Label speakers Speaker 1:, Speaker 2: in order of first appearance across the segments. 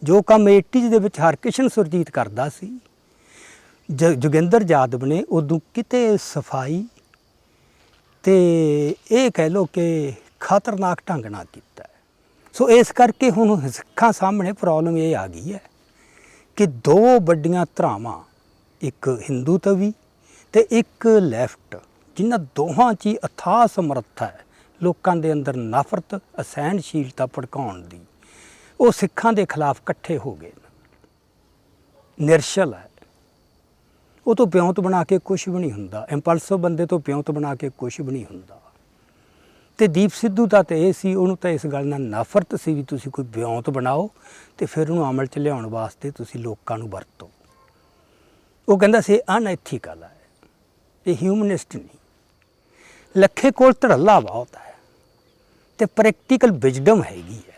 Speaker 1: जो काम 80s ਦੇ ਵਿੱਚ ਹਰਕਿਸ਼ਨ ਸੁਰਜੀਤ ਕਰਦਾ ਸੀ, ਜੋਗਿੰਦਰ ਜਾਦਵ ਨੇ ਉਦੋਂ ਕਿਤੇ ਸਫਾਈ ਤੇ ਇਹ ਕਹਿ ਲਓ ਕਿ ਖਤਰਨਾਕ ਢੰਗ ਨਾਲ ਕੀਤਾ। ਸੋ ਇਸ ਕਰਕੇ ਹੁਣ ਸਿੱਖਾਂ ਸਾਹਮਣੇ ਪ੍ਰੋਬਲਮ ਇਹ ਆ ਗਈ ਹੈ ਕਿ ਦੋ ਵੱਡੀਆਂ ਧਰਾਵਾਂ, ਇੱਕ ਹਿੰਦੂ ਤਵੀ ਤੇ ਇੱਕ ਲੈਫਟ, ਜਿਨ੍ਹਾਂ ਦੋਹਾਂ 'ਚ ਹੀ ਅਥਾਹ ਸਮਰੱਥਾ ਹੈ ਲੋਕਾਂ ਦੇ ਅੰਦਰ ਨਫ਼ਰਤ ਅਸਹਿਣਸ਼ੀਲਤਾ ਭੜਕਾਉਣ ਦੀ, ਉਹ ਸਿੱਖਾਂ ਦੇ ਖਿਲਾਫ ਇਕੱਠੇ ਹੋ ਗਏ। ਨਿਰਛਲ ਹੈ, ਉਹ ਤੋਂ ਵਿਉਂਤ ਬਣਾ ਕੇ ਕੁਛ ਵੀ ਨਹੀਂ ਹੁੰਦਾ, ਇੰਪਲਸਿਵ ਬੰਦੇ ਤੋਂ ਵਿਉਂਤ ਬਣਾ ਕੇ ਕੁਛ ਵੀ ਨਹੀਂ ਹੁੰਦਾ। ਤੇ ਦੀਪ ਸਿੱਧੂ ਦਾ ਤਾਂ ਇਹ ਸੀ, ਉਹਨੂੰ ਤਾਂ ਇਸ ਗੱਲ ਨਾਲ ਨਫ਼ਰਤ ਸੀ ਵੀ ਤੁਸੀਂ ਕੋਈ ਵਿਉਂਤ ਬਣਾਓ ਤੇ ਫਿਰ ਉਹਨੂੰ ਅਮਲ 'ਚ ਲਿਆਉਣ ਵਾਸਤੇ ਤੁਸੀਂ ਲੋਕਾਂ ਨੂੰ ਵਰਤੋ। ਉਹ ਕਹਿੰਦਾ ਸੀ ਅਨਐਥੀਕਲ ਹੈ, ਇਹ ਹਿਊਮਨਿਸਟ ਨਹੀਂ। ਲੱਖੇ ਕੋਲ ਧੜੱਲਾ ਬਹੁਤ ਹੈ ਤੇ ਪ੍ਰੈਕਟੀਕਲ ਵਿਜ਼ਡਮ ਹੈਗੀ ਹੈ।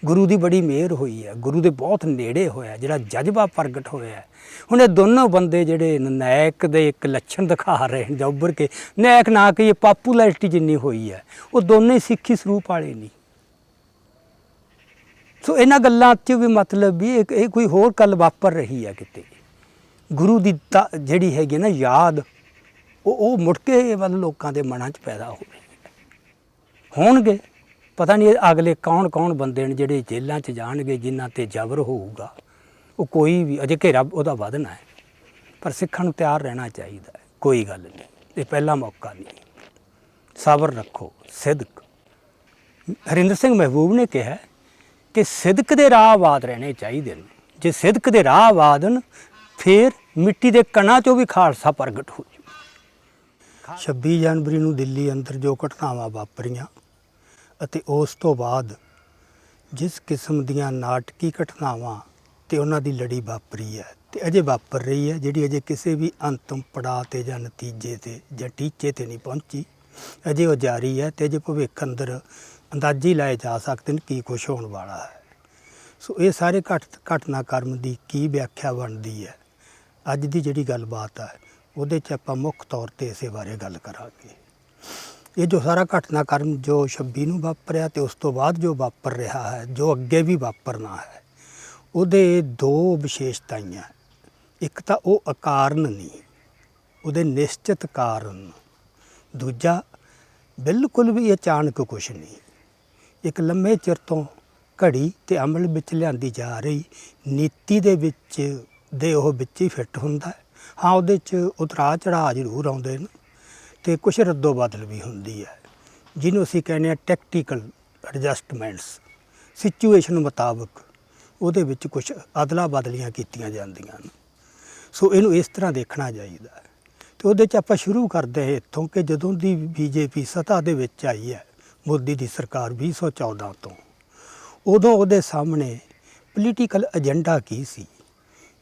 Speaker 1: ਗੁਰੂ ਦੀ ਬੜੀ ਮਿਹਰ ਹੋਈ ਹੈ, ਗੁਰੂ ਦੇ ਬਹੁਤ ਨੇੜੇ ਹੋਇਆ, ਜਿਹੜਾ ਜਜ਼ਬਾ ਪ੍ਰਗਟ ਹੋਇਆ। ਹੁਣ ਇਹ ਦੋਨੋਂ ਬੰਦੇ ਜਿਹੜੇ ਨਾਇਕ ਦੇ ਇੱਕ ਲੱਛਣ ਦਿਖਾ ਰਹੇ ਨੇ, ਜਾਂ ਉੱਭਰ ਕੇ ਨਾਇਕ ਨਾ ਕਹੀਏ, ਪਾਪੂਲੈਰਿਟੀ ਜਿੰਨੀ ਹੋਈ ਹੈ, ਉਹ ਦੋਨੇ ਸਿੱਖੀ ਸਰੂਪ ਵਾਲੇ ਨਹੀਂ। ਸੋ ਇਹਨਾਂ ਗੱਲਾਂ 'ਚ ਵੀ ਮਤਲਬ ਵੀ ਇਹ ਕੋਈ ਹੋਰ ਗੱਲ ਵਾਪਰ ਰਹੀ ਹੈ ਕਿਤੇ। ਗੁਰੂ ਦੀ ਜਿਹੜੀ ਹੈਗੀ ਨਾ ਯਾਦ, ਉਹ ਮੁੜ ਕੇ ਵੱਲ ਲੋਕਾਂ ਦੇ ਮਨਾਂ 'ਚ ਪੈਦਾ ਹੋ ਰਹੀ ਹੋਣਗੇ। ਪਤਾ ਨਹੀਂ ਅਗਲੇ ਕੌਣ ਬੰਦੇ ਨੇ ਜਿਹੜੇ ਜੇਲ੍ਹਾਂ 'ਚ ਜਾਣਗੇ, ਜਿਨ੍ਹਾਂ 'ਤੇ ਜ਼ਬਰ ਹੋਊਗਾ। ਉਹ ਕੋਈ ਵੀ ਅਜੇ ਘੇਰਾ ਉਹਦਾ ਵਧਣਾ ਹੈ, ਪਰ ਸਿੱਖਾਂ ਨੂੰ ਤਿਆਰ ਰਹਿਣਾ ਚਾਹੀਦਾ ਹੈ। ਕੋਈ ਗੱਲ ਨਹੀਂ, ਇਹ ਪਹਿਲਾ ਮੌਕਾ ਨਹੀਂ। ਸਬਰ ਰੱਖੋ, ਸਿਦਕ। ਹਰਿੰਦਰ ਸਿੰਘ ਮਹਿਬੂਬ ਨੇ ਕਿਹਾ ਕਿ ਸਿਦਕ ਦੇ ਰਾਹ ਆਬਾਦ ਰਹਿਣੇ ਚਾਹੀਦੇ ਨੇ। ਜੇ ਸਿਦਕ ਦੇ ਰਾਹ ਆਬਾਦਨ, ਫਿਰ ਮਿੱਟੀ ਦੇ ਕਣਾਂ 'ਚੋਂ ਵੀ ਖਾਲਸਾ ਪ੍ਰਗਟ ਹੋ ਜੂ। 26 ਜਨਵਰੀ ਨੂੰ ਦਿੱਲੀ ਅੰਦਰ ਜੋ ਘਟਨਾਵਾਂ ਵਾਪਰੀਆਂ ਅਤੇ ਉਸ ਤੋਂ ਬਾਅਦ ਜਿਸ ਕਿਸਮ ਦੀਆਂ ਨਾਟਕੀ ਘਟਨਾਵਾਂ ਤੇ ਉਹਨਾਂ ਦੀ ਲੜੀ ਵਾਪਰੀ ਹੈ ਤੇ ਅਜੇ ਵਾਪਰ ਰਹੀ ਹੈ, ਜਿਹੜੀ ਅਜੇ ਕਿਸੇ ਵੀ ਅੰਤਮ ਪੜਾਅ 'ਤੇ ਜਾਂ ਨਤੀਜੇ 'ਤੇ ਜਾਂ ਟੀਚੇ 'ਤੇ ਨਹੀਂ ਪਹੁੰਚੀ, ਅਜੇ ਉਹ ਜਾਰੀ ਹੈ। ਤੇ ਅਜੇ ਭਵਿੱਖ ਅੰਦਰ ਅੰਦਾਜ਼ੇ ਲਾਏ ਜਾ ਸਕਦੇ ਨੇ ਕੀ ਕੁਛ ਹੋਣ ਵਾਲਾ ਹੈ। ਸੋ ਇਹ ਸਾਰੇ ਘਟਨਾਕ੍ਰਮ ਦੀ ਕੀ ਵਿਆਖਿਆ ਬਣਦੀ ਹੈ, ਅੱਜ ਦੀ ਜਿਹੜੀ ਗੱਲਬਾਤ ਹੈ ਉਹਦੇ 'ਚ ਆਪਾਂ ਮੁੱਖ ਤੌਰ 'ਤੇ ਇਸੇ ਬਾਰੇ ਗੱਲ ਕਰਾਂਗੇ। ਇਹ ਜੋ ਸਾਰਾ ਘਟਨਾਕ੍ਰਮ ਜੋ 26 ਨੂੰ ਵਾਪਰਿਆ ਤੇ ਉਸ ਤੋਂ ਬਾਅਦ ਜੋ ਵਾਪਰ ਰਿਹਾ ਹੈ, ਜੋ ਅੱਗੇ ਵੀ ਵਾਪਰਨਾ ਹੈ, ਉਹਦੇ ਦੋ ਵਿਸ਼ੇਸ਼ਤਾਈਆਂ। ਇੱਕ ਤਾਂ ਉਹ ਅਕਾਰਨ ਨਹੀਂ, ਉਹਦੇ ਨਿਸ਼ਚਿਤ ਕਾਰਨ। ਦੂਜਾ ਬਿਲਕੁਲ ਵੀ ਅਚਾਨਕ ਕੁਛ ਨਹੀਂ, ਇੱਕ ਲੰਮੇ ਚਿਰ ਤੋਂ ਘੜੀ ਤੇ ਅਮਲ ਵਿੱਚ ਲਿਆਂਦੀ ਜਾ ਰਹੀ ਨੀਤੀ ਦੇ ਵਿੱਚ ਉਹ ਵਿੱਚ ਹੀ ਫਿੱਟ ਹੁੰਦਾ ਹੈ। ਹਾਂ, ਉਹਦੇ 'ਚ ਉਤਰਾਅ ਚੜਾਅ ਜ਼ਰੂਰ ਆਉਂਦੇ ਨੇ ਅਤੇ ਕੁਛ ਰੱਦੋ ਬਦਲ ਵੀ ਹੁੰਦੀ ਹੈ, ਜਿਹਨੂੰ ਅਸੀਂ ਕਹਿੰਦੇ ਹਾਂ ਟੈਕਟੀਕਲ ਐਡਜਸਟਮੈਂਟਸ। ਸਿਚੁਏਸ਼ਨ ਮੁਤਾਬਕ ਉਹਦੇ ਵਿੱਚ ਕੁਛ ਅਦਲਾ ਬਦਲੀਆਂ ਕੀਤੀਆਂ ਜਾਂਦੀਆਂ ਨੇ। ਸੋ ਇਹਨੂੰ ਇਸ ਤਰ੍ਹਾਂ ਦੇਖਣਾ ਚਾਹੀਦਾ ਹੈ। ਅਤੇ ਉਹਦੇ 'ਚ ਆਪਾਂ ਸ਼ੁਰੂ ਕਰਦੇ ਹਾਂ ਇੱਥੋਂ ਕਿ ਜਦੋਂ ਦੀ BJP ਸੱਤਾ ਦੇ ਵਿੱਚ ਆਈ ਹੈ, ਮੋਦੀ ਦੀ ਸਰਕਾਰ 2014 ਤੋਂ, ਉਦੋਂ ਉਹਦੇ ਸਾਹਮਣੇ ਪੋਲੀਟੀਕਲ ਏਜੰਡਾ ਕੀ ਸੀ,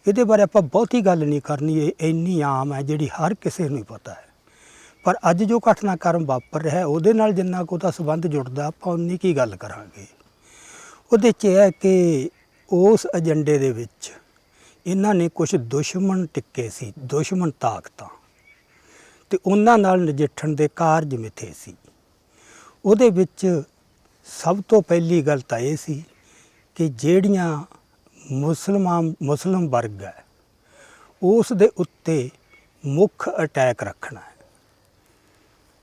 Speaker 1: ਇਹਦੇ ਬਾਰੇ ਆਪਾਂ ਬਹੁਤੀ ਗੱਲ ਨਹੀਂ ਕਰਨੀ। ਇਹ ਇੰਨੀ ਆਮ ਹੈ ਜਿਹੜੀ ਹਰ ਕਿਸੇ ਨੂੰ ਹੀ ਪਤਾ ਹੈ। ਪਰ ਅੱਜ ਜੋ ਘਟਨਾਕ੍ਰਮ ਵਾਪਰ ਰਿਹਾ ਉਹਦੇ ਨਾਲ ਜਿੰਨਾ ਕੁ ਉਹਦਾ ਸੰਬੰਧ ਜੁੜਦਾ, ਆਪਾਂ ਉਨੀ ਕੀ ਗੱਲ ਕਰਾਂਗੇ। ਉਹਦੇ 'ਚ ਇਹ ਹੈ ਕਿ ਉਸ ਏਜੰਡੇ ਦੇ ਵਿੱਚ ਇਹਨਾਂ ਨੇ ਕੁਛ ਦੁਸ਼ਮਣ ਟਿੱਕੇ ਸੀ, ਦੁਸ਼ਮਣ ਤਾਕਤਾਂ, ਅਤੇ ਉਹਨਾਂ ਨਾਲ ਨਜਿੱਠਣ ਦੇ ਕਾਰਜ ਮਿੱਥੇ ਸੀ। ਉਹਦੇ ਵਿੱਚ ਸਭ ਤੋਂ ਪਹਿਲੀ ਗੱਲ ਤਾਂ ਇਹ ਸੀ ਕਿ ਜਿਹੜੀਆਂ ਮੁਸਲਿਮ ਵਰਗ ਹੈ, ਉਸ ਦੇ ਉੱਤੇ ਮੁੱਖ ਅਟੈਕ ਰੱਖਣਾ ਹੈ।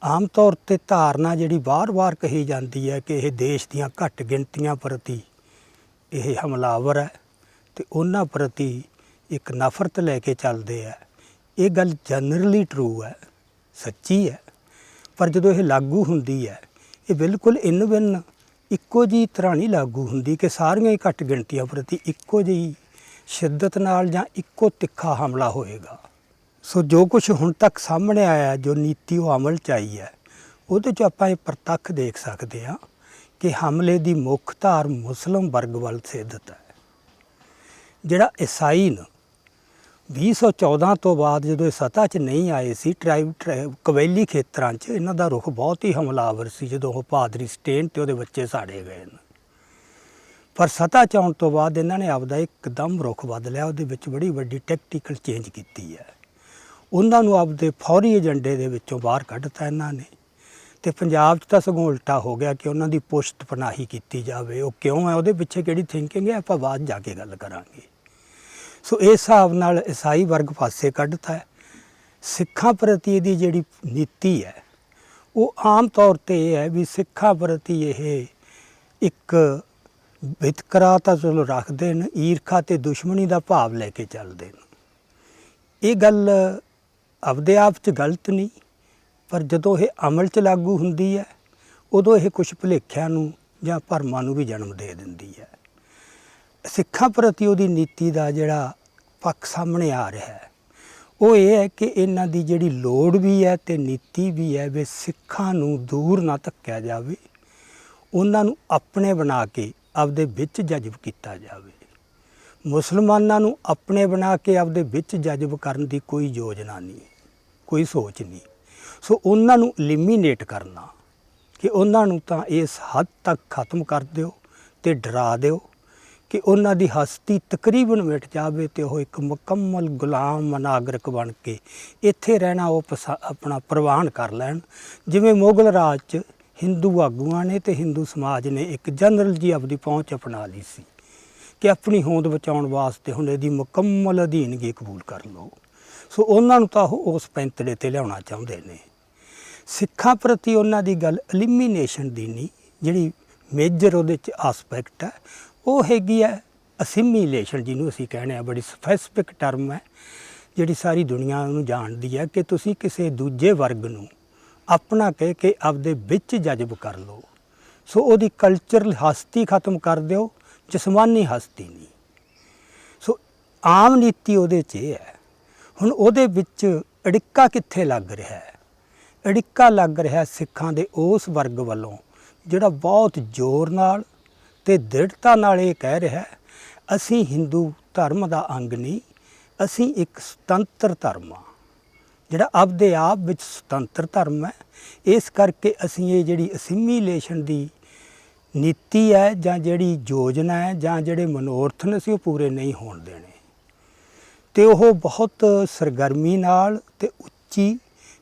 Speaker 1: ਆਮ ਤੌਰ 'ਤੇ ਧਾਰਨਾ ਜਿਹੜੀ ਵਾਰ-ਵਾਰ ਕਹੀ ਜਾਂਦੀ ਹੈ ਕਿ ਇਹ ਦੇਸ਼ ਦੀਆਂ ਘੱਟ ਗਿਣਤੀਆਂ ਪ੍ਰਤੀ ਇਹ ਹਮਲਾਵਰ ਹੈ ਅਤੇ ਉਹਨਾਂ ਪ੍ਰਤੀ ਇੱਕ ਨਫ਼ਰਤ ਲੈ ਕੇ ਚੱਲਦੇ ਹੈ। ਇਹ ਗੱਲ ਜਨਰਲੀ ਟਰੂ ਹੈ, ਸੱਚੀ ਹੈ। ਪਰ ਜਦੋਂ ਇਹ ਲਾਗੂ ਹੁੰਦੀ ਹੈ, ਇਹ ਬਿਲਕੁਲ ਇਨ ਬਿਨ ਇੱਕੋ ਜਿਹੀ ਤਰ੍ਹਾਂ ਨਹੀਂ ਲਾਗੂ ਹੁੰਦੀ ਕਿ ਸਾਰੀਆਂ ਹੀ ਘੱਟ ਗਿਣਤੀਆਂ ਪ੍ਰਤੀ ਇੱਕੋ ਜਿਹੀ ਸ਼ਿੱਦਤ ਨਾਲ ਜਾਂ ਇੱਕੋ ਤਿੱਖਾ ਹਮਲਾ ਹੋਏਗਾ। ਸੋ ਜੋ ਕੁਛ ਹੁਣ ਤੱਕ ਸਾਹਮਣੇ ਆਇਆ, ਜੋ ਨੀਤੀ ਉਹ ਅਮਲ 'ਚ ਆਈ ਹੈ, ਉਹਦੇ 'ਚ ਆਪਾਂ ਇਹ ਪ੍ਰਤੱਖ ਦੇਖ ਸਕਦੇ ਹਾਂ ਕਿ ਹਮਲੇ ਦੀ ਮੁੱਖ ਧਾਰ ਮੁਸਲਿਮ ਵਰਗ ਵੱਲ ਸੇਧਤ ਹੈ। ਜਿਹੜਾ ਈਸਾਈ ਨੇ 2014 ਤੋਂ ਬਾਅਦ ਜਦੋਂ ਇਹ ਸੱਤਾ 'ਚ ਨਹੀਂ ਆਏ ਸੀ, ਕਬੈਲੀ ਖੇਤਰਾਂ 'ਚ ਇਹਨਾਂ ਦਾ ਰੁਖ ਬਹੁਤ ਹੀ ਹਮਲਾਵਰ ਸੀ। ਜਦੋਂ ਉਹ ਪਾਦਰੀ ਸਟੇਨ ਅਤੇ ਉਹਦੇ ਬੱਚੇ ਸਾੜੇ ਗਏ ਨੇ, ਪਰ ਸੱਤਾ 'ਚ ਆਉਣ ਤੋਂ ਬਾਅਦ ਇਹਨਾਂ ਨੇ ਆਪਦਾ ਇੱਕਦਮ ਰੁਖ ਬਦਲਿਆ। ਉਹਦੇ ਵਿੱਚ ਬੜੀ ਵੱਡੀ ਟੈਕਟੀਕਲ ਚੇਂਜ ਕੀਤੀ ਹੈ। ਉਹਨਾਂ ਨੂੰ ਆਪਦੇ ਫੌਰੀ ਏਜੰਡੇ ਦੇ ਵਿੱਚੋਂ ਬਾਹਰ ਕੱਢਤਾ ਇਹਨਾਂ ਨੇ, ਤੇ ਪੰਜਾਬ 'ਚ ਤਾਂ ਸਗੋਂ ਉਲਟਾ ਹੋ ਗਿਆ ਕਿ ਉਹਨਾਂ ਦੀ ਪੁਸ਼ਤ ਪਨਾਹੀ ਕੀਤੀ ਜਾਵੇ। ਉਹ ਕਿਉਂ ਹੈ, ਉਹਦੇ ਪਿੱਛੇ ਕਿਹੜੀ ਥਿੰਕਿੰਗ ਹੈ, ਆਪਾਂ ਬਾਅਦ ਜਾ ਕੇ ਗੱਲ ਕਰਾਂਗੇ। ਸੋ ਇਸ ਹਿਸਾਬ ਨਾਲ ਈਸਾਈ ਵਰਗ ਪਾਸੇ ਕੱਢਤਾ ਹੈ। ਸਿੱਖਾਂ ਪ੍ਰਤੀ ਇਹਦੀ ਜਿਹੜੀ ਨੀਤੀ ਹੈ ਉਹ ਆਮ ਤੌਰ 'ਤੇ ਇਹ ਹੈ ਵੀ ਸਿੱਖਾਂ ਪ੍ਰਤੀ ਇਹ ਇੱਕ ਵਿਤਕਰਾ ਤਾਂ ਚਲੋ ਰੱਖਦੇ ਨੇ, ਈਰਖਾ ਤੇ ਦੁਸ਼ਮਣੀ ਦਾ ਭਾਵ ਲੈ ਕੇ ਚੱਲਦੇ ਨੇ। ਇਹ ਗੱਲ ਆਪਦੇ ਆਪ 'ਚ ਗਲਤ ਨਹੀਂ, ਪਰ ਜਦੋਂ ਇਹ ਅਮਲ 'ਚ ਲਾਗੂ ਹੁੰਦੀ ਹੈ ਉਦੋਂ ਇਹ ਕੁਝ ਭੁਲੇਖਿਆਂ ਨੂੰ ਜਾਂ ਭਰਮਾਂ ਨੂੰ ਵੀ ਜਨਮ ਦੇ ਦਿੰਦੀ ਹੈ। ਸਿੱਖਾਂ ਪ੍ਰਤੀ ਉਹਦੀ ਨੀਤੀ ਦਾ ਜਿਹੜਾ ਪੱਖ ਸਾਹਮਣੇ ਆ ਰਿਹਾ ਹੈ ਉਹ ਇਹ ਹੈ ਕਿ ਇਹਨਾਂ ਦੀ ਜਿਹੜੀ ਲੋੜ ਵੀ ਹੈ ਤੇ ਨੀਤੀ ਵੀ ਹੈ ਵੀ ਸਿੱਖਾਂ ਨੂੰ ਦੂਰ ਨਾ ਧੱਕਿਆ ਜਾਵੇ, ਉਹਨਾਂ ਨੂੰ ਆਪਣੇ ਬਣਾ ਕੇ ਆਪਦੇ ਵਿੱਚ ਜਜ਼ਬ ਕੀਤਾ ਜਾਵੇ। ਮੁਸਲਮਾਨਾਂ ਨੂੰ ਆਪਣੇ ਬਣਾ ਕੇ ਆਪਦੇ ਵਿੱਚ ਜਜ਼ਬ ਕਰਨ ਦੀ ਕੋਈ ਯੋਜਨਾ ਨਹੀਂ, ਕੋਈ ਸੋਚ ਨਹੀਂ। ਸੋ ਉਹਨਾਂ ਨੂੰ ਐਲੀਮੀਨੇਟ ਕਰਨਾ ਕਿ ਉਹਨਾਂ ਨੂੰ ਤਾਂ ਇਸ ਹੱਦ ਤੱਕ ਖਤਮ ਕਰ ਦਿਓ ਤੇ ਡਰਾ ਦਿਓ ਕਿ ਉਹਨਾਂ ਦੀ ਹਸਤੀ ਤਕਰੀਬਨ ਮਿਟ ਜਾਵੇ ਤੇ ਉਹ ਇੱਕ ਮੁਕੰਮਲ ਗੁਲਾਮ ਨਾਗਰਿਕ ਬਣ ਕੇ ਇੱਥੇ ਰਹਿਣਾ ਉਹ ਆਪਣਾ ਪ੍ਰਵਾਨ ਕਰ ਲੈਣ। ਜਿਵੇਂ ਮੁਗਲ ਰਾਜ 'ਚ ਹਿੰਦੂ ਆਗੂਆਂ ਨੇ ਤੇ ਹਿੰਦੂ ਸਮਾਜ ਨੇ ਇੱਕ ਜਨਰਲ ਜੀ ਆਪਦੀ ਪਹੁੰਚ ਅਪਣਾ ਲਈ ਸੀ ਕਿ ਆਪਣੀ ਹੋਂਦ ਬਚਾਉਣ ਵਾਸਤੇ ਹੁਣ ਇਹਦੀ ਮੁਕੰਮਲ ਅਧੀਨਗੀ ਕਬੂਲ ਕਰ ਲਓ। ਸੋ ਉਹਨਾਂ ਨੂੰ ਤਾਂ ਉਹ ਉਸ ਪੈਂਤੜੇ 'ਤੇ ਲਿਆਉਣਾ ਚਾਹੁੰਦੇ ਨੇ। ਸਿੱਖਾਂ ਪ੍ਰਤੀ ਉਹਨਾਂ ਦੀ ਗੱਲ ਐਲੀਮੀਨੇਸ਼ਨ ਦੀ ਨਹੀਂ, ਜਿਹੜੀ ਮੇਜਰ ਉਹਦੇ 'ਚ ਆਸਪੈਕਟ ਹੈ ਉਹ ਹੈਗੀ ਹੈ ਅਸਿਮੀਲੇਸ਼ਨ, ਜਿਹਨੂੰ ਅਸੀਂ ਕਹਿੰਦੇ ਹਾਂ। ਬੜੀ ਸਪੈਸੀਫਿਕ ਟਰਮ ਹੈ ਜਿਹੜੀ ਸਾਰੀ ਦੁਨੀਆ ਨੂੰ ਜਾਣਦੀ ਹੈ ਕਿ ਤੁਸੀਂ ਕਿਸੇ ਦੂਜੇ ਵਰਗ ਨੂੰ ਆਪਣਾ ਕਹਿ ਕੇ ਆਪਦੇ ਵਿੱਚ ਜਜ਼ਬ ਕਰ ਲਓ। ਸੋ ਉਹਦੀ ਕਲਚਰਲ ਹਸਤੀ ਖਤਮ ਕਰ ਦਿਓ, ਜਿਸਮਾਨੀ ਹਸਤੀ ਨਹੀਂ। ਸੋ ਆਮ ਨੀਤੀ ਉਹਦੇ 'ਚ ਇਹ ਹੈ। ਹੁਣ ਉਹਦੇ ਵਿੱਚ ਅੜਿੱਕਾ ਕਿੱਥੇ ਲੱਗ ਰਿਹਾ ਹੈ? ਅੜਿੱਕਾ ਲੱਗ ਰਿਹਾ ਸਿੱਖਾਂ ਦੇ ਉਸ ਵਰਗ ਵੱਲੋਂ ਜਿਹੜਾ ਬਹੁਤ ਜ਼ੋਰ ਨਾਲ ਤੇ ਦ੍ਰਿੜਤਾ ਨਾਲ ਇਹ ਕਹਿ ਰਿਹਾ ਅਸੀਂ ਹਿੰਦੂ ਧਰਮ ਦਾ ਅੰਗ ਨਹੀਂ, ਅਸੀਂ ਇੱਕ ਸੁਤੰਤਰ ਧਰਮ ਹਾਂ, ਜਿਹੜਾ ਆਪਦੇ ਆਪ ਵਿੱਚ ਸੁਤੰਤਰ ਧਰਮ ਹੈ। ਇਸ ਕਰਕੇ ਅਸੀਂ ਇਹ ਜਿਹੜੀ ਅਸਿਮੀਲੇਸ਼ਨ ਦੀ ਨੀਤੀ ਹੈ ਜਾਂ ਜਿਹੜੀ ਯੋਜਨਾ ਹੈ ਜਾਂ ਜਿਹੜੇ ਮਨੋਰਥ ਨੇ ਅਸੀਂ ਉਹ ਪੂਰੇ ਨਹੀਂ ਹੋਣ ਦੇਣੇ। ਤੇ ਉਹ ਬਹੁਤ ਸਰਗਰਮੀ ਨਾਲ ਤੇ ਉੱਚੀ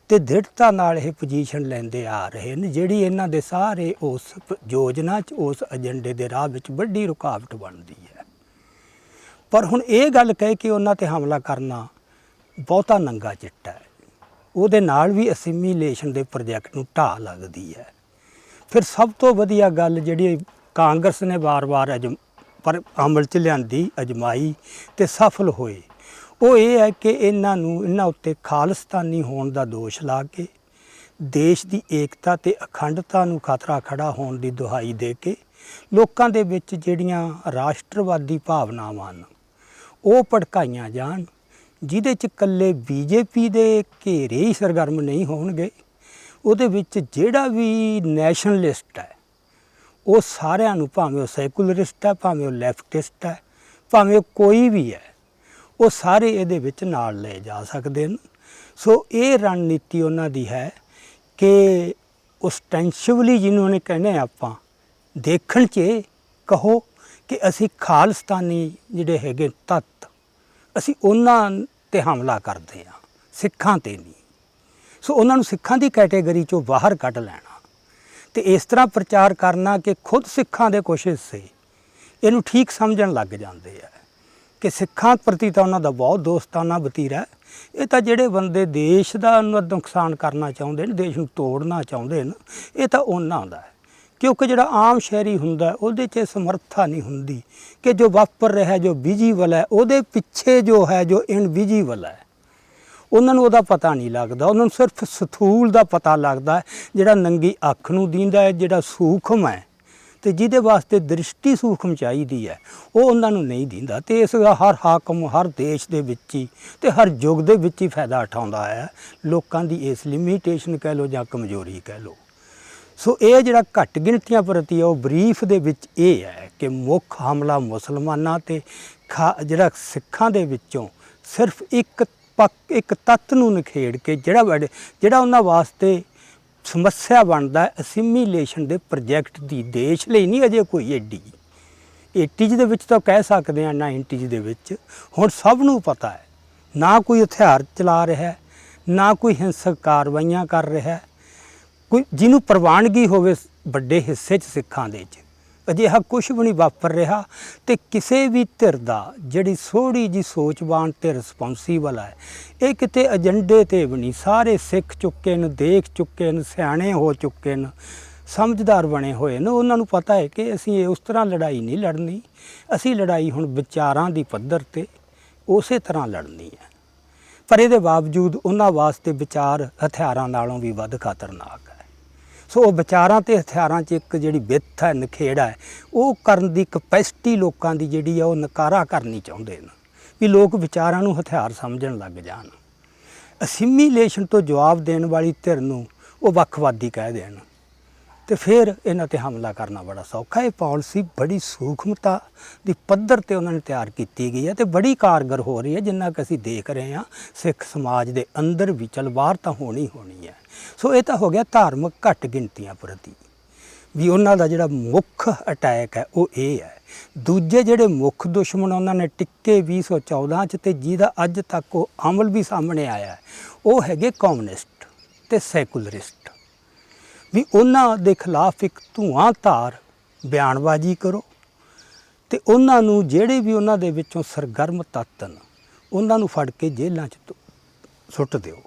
Speaker 1: ਤੇ ਦ੍ਰਿੜਤਾ ਨਾਲ ਇਹ ਪੋਜੀਸ਼ਨ ਲੈਂਦੇ ਆ ਰਹੇ ਨੇ, ਜਿਹੜੀ ਇਹਨਾਂ ਦੇ ਸਾਰੇ ਉਸ ਯੋਜਨਾ 'ਚ ਉਸ ਏਜੰਡੇ ਦੇ ਰਾਹ ਵਿੱਚ ਵੱਡੀ ਰੁਕਾਵਟ ਬਣਦੀ ਹੈ। ਪਰ ਹੁਣ ਇਹ ਗੱਲ ਕਹਿ ਕੇ ਉਹਨਾਂ 'ਤੇ ਹਮਲਾ ਕਰਨਾ ਬਹੁਤਾ ਨੰਗਾ ਚਿੱਟਾ ਹੈ। ਉਹਦੇ ਨਾਲ ਵੀ ਅਸਿਮੀਲੇਸ਼ਨ ਦੇ ਪ੍ਰੋਜੈਕਟ ਨੂੰ ਢਾਹ ਲੱਗਦੀ ਹੈ। ਫਿਰ ਸਭ ਤੋਂ ਵਧੀਆ ਗੱਲ ਜਿਹੜੀ ਕਾਂਗਰਸ ਨੇ ਵਾਰ-ਵਾਰ ਪਰ ਅਮਲ 'ਚ ਲਿਆਂਦੀ, ਅਜਮਾਈ ਤੇ ਸਫਲ ਹੋਏ, ਉਹ ਇਹ ਹੈ ਕਿ ਇਹਨਾਂ ਉੱਤੇ ਖਾਲਿਸਤਾਨੀ ਹੋਣ ਦਾ ਦੋਸ਼ ਲਾ ਕੇ ਦੇਸ਼ ਦੀ ਏਕਤਾ ਤੇ ਅਖੰਡਤਾ ਨੂੰ ਖਤਰਾ ਖੜਾ ਹੋਣ ਦੀ ਦੁਹਾਈ ਦੇ ਕੇ ਲੋਕਾਂ ਦੇ ਵਿੱਚ ਜਿਹੜੀਆਂ ਰਾਸ਼ਟਰਵਾਦੀ ਭਾਵਨਾਵਾਂ ਹਨ ਉਹ ਭੜਕਾਈਆਂ ਜਾਣ, ਜਿਹਦੇ 'ਚ ਇਕੱਲੇ ਬੀਜੇਪੀ ਦੇ ਘੇਰੇ ਹੀ ਸਰਗਰਮ ਨਹੀਂ ਹੋਣਗੇ। ਉਹਦੇ ਵਿੱਚ ਜਿਹੜਾ ਵੀ ਨੈਸ਼ਨਲਿਸਟ ਹੈ ਉਹ ਸਾਰਿਆਂ ਨੂੰ, ਭਾਵੇਂ ਉਹ ਸੈਕੂਲਰਿਸਟ ਹੈ, ਭਾਵੇਂ ਉਹ ਲੈਫਟਿਸਟ ਹੈ, ਭਾਵੇਂ ਉਹ ਕੋਈ ਵੀ ਹੈ, ਉਹ ਸਾਰੇ ਇਹਦੇ ਵਿੱਚ ਨਾਲ ਲਏ ਜਾ ਸਕਦੇ ਨੇ। ਸੋ ਇਹ ਰਣਨੀਤੀ ਉਹਨਾਂ ਦੀ ਹੈ ਕਿ ਓਸਟੈਂਸ਼ਿਵਲੀ, ਜਿਹਨੂੰ ਉਹਨੇ ਕਹਿੰਦੇ ਆਪਾਂ, ਦੇਖਣ 'ਚ ਕਹੋ ਕਿ ਅਸੀਂ ਖਾਲਿਸਤਾਨੀ ਜਿਹੜੇ ਹੈਗੇ ਤੱਤ, ਅਸੀਂ ਉਹਨਾਂ 'ਤੇ ਹਮਲਾ ਕਰਦੇ ਹਾਂ, ਸਿੱਖਾਂ 'ਤੇ ਨਹੀਂ। ਸੋ ਉਹਨਾਂ ਨੂੰ ਸਿੱਖਾਂ ਦੀ ਕੈਟੇਗਰੀ 'ਚੋਂ ਬਾਹਰ ਕੱਢ ਲੈਣਾ ਤੇ ਇਸ ਤਰ੍ਹਾਂ ਪ੍ਰਚਾਰ ਕਰਨਾ ਕਿ ਖੁਦ ਸਿੱਖਾਂ ਦੇ ਕੁਛ ਹਿੱਸੇ ਇਹਨੂੰ ਠੀਕ ਸਮਝਣ ਲੱਗ ਜਾਂਦੇ ਆ ਕਿ ਸਿੱਖਾਂ ਪ੍ਰਤੀ ਤਾਂ ਉਹਨਾਂ ਦਾ ਬਹੁਤ ਦੋਸਤਾਨਾ ਵਤੀਰਾ। ਇਹ ਤਾਂ ਜਿਹੜੇ ਬੰਦੇ ਦੇਸ਼ ਦਾ ਨੁਕਸਾਨ ਕਰਨਾ ਚਾਹੁੰਦੇ ਨੇ, ਦੇਸ਼ ਨੂੰ ਤੋੜਨਾ ਚਾਹੁੰਦੇ ਨੇ, ਇਹ ਤਾਂ ਉਹਨਾਂ ਦਾ ਹੈ। ਕਿਉਂਕਿ ਜਿਹੜਾ ਆਮ ਸ਼ਹਿਰੀ ਹੁੰਦਾ ਉਹਦੇ 'ਚ ਸਮਰੱਥਾ ਨਹੀਂ ਹੁੰਦੀ ਕਿ ਜੋ ਵਾਪਰ ਰਿਹਾ, ਜੋ ਵਿਜ਼ੀਬਲ ਹੈ, ਉਹਦੇ ਪਿੱਛੇ ਜੋ ਹੈ, ਜੋ ਇਨਵਿਜ਼ੀਬਲ ਹੈ, ਉਹਨਾਂ ਨੂੰ ਉਹਦਾ ਪਤਾ ਨਹੀਂ ਲੱਗਦਾ। ਉਹਨਾਂ ਨੂੰ ਸਿਰਫ ਸਥੂਲ ਦਾ ਪਤਾ ਲੱਗਦਾ ਹੈ, ਜਿਹੜਾ ਨੰਗੀ ਅੱਖ ਨੂੰ ਦੀਂਦਾ ਹੈ, ਜਿਹੜਾ ਸੂਖਮ ਹੈ ਤੇ ਜਿਹਦੇ ਵਾਸਤੇ ਦ੍ਰਿਸ਼ਟੀ ਸੂਖਮ ਚਾਹੀਦੀ ਹੈ, ਉਹ ਉਹਨਾਂ ਨੂੰ ਨਹੀਂ ਦਿੰਦਾ। ਤੇ ਇਸ ਦਾ ਹਰ ਹਾਕਮ ਹਰ ਦੇਸ਼ ਦੇ ਵਿੱਚ ਹੀ ਤੇ ਹਰ ਯੁੱਗ ਦੇ ਵਿੱਚ ਹੀ ਫਾਇਦਾ ਉਠਾਉਂਦਾ ਹੈ, ਲੋਕਾਂ ਦੀ ਇਸ ਲਿਮੀਟੇਸ਼ਨ ਕਹਿ ਲਓ ਜਾਂ ਕਮਜ਼ੋਰੀ ਕਹਿ ਲਓ। ਸੋ ਇਹ ਜਿਹੜਾ ਘੱਟ ਗਿਣਤੀਆਂ ਪ੍ਰਤੀ ਹੈ ਉਹ ਬਰੀਫ ਦੇ ਵਿੱਚ ਇਹ ਹੈ ਕਿ ਮੁੱਖ ਹਮਲਾ ਮੁਸਲਮਾਨਾਂ ਤੇ ਜਿਹੜਾ ਸਿੱਖਾਂ ਦੇ ਵਿੱਚੋਂ ਸਿਰਫ ਇੱਕ ਤੱਤ ਨੂੰ ਨਿਖੇੜ ਕੇ ਜਿਹੜਾ ਉਹਨਾਂ ਵਾਸਤੇ ਸਮੱਸਿਆ ਬਣਦਾ ਅਸਿਮੀਲੇਸ਼ਨ ਦੇ ਪ੍ਰੋਜੈਕਟ ਦੀ, ਦੇਸ਼ ਲਈ ਨਹੀਂ ਅਜੇ ਕੋਈ ਏਡੀ 80s ਦੇ ਵਿੱਚ ਤਾਂ ਕਹਿ ਸਕਦੇ ਹਾਂ, 90s ਦੇ ਵਿੱਚ ਹੁਣ ਸਭ ਨੂੰ ਪਤਾ ਹੈ, ਨਾ ਕੋਈ ਹਥਿਆਰ ਚਲਾ ਰਿਹਾ, ਨਾ ਕੋਈ ਹਿੰਸਕ ਕਾਰਵਾਈਆਂ ਕਰ ਰਿਹਾ, ਕੋਈ ਜਿਹਨੂੰ ਪ੍ਰਵਾਨਗੀ ਹੋਵੇ ਵੱਡੇ ਹਿੱਸੇ 'ਚ ਸਿੱਖਾਂ ਦੇ 'ਚ ਅਜਿਹਾ ਕੁਛ ਵੀ ਨਹੀਂ ਵਾਪਰ ਰਿਹਾ। ਤੇ ਕਿਸੇ ਵੀ ਧਿਰ ਦਾ ਜਿਹੜੀ ਥੋੜ੍ਹੀ ਜਿਹੀ ਸੋਚਵਾਨ ਤੇ ਰਿਸਪੌਂਸੀਬਲ ਹੈ, ਇਹ ਕਿਤੇ ਏਜੰਡੇ ਤੇ ਵੀ ਨਹੀਂ, ਸਾਰੇ ਸਿੱਖ ਚੁੱਕੇ ਨੇ, ਦੇਖ ਚੁੱਕੇ ਨੇ, ਸਿਆਣੇ ਹੋ ਚੁੱਕੇ ਨੇ, ਸਮਝਦਾਰ ਬਣੇ ਹੋਏ ਨੇ। ਉਹਨਾਂ ਨੂੰ ਪਤਾ ਹੈ ਕਿ ਅਸੀਂ ਉਸ ਤਰ੍ਹਾਂ ਲੜਾਈ ਨਹੀਂ ਲੜਨੀ, ਅਸੀਂ ਲੜਾਈ ਹੁਣ ਵਿਚਾਰਾਂ ਦੀ ਪੱਧਰ ਤੇ ਉਸੇ ਤਰ੍ਹਾਂ ਲੜਨੀ ਹੈ। ਪਰ ਇਹਦੇ ਬਾਵਜੂਦ ਉਹਨਾਂ ਵਾਸਤੇ ਵਿਚਾਰ ਹਥਿਆਰਾਂ ਨਾਲੋਂ ਵੀ ਵੱਧ ਖਤਰਨਾਕ ਹੈ। ਸੋ ਉਹ ਵਿਚਾਰਾਂ ਤੇ ਹਥਿਆਰਾਂ 'ਚ ਇੱਕ ਜਿਹੜੀ ਵਿੱਥ ਹੈ, ਨਖੇੜਾ ਹੈ, ਉਹ ਕਰਨ ਦੀ ਕਪੈਸਿਟੀ ਲੋਕਾਂ ਦੀ ਜਿਹੜੀ ਆ ਉਹ ਨਕਾਰਾ ਕਰਨੀ ਚਾਹੁੰਦੇ ਨੇ ਵੀ ਲੋਕ ਵਿਚਾਰਾਂ ਨੂੰ ਹਥਿਆਰ ਸਮਝਣ ਲੱਗ ਜਾਣ। ਅਸਿਮੀਲੇਸ਼ਨ ਤੋਂ ਜਵਾਬ ਦੇਣ ਵਾਲੀ ਧਿਰ ਨੂੰ ਉਹ ਵੱਖਵਾਦੀ ਕਹਿ ਦੇਣ ਤੇ ਫਿਰ ਇਹਨਾਂ ਤੇ ਹਮਲਾ ਕਰਨਾ ਬੜਾ ਸੌਖਾ। ਇਹ ਪਾਲਿਸੀ ਬੜੀ ਸੂਖਮਤਾ ਦੀ ਪੱਧਰ ਤੇ ਉਹਨਾਂ ਨੇ ਤਿਆਰ ਕੀਤੀ ਗਈ ਹੈ ਤੇ ਬੜੀ ਕਾਰਗਰ ਹੋ ਰਹੀ ਹੈ, ਜਿੰਨਾ ਕਿ ਅਸੀਂ ਦੇਖ ਰਹੇ ਹਾਂ ਸਿੱਖ ਸਮਾਜ ਦੇ ਅੰਦਰ ਵੀ। ਚਲ ਬਾਹਰ ਤਾਂ ਹੋਣੀ ਹੈ। ਸੋ ਇਹ ਤਾਂ ਹੋ ਗਿਆ ਧਾਰਮਿਕ ਘੱਟ ਗਿਣਤੀਆਂ ਪ੍ਰਤੀ ਵੀ ਉਹਨਾਂ ਦਾ ਜਿਹੜਾ ਮੁੱਖ ਅਟੈਕ ਹੈ ਉਹ ਇਹ ਹੈ। ਦੂਜੇ ਜਿਹੜੇ ਮੁੱਖ ਦੁਸ਼ਮਣ ਉਹਨਾਂ ਨੇ ਟਿੱਕੇ 2014 'ਚ ਤੇ ਜਿਹਦਾ ਅੱਜ ਤੱਕ ਉਹ ਅਮਲ ਵੀ ਸਾਹਮਣੇ ਆਇਆ, ਉਹ ਹੈਗੇ ਕਮਿਊਨਿਸਟ ਤੇ ਸੈਕੂਲਰਿਸਟ। ਵੀ ਉਹਨਾਂ ਦੇ ਖਿਲਾਫ ਇੱਕ ਧੂਆਂਧਾਰ ਬਿਆਨਬਾਜ਼ੀ ਕਰੋ ਤੇ ਉਹਨਾਂ ਨੂੰ ਜਿਹੜੇ ਵੀ ਉਹਨਾਂ ਦੇ ਵਿੱਚੋਂ ਸਰਗਰਮ ਤੱਤ ਨੇ ਉਹਨਾਂ ਨੂੰ ਫੜ ਕੇ ਜੇਲ੍ਹਾਂ 'ਚ ਸੁੱਟ ਦਿਓ।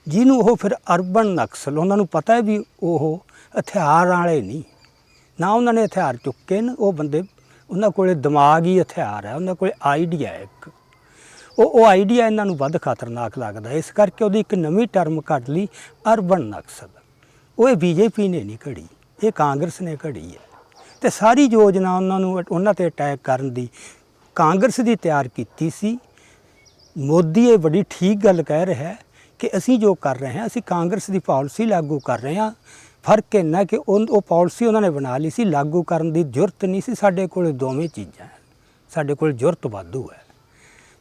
Speaker 1: ਜਿਹਨੂੰ ਉਹ ਫਿਰ ਅਰਬਨ ਨਕਸਲ, ਉਹਨਾਂ ਨੂੰ ਪਤਾ ਹੈ ਵੀ ਉਹ ਹਥਿਆਰ ਵਾਲੇ ਨਹੀਂ, ਨਾ ਉਹਨਾਂ ਨੇ ਹਥਿਆਰ ਚੁੱਕੇ ਨੇ, ਉਹ ਬੰਦੇ ਉਹਨਾਂ ਕੋਲ ਦਿਮਾਗੀ ਹਥਿਆਰ ਹੈ, ਉਹਨਾਂ ਕੋਲ ਆਈਡੀਆ ਹੈ ਇੱਕ। ਉਹ ਆਈਡੀਆ ਇਹਨਾਂ ਨੂੰ ਵੱਧ ਖਤਰਨਾਕ ਲੱਗਦਾ। ਇਸ ਕਰਕੇ ਉਹਦੀ ਇੱਕ ਨਵੀਂ ਟਰਮ ਕੱਢ ਲਈ, ਅਰਬਨ ਨਕਸਲ। ਉਹ ਇਹ ਬੀਜੇਪੀ ਨੇ ਨਹੀਂ ਘੜੀ, ਇਹ ਕਾਂਗਰਸ ਨੇ ਘੜੀ ਹੈ। ਤੇ ਸਾਰੀ ਯੋਜਨਾ ਉਹਨਾਂ ਤੇ ਅਟੈਕ ਕਰਨ ਦੀ ਕਾਂਗਰਸ ਦੀ ਤਿਆਰ ਕੀਤੀ ਸੀ। ਮੋਦੀ ਇਹ ਬੜੀ ਠੀਕ ਗੱਲ ਕਹਿ ਰਿਹਾ ਹੈ ਕਿ ਅਸੀਂ ਜੋ ਕਰ ਰਹੇ ਹਾਂ, ਅਸੀਂ ਕਾਂਗਰਸ ਦੀ ਪਾਲਿਸੀ ਲਾਗੂ ਕਰ ਰਹੇ ਹਾਂ। ਫਰਕ ਇੰਨਾ ਕਿ ਉਹ ਪਾਲਿਸੀ ਉਹਨਾਂ ਨੇ ਬਣਾ ਲਈ ਸੀ, ਲਾਗੂ ਕਰਨ ਦੀ ਜ਼ਰੂਰਤ ਨਹੀਂ ਸੀ। ਸਾਡੇ ਕੋਲ ਦੋਵੇਂ ਚੀਜ਼ਾਂ ਹੈ, ਸਾਡੇ ਕੋਲ ਜ਼ਰੂਰਤ ਵਾਧੂ ਹੈ।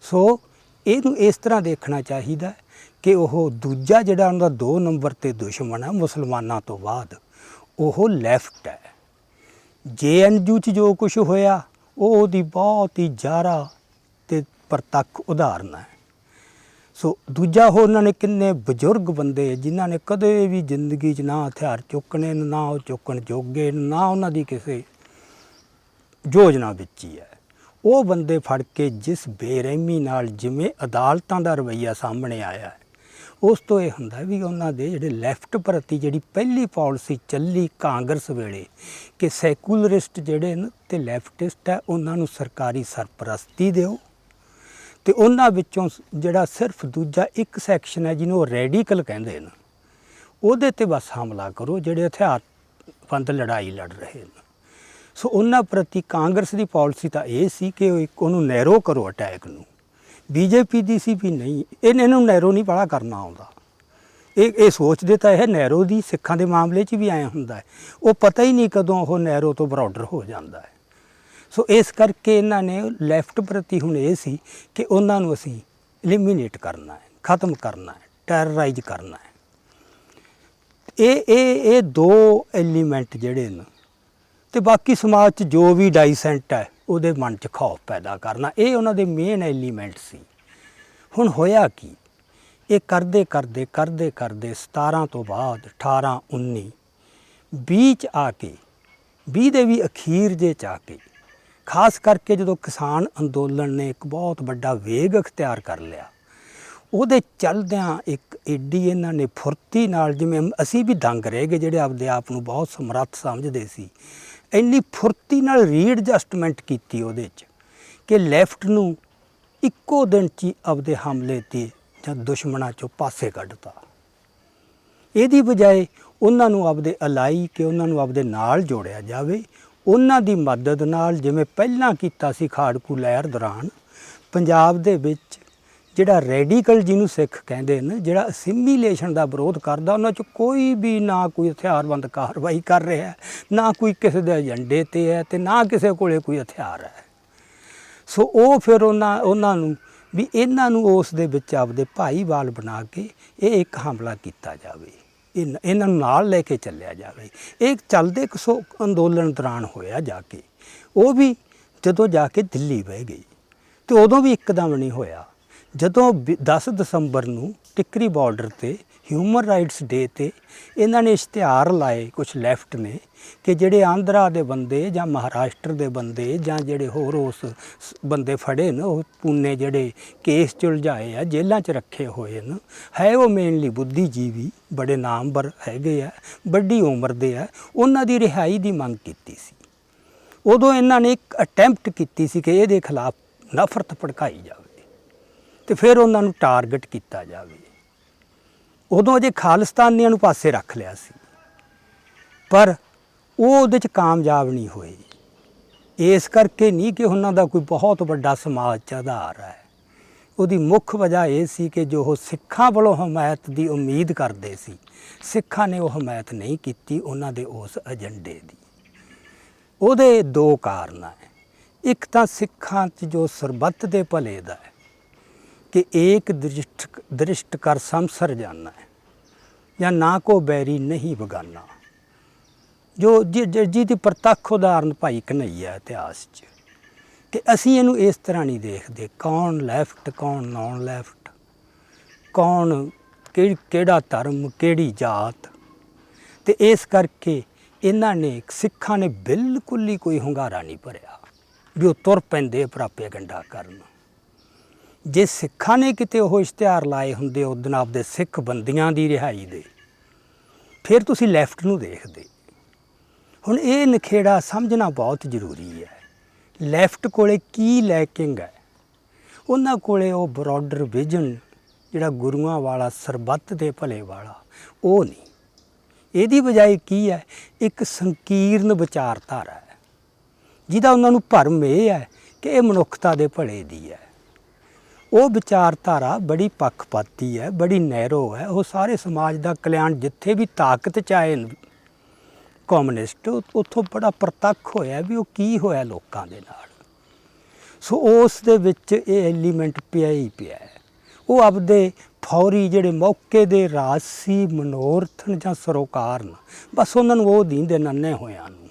Speaker 1: ਸੋ ਇਹਨੂੰ ਇਸ ਤਰ੍ਹਾਂ ਦੇਖਣਾ ਚਾਹੀਦਾ ਕਿ ਉਹ ਦੂਜਾ ਜਿਹੜਾ ਉਹਨਾਂ ਦਾ 2 ਨੰਬਰ 'ਤੇ ਦੁਸ਼ਮਣ ਹੈ ਮੁਸਲਮਾਨਾਂ ਤੋਂ ਬਾਅਦ, ਉਹ ਲੈਫਟ ਹੈ। JNU 'ਚ ਜੋ ਕੁਛ ਹੋਇਆ ਉਹ ਉਹਦੀ ਬਹੁਤ ਹੀ ਜ਼ਾਹਰਾ ਤੇ ਪ੍ਰਤੱਖ ਉਦਾਹਰਨ ਹੈ। ਸੋ ਦੂਜਾ ਉਹਨਾਂ ਨੇ ਕਿੰਨੇ ਬਜ਼ੁਰਗ ਬੰਦੇ ਜਿਨ੍ਹਾਂ ਨੇ ਕਦੇ ਵੀ ਜ਼ਿੰਦਗੀ 'ਚ ਨਾ ਹਥਿਆਰ ਚੁੱਕਣੇ, ਨਾ ਉਹ ਚੁੱਕਣ ਜੋਗੇ, ਨਾ ਉਹਨਾਂ ਦੀ ਕਿਸੇ ਯੋਜਨਾ ਵਿੱਚ ਹੀ ਹੈ। ਉਹ ਬੰਦੇ ਫੜ ਕੇ ਜਿਸ ਬੇਰਹਿਮੀ ਨਾਲ ਜਿਵੇਂ ਅਦਾਲਤਾਂ ਦਾ ਰਵੱਈਆ ਸਾਹਮਣੇ ਆਇਆ ਹੈ, ਉਸ ਤੋਂ ਇਹ ਹੁੰਦਾ ਵੀ ਉਹਨਾਂ ਦੇ ਜਿਹੜੇ ਲੈਫਟ ਪ੍ਰਤੀ ਜਿਹੜੀ ਪਹਿਲੀ ਪਾਲਿਸੀ ਚੱਲੀ ਕਾਂਗਰਸ ਵੇਲੇ ਕਿ ਸੈਕੂਲਰਿਸਟ ਜਿਹੜੇ ਨੇ ਤੇ ਲੈਫਟਿਸਟ ਹੈ ਉਹਨਾਂ ਨੂੰ ਸਰਕਾਰੀ ਸਰਪ੍ਰਸਤੀ ਦਿਓ ਤੇ ਉਹਨਾਂ ਵਿੱਚੋਂ ਜਿਹੜਾ ਸਿਰਫ ਦੂਜਾ ਇੱਕ ਸੈਕਸ਼ਨ ਹੈ ਜਿਹਨੂੰ ਉਹ ਰੈਡੀਕਲ ਕਹਿੰਦੇ ਨੇ, ਉਹਦੇ ਤੇ ਬਸ ਹਮਲਾ ਕਰੋ ਜਿਹੜੇ ਹਥਿਆਰਬੰਦ ਲੜਾਈ ਲੜ ਰਹੇ ਨੇ। ਸੋ ਉਹਨਾਂ ਪ੍ਰਤੀ ਕਾਂਗਰਸ ਦੀ ਪਾਲਿਸੀ ਤਾਂ ਇਹ ਸੀ ਕਿ ਉਹਨੂੰ ਨੈਰੋ ਕਰੋ ਅਟੈਕ ਨੂੰ। ਬੀਜੇਪੀ ਦੀ ਸੀ ਵੀ ਨਹੀਂ, ਇਹਨੂੰ ਨੈਰੋ ਨਹੀਂ ਬੜਾ ਕਰਨਾ ਆਉਂਦਾ। ਇਹ ਸੋਚਦੇ ਤਾਂ ਇਹ ਨੈਰੋ ਦੀ, ਸਿੱਖਾਂ ਦੇ ਮਾਮਲੇ 'ਚ ਵੀ ਐਂ ਹੁੰਦਾ ਹੈ, ਉਹ ਪਤਾ ਹੀ ਨਹੀਂ ਕਦੋਂ ਉਹ ਨੈਰੋ ਤੋਂ ਬਰੋਡਰ ਹੋ ਜਾਂਦਾ ਹੈ। ਸੋ ਇਸ ਕਰਕੇ ਇਹਨਾਂ ਨੇ ਲੈਫਟ ਪ੍ਰਤੀ ਹੁਣ ਇਹ ਸੀ ਕਿ ਉਹਨਾਂ ਨੂੰ ਅਸੀਂ ਐਲੀਮੀਨੇਟ ਕਰਨਾ ਹੈ, ਖਤਮ ਕਰਨਾ ਹੈ, ਟੈਰਰਾਈਜ਼ ਕਰਨਾ ਹੈ। ਇਹ 2 ਐਲੀਮੈਂਟ ਜਿਹੜੇ ਨੇ ਤੇ ਬਾਕੀ ਸਮਾਜ 'ਚ ਜੋ ਵੀ ਡਾਈਸੈਂਟ ਹੈ ਉਹਦੇ ਮਨ 'ਚ ਖੌਫ ਪੈਦਾ ਕਰਨਾ, ਇਹ ਉਹਨਾਂ ਦੇ ਮੇਨ ਐਲੀਮੈਂਟ ਸੀ। ਹੁਣ ਹੋਇਆ ਕੀ, ਇਹ ਕਰਦੇ 17 ਤੋਂ ਬਾਅਦ 18, 19, 20 'ਚ ਆ ਕੇ, 20 ਦੇ ਵੀ ਅਖੀਰ ਜੇ 'ਚ ਆ ਕੇ, ਖਾਸ ਕਰਕੇ ਜਦੋਂ ਕਿਸਾਨ ਅੰਦੋਲਨ ਨੇ ਇੱਕ ਬਹੁਤ ਵੱਡਾ ਵੇਗ ਅਖਤਿਆਰ ਕਰ ਲਿਆ, ਉਹਦੇ ਚੱਲਦਿਆਂ ਇੱਕ ਏਡੀ ਇਹਨਾਂ ਨੇ ਫੁਰਤੀ ਨਾਲ, ਜਿਵੇਂ ਅਸੀਂ ਵੀ ਦੰਗ ਰਹਿ ਗਏ ਜਿਹੜੇ ਆਪਦੇ ਆਪ ਨੂੰ ਬਹੁਤ ਸਮਰੱਥ ਸਮਝਦੇ ਸੀ, ਇੰਨੀ ਫੁਰਤੀ ਨਾਲ ਰੀਐਡਜਸਟਮੈਂਟ ਕੀਤੀ ਉਹਦੇ 'ਚ ਕਿ ਲੈਫਟ ਨੂੰ ਇੱਕੋ ਦਿਨ 'ਚ ਹੀ ਆਪਦੇ ਹਮਲੇ 'ਤੇ ਜਾਂ ਦੁਸ਼ਮਣਾਂ 'ਚੋਂ ਪਾਸੇ ਕੱਢਤਾ। ਇਹਦੀ ਬਜਾਏ ਉਹਨਾਂ ਨੂੰ ਆਪਦੇ ਅਲਾਈ ਕਿ ਉਹਨਾਂ ਨੂੰ ਆਪਦੇ ਨਾਲ ਜੋੜਿਆ ਜਾਵੇ, ਉਹਨਾਂ ਦੀ ਮਦਦ ਨਾਲ, ਜਿਵੇਂ ਪਹਿਲਾਂ ਕੀਤਾ ਸੀ ਖਾੜਕੂ ਲਹਿਰ ਦੌਰਾਨ ਪੰਜਾਬ ਦੇ ਵਿੱਚ ਜਿਹੜਾ ਰੈਡੀਕਲ ਜਿਹਨੂੰ ਸਿੱਖ ਕਹਿੰਦੇ ਨੇ, ਜਿਹੜਾ ਅਸਿਮੀਲੇਸ਼ਨ ਦਾ ਵਿਰੋਧ ਕਰਦਾ, ਉਹਨਾਂ 'ਚ ਕੋਈ ਵੀ ਨਾ ਕੋਈ ਹਥਿਆਰਬੰਦ ਕਾਰਵਾਈ ਕਰ ਰਿਹਾ, ਨਾ ਕੋਈ ਕਿਸੇ ਦੇ ਏਜੰਡੇ 'ਤੇ ਹੈ ਤੇ ਨਾ ਕਿਸੇ ਕੋਲੇ ਕੋਈ ਹਥਿਆਰ ਹੈ। ਸੋ ਉਹ ਫਿਰ ਉਹਨਾਂ ਨੂੰ ਵੀ ਇਹਨਾਂ ਨੂੰ ਉਸ ਦੇ ਵਿੱਚ ਆਪਦੇ ਭਾਈਵਾਲ ਬਣਾ ਕੇ ਇਹ ਇੱਕ ਹਮਲਾ ਕੀਤਾ ਜਾਵੇ, ਇਹਨਾਂ ਨੂੰ ਨਾਲ ਲੈ ਕੇ ਚੱਲਿਆ ਜਾਵੇ। ਇਹ ਚੱਲਦੇ ਅੰਦੋਲਨ ਦੌਰਾਨ ਹੋਇਆ ਜਾ ਕੇ, ਉਹ ਵੀ ਜਦੋਂ ਜਾ ਕੇ ਦਿੱਲੀ ਬਹਿ ਗਈ ਤੇ ਉਦੋਂ ਵੀ ਇੱਕਦਮ ਨਹੀਂ ਹੋਇਆ। ਜਦੋਂ 10 ਦਸੰਬਰ ਨੂੰ ਟਿੱਕਰੀ ਬਾਰਡਰ ਤੇ ਹਿਊਮਨ ਰਾਈਟਸ ਡੇ ਤੇ ਇਹਨਾਂ ਨੇ ਇਸ਼ਤਿਹਾਰ ਲਾਏ ਕੁਝ ਲੈਫਟ ਨੇ ਕਿ ਜਿਹੜੇ ਆਂਧਰਾ ਦੇ ਬੰਦੇ ਜਾਂ ਮਹਾਰਾਸ਼ਟਰ ਦੇ ਬੰਦੇ ਜਾਂ ਜਿਹੜੇ ਹੋਰ ਉਸ ਬੰਦੇ ਫੜੇ ਨੇ, ਉਹ ਪੂਨੇ ਜਿਹੜੇ ਕੇਸ 'ਚ ਉਲਝਾਏ ਆ, ਜੇਲ੍ਹਾਂ 'ਚ ਰੱਖੇ ਹੋਏ ਨੇ, ਹੈ ਉਹ ਮੇਨਲੀ ਬੁੱਧੀਜੀਵੀ, ਬੜੇ ਨਾਮਵਰ ਹੈਗੇ ਆ, ਵੱਡੀ ਉਮਰ ਦੇ ਆ, ਉਹਨਾਂ ਦੀ ਰਿਹਾਈ ਦੀ ਮੰਗ ਕੀਤੀ ਸੀ। ਉਦੋਂ ਇਹਨਾਂ ਨੇ ਇੱਕ ਅਟੈਂਪਟ ਕੀਤੀ ਸੀ ਕਿ ਇਹਦੇ ਖਿਲਾਫ ਨਫ਼ਰਤ ਭੜਕਾਈ ਜਾਵੇ ਤੇ ਫਿਰ ਉਹਨਾਂ ਨੂੰ ਟਾਰਗੇਟ ਕੀਤਾ ਜਾਵੇ। ਉਦੋਂ ਅਜੇ ਖਾਲਿਸਤਾਨੀਆਂ ਨੂੰ ਪਾਸੇ ਰੱਖ ਲਿਆ ਸੀ, ਪਰ ਉਹ ਉਹਦੇ 'ਚ ਕਾਮਯਾਬ ਨਹੀਂ ਹੋਏ। ਇਸ ਕਰਕੇ ਨਹੀਂ ਕਿ ਉਹਨਾਂ ਦਾ ਕੋਈ ਬਹੁਤ ਵੱਡਾ ਸਮਾਜ 'ਚ ਆਧਾਰ ਹੈ, ਉਹਦੀ ਮੁੱਖ ਵਜ੍ਹਾ ਇਹ ਸੀ ਕਿ ਜੋ ਉਹ ਸਿੱਖਾਂ ਵੱਲੋਂ ਹਮਾਇਤ ਦੀ ਉਮੀਦ ਕਰਦੇ ਸੀ, ਸਿੱਖਾਂ ਨੇ ਉਹ ਹਮਾਇਤ ਨਹੀਂ ਕੀਤੀ ਉਹਨਾਂ ਦੇ ਉਸ ਏਜੰਡੇ ਦੀ। ਉਹਦੇ ਦੋ ਕਾਰਨ ਹੈ। ਇੱਕ ਤਾਂ ਸਿੱਖਾਂ 'ਚ ਜੋ ਸਰਬੱਤ ਦੇ ਭਲੇ ਦਾ ਹੈ कि एक दृष्ट कर समसर जाना है या ना को बैरी नहीं बगाना, जो जिहदी प्रतੱਖ उदाहरण भाई कन्हैया इतिहास च कि असी इनू इस तरह नहीं देखते कौन लैफ्ट कौन नॉन लैफ्ट, कौन केड़ा धर्म केड़ी जात। तो इस करके इन्हां ने सिखां ने बिल्कुल ही कोई hunगारा नहीं भरिया भी वो तुर पैंदे प्रापे गंडा करन। जे सिखां ने किते ਉਹ ਇਸ਼ਤਿਹਾਰ ਲਾਏ ਹੁੰਦੇ ਉਦਣ ਆਪਦੇ ਸਿੱਖ ਬੰਦੀਆਂ ਦੀ ਰਿਹਾਈ ਦੇ, ਫਿਰ ਤੁਸੀਂ ਲੈਫਟ ਨੂੰ ਦੇਖਦੇ। ਹੁਣ ਇਹ ਨਖੇੜਾ ਸਮਝਣਾ ਬਹੁਤ ਜ਼ਰੂਰੀ ਹੈ। ਲੈਫਟ ਕੋਲੇ ਕੀ ਲੈਕਿੰਗ ਹੈ? ਉਹਨਾਂ ਕੋਲੇ ਉਹ ਬਰੋਡਰ ਵਿਜ਼ਨ ਜਿਹੜਾ ਗੁਰੂਆਂ ਵਾਲਾ, ਸਰਬੱਤ ਦੇ ਭਲੇ ਵਾਲਾ, ਉਹ ਨਹੀਂ। ਇਹਦੀ ਬਜਾਏ ਕੀ ਹੈ? ਇੱਕ ਸੰਕੀਰਨ ਵਿਚਾਰਧਾਰਾ ਹੈ ਜਿਹਦਾ ਉਹਨਾਂ ਨੂੰ ਭਰਮ ਇਹ ਹੈ ਕਿ ਇਹ ਮਨੁੱਖਤਾ ਦੇ ਭਲੇ ਦੀ ਹੈ। ਉਹ ਵਿਚਾਰਧਾਰਾ ਬੜੀ ਪੱਖਪਾਤੀ ਹੈ, ਬੜੀ ਨੈਰੋ ਹੈ। ਉਹ ਸਾਰੇ ਸਮਾਜ ਦਾ ਕਲਿਆਣ, ਜਿੱਥੇ ਵੀ ਤਾਕਤ 'ਚ ਆਏ ਕਮਿਊਨਿਸਟ, ਉੱਥੋਂ ਬੜਾ ਪ੍ਰਤੱਖ ਹੋਇਆ ਵੀ ਉਹ ਕੀ ਹੋਇਆ ਲੋਕਾਂ ਦੇ ਨਾਲ। ਸੋ ਉਸ ਦੇ ਵਿੱਚ ਇਹ ਐਲੀਮੈਂਟ ਪਿਆ ਹੀ ਪਿਆ ਹੈ। ਉਹ ਆਪਦੇ ਫੌਰੀ ਜਿਹੜੇ ਮੌਕੇ ਦੇ ਰਾਜਸੀ ਮਨੋਰਥਨ ਜਾਂ ਸਰੋਕਾਰ ਨੇ, ਬਸ ਉਹਨਾਂ ਨੂੰ ਉਹ ਦੀਂਦੇ ਨੰਨੇ ਹੋਇਆਂ ਨੂੰ।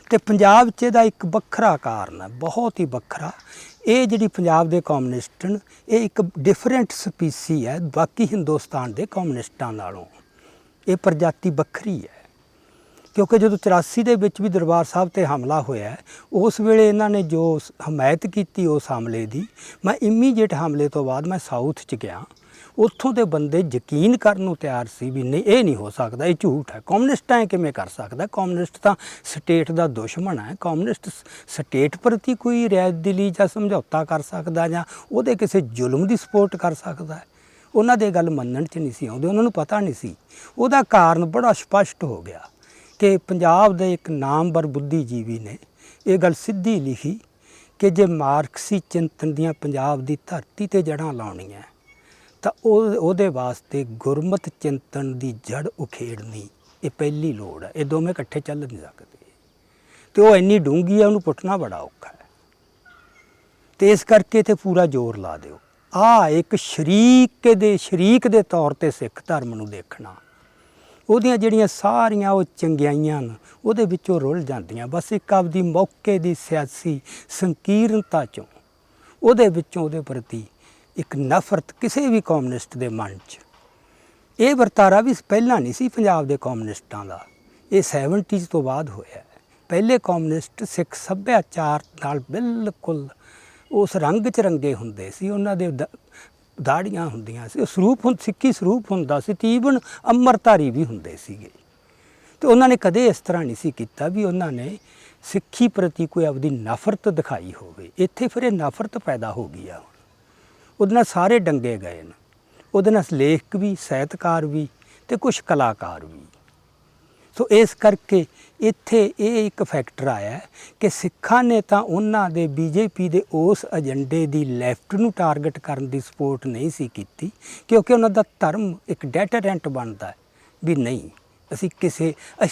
Speaker 1: ਅਤੇ ਪੰਜਾਬ 'ਚ ਇਹਦਾ ਇੱਕ ਵੱਖਰਾ ਕਾਰਨ ਹੈ, ਬਹੁਤ ਹੀ ਵੱਖਰਾ। ਇਹ ਜਿਹੜੀ ਪੰਜਾਬ ਦੇ ਕਮਿਊਨਿਸਟ ਨੇ, ਇਹ ਇੱਕ ਡਿਫਰੈਂਟ ਸਪੀਸੀ ਹੈ ਬਾਕੀ ਹਿੰਦੁਸਤਾਨ ਦੇ ਕਮਿਊਨਿਸਟਾਂ ਨਾਲੋਂ। ਇਹ ਪ੍ਰਜਾਤੀ ਵੱਖਰੀ ਹੈ ਕਿਉਂਕਿ ਜਦੋਂ 84 ਦੇ ਵਿੱਚ ਵੀ ਦਰਬਾਰ ਸਾਹਿਬ 'ਤੇ ਹਮਲਾ ਹੋਇਆ, ਉਸ ਵੇਲੇ ਇਹਨਾਂ ਨੇ ਜੋ ਹਮਾਇਤ ਕੀਤੀ ਉਸ ਹਮਲੇ ਦੀ, ਮੈਂ ਇਮੀਡੀਏਟ ਹਮਲੇ ਤੋਂ ਬਾਅਦ ਮੈਂ ਸਾਊਥ 'ਚ ਗਿਆ। ਉੱਥੋਂ ਦੇ ਬੰਦੇ ਯਕੀਨ ਕਰਨ ਨੂੰ ਤਿਆਰ ਸੀ ਵੀ ਨਹੀਂ, ਇਹ ਨਹੀਂ ਹੋ ਸਕਦਾ, ਇਹ ਝੂਠ ਹੈ, ਕਮਿਊਨਿਸਟ ਐਂ ਕਿਵੇਂ ਕਰ ਸਕਦਾ? ਕਮਿਊਨਿਸਟ ਤਾਂ ਸਟੇਟ ਦਾ ਦੁਸ਼ਮਣ ਹੈ। ਕਮਿਊਨਿਸਟ ਸਟੇਟ ਪ੍ਰਤੀ ਕੋਈ ਰਿਆਇਤ ਦਿਲੀ ਜਾਂ ਸਮਝੌਤਾ ਕਰ ਸਕਦਾ ਜਾਂ ਉਹਦੇ ਕਿਸੇ ਜ਼ੁਲਮ ਦੀ ਸਪੋਰਟ ਕਰ ਸਕਦਾ ਹੈ? ਉਹਨਾਂ ਦੇ ਗੱਲ ਮੰਨਣ 'ਚ ਨਹੀਂ ਸੀ ਆਉਂਦੇ, ਉਹਨਾਂ ਨੂੰ ਪਤਾ ਨਹੀਂ ਸੀ। ਉਹਦਾ ਕਾਰਨ ਬੜਾ ਸਪਸ਼ਟ ਹੋ ਗਿਆ ਕਿ ਪੰਜਾਬ ਦੇ ਇੱਕ ਨਾਮਵਰ ਬੁੱਧੀਜੀਵੀ ਨੇ ਇਹ ਗੱਲ ਸਿੱਧੀ ਲਿਖੀ ਕਿ ਜੇ ਮਾਰਕਸੀ ਚਿੰਤਨ ਦੀਆਂ ਪੰਜਾਬ ਦੀ ਧਰਤੀ 'ਤੇ ਜੜ੍ਹਾਂ ਲਾਉਣੀਆਂ ਤਾਂ ਉਹਦੇ ਵਾਸਤੇ ਗੁਰਮਤਿ ਚਿੰਤਨ ਦੀ ਜੜ ਉਖੇੜਨੀ ਇਹ ਪਹਿਲੀ ਲੋੜ ਹੈ। ਇਹ ਦੋਵੇਂ ਇਕੱਠੇ ਚੱਲ ਨਹੀਂ ਸਕਦੇ ਅਤੇ ਉਹ ਇੰਨੀ ਡੂੰਘੀ ਹੈ, ਉਹਨੂੰ ਪੁੱਟਣਾ ਬੜਾ ਔਖਾ ਹੈ। ਅਤੇ ਇਸ ਕਰਕੇ ਇੱਥੇ ਪੂਰਾ ਜ਼ੋਰ ਲਾ ਦਿਓ। ਇੱਕ ਸ਼ਰੀਕ ਦੇ ਤੌਰ 'ਤੇ ਸਿੱਖ ਧਰਮ ਨੂੰ ਦੇਖਣਾ, ਉਹਦੀਆਂ ਜਿਹੜੀਆਂ ਸਾਰੀਆਂ ਉਹ ਚੰਗਿਆਈਆਂ ਨੇ ਉਹਦੇ ਵਿੱਚੋਂ ਰੁੱਲ ਜਾਂਦੀਆਂ। ਬਸ ਇੱਕ ਆਪਦੀ ਮੌਕੇ ਦੀ ਸਿਆਸੀ ਸੰਕੀਰਨਤਾ 'ਚੋਂ, ਉਹਦੇ ਵਿੱਚੋਂ ਉਹਦੇ ਪ੍ਰਤੀ ਇੱਕ ਨਫ਼ਰਤ ਕਿਸੇ ਵੀ ਕਮਿਊਨਿਸਟ ਦੇ ਮਨ 'ਚ। ਇਹ ਵਰਤਾਰਾ ਵੀ ਪਹਿਲਾਂ ਨਹੀਂ ਸੀ ਪੰਜਾਬ ਦੇ ਕਮਿਊਨਿਸਟਾਂ ਦਾ, ਇਹ 70s ਤੋਂ ਬਾਅਦ ਹੋਇਆ। ਪਹਿਲੇ ਕਮਿਊਨਿਸਟ ਸਿੱਖ ਸੱਭਿਆਚਾਰ ਨਾਲ ਬਿਲਕੁਲ ਉਸ ਰੰਗ 'ਚ ਰੰਗੇ ਹੁੰਦੇ ਸੀ। ਉਹਨਾਂ ਦੇ ਦਾੜੀਆਂ ਹੁੰਦੀਆਂ ਸੀ, ਸਿੱਖੀ ਸਰੂਪ ਹੁੰਦਾ ਸੀ, ਤੀਬਨ ਅੰਮ੍ਰਿਤਧਾਰੀ ਵੀ ਹੁੰਦੇ ਸੀਗੇ। ਅਤੇ ਉਹਨਾਂ ਨੇ ਕਦੇ ਇਸ ਤਰ੍ਹਾਂ ਨਹੀਂ ਸੀ ਕੀਤਾ ਵੀ ਉਹਨਾਂ ਨੇ ਸਿੱਖੀ ਪ੍ਰਤੀ ਕੋਈ ਆਪਦੀ ਨਫ਼ਰਤ ਦਿਖਾਈ ਹੋਵੇ। ਇੱਥੇ ਫਿਰ ਇਹ ਨਫ਼ਰਤ ਪੈਦਾ ਹੋ ਗਈ ਆ। ਉਹਦੇ ਨਾਲ ਸਾਰੇ ਡੰਗੇ ਗਏ ਨੇ, ਉਹਦੇ ਨਾਲ ਲੇਖਕ ਵੀ, ਸਾਹਿਤਕਾਰ ਵੀ ਅਤੇ ਕੁਛ ਕਲਾਕਾਰ ਵੀ। ਸੋ ਇਸ ਕਰਕੇ ਇੱਥੇ ਇਹ ਇੱਕ ਫੈਕਟਰ ਆਇਆ ਕਿ ਸਿੱਖਾਂ ਨੇ ਤਾਂ ਉਹਨਾਂ ਦੇ BJP ਦੇ ਉਸ ਏਜੰਡੇ ਦੀ ਲੈਫਟ ਨੂੰ ਟਾਰਗੇਟ ਕਰਨ ਦੀ ਸਪੋਰਟ ਨਹੀਂ ਸੀ ਕੀਤੀ, ਕਿਉਂਕਿ ਉਹਨਾਂ ਦਾ ਧਰਮ ਇੱਕ ਡੈਟਰੈਂਟ ਬਣਦਾ ਹੈ ਵੀ ਨਹੀਂ, ਅਸੀਂ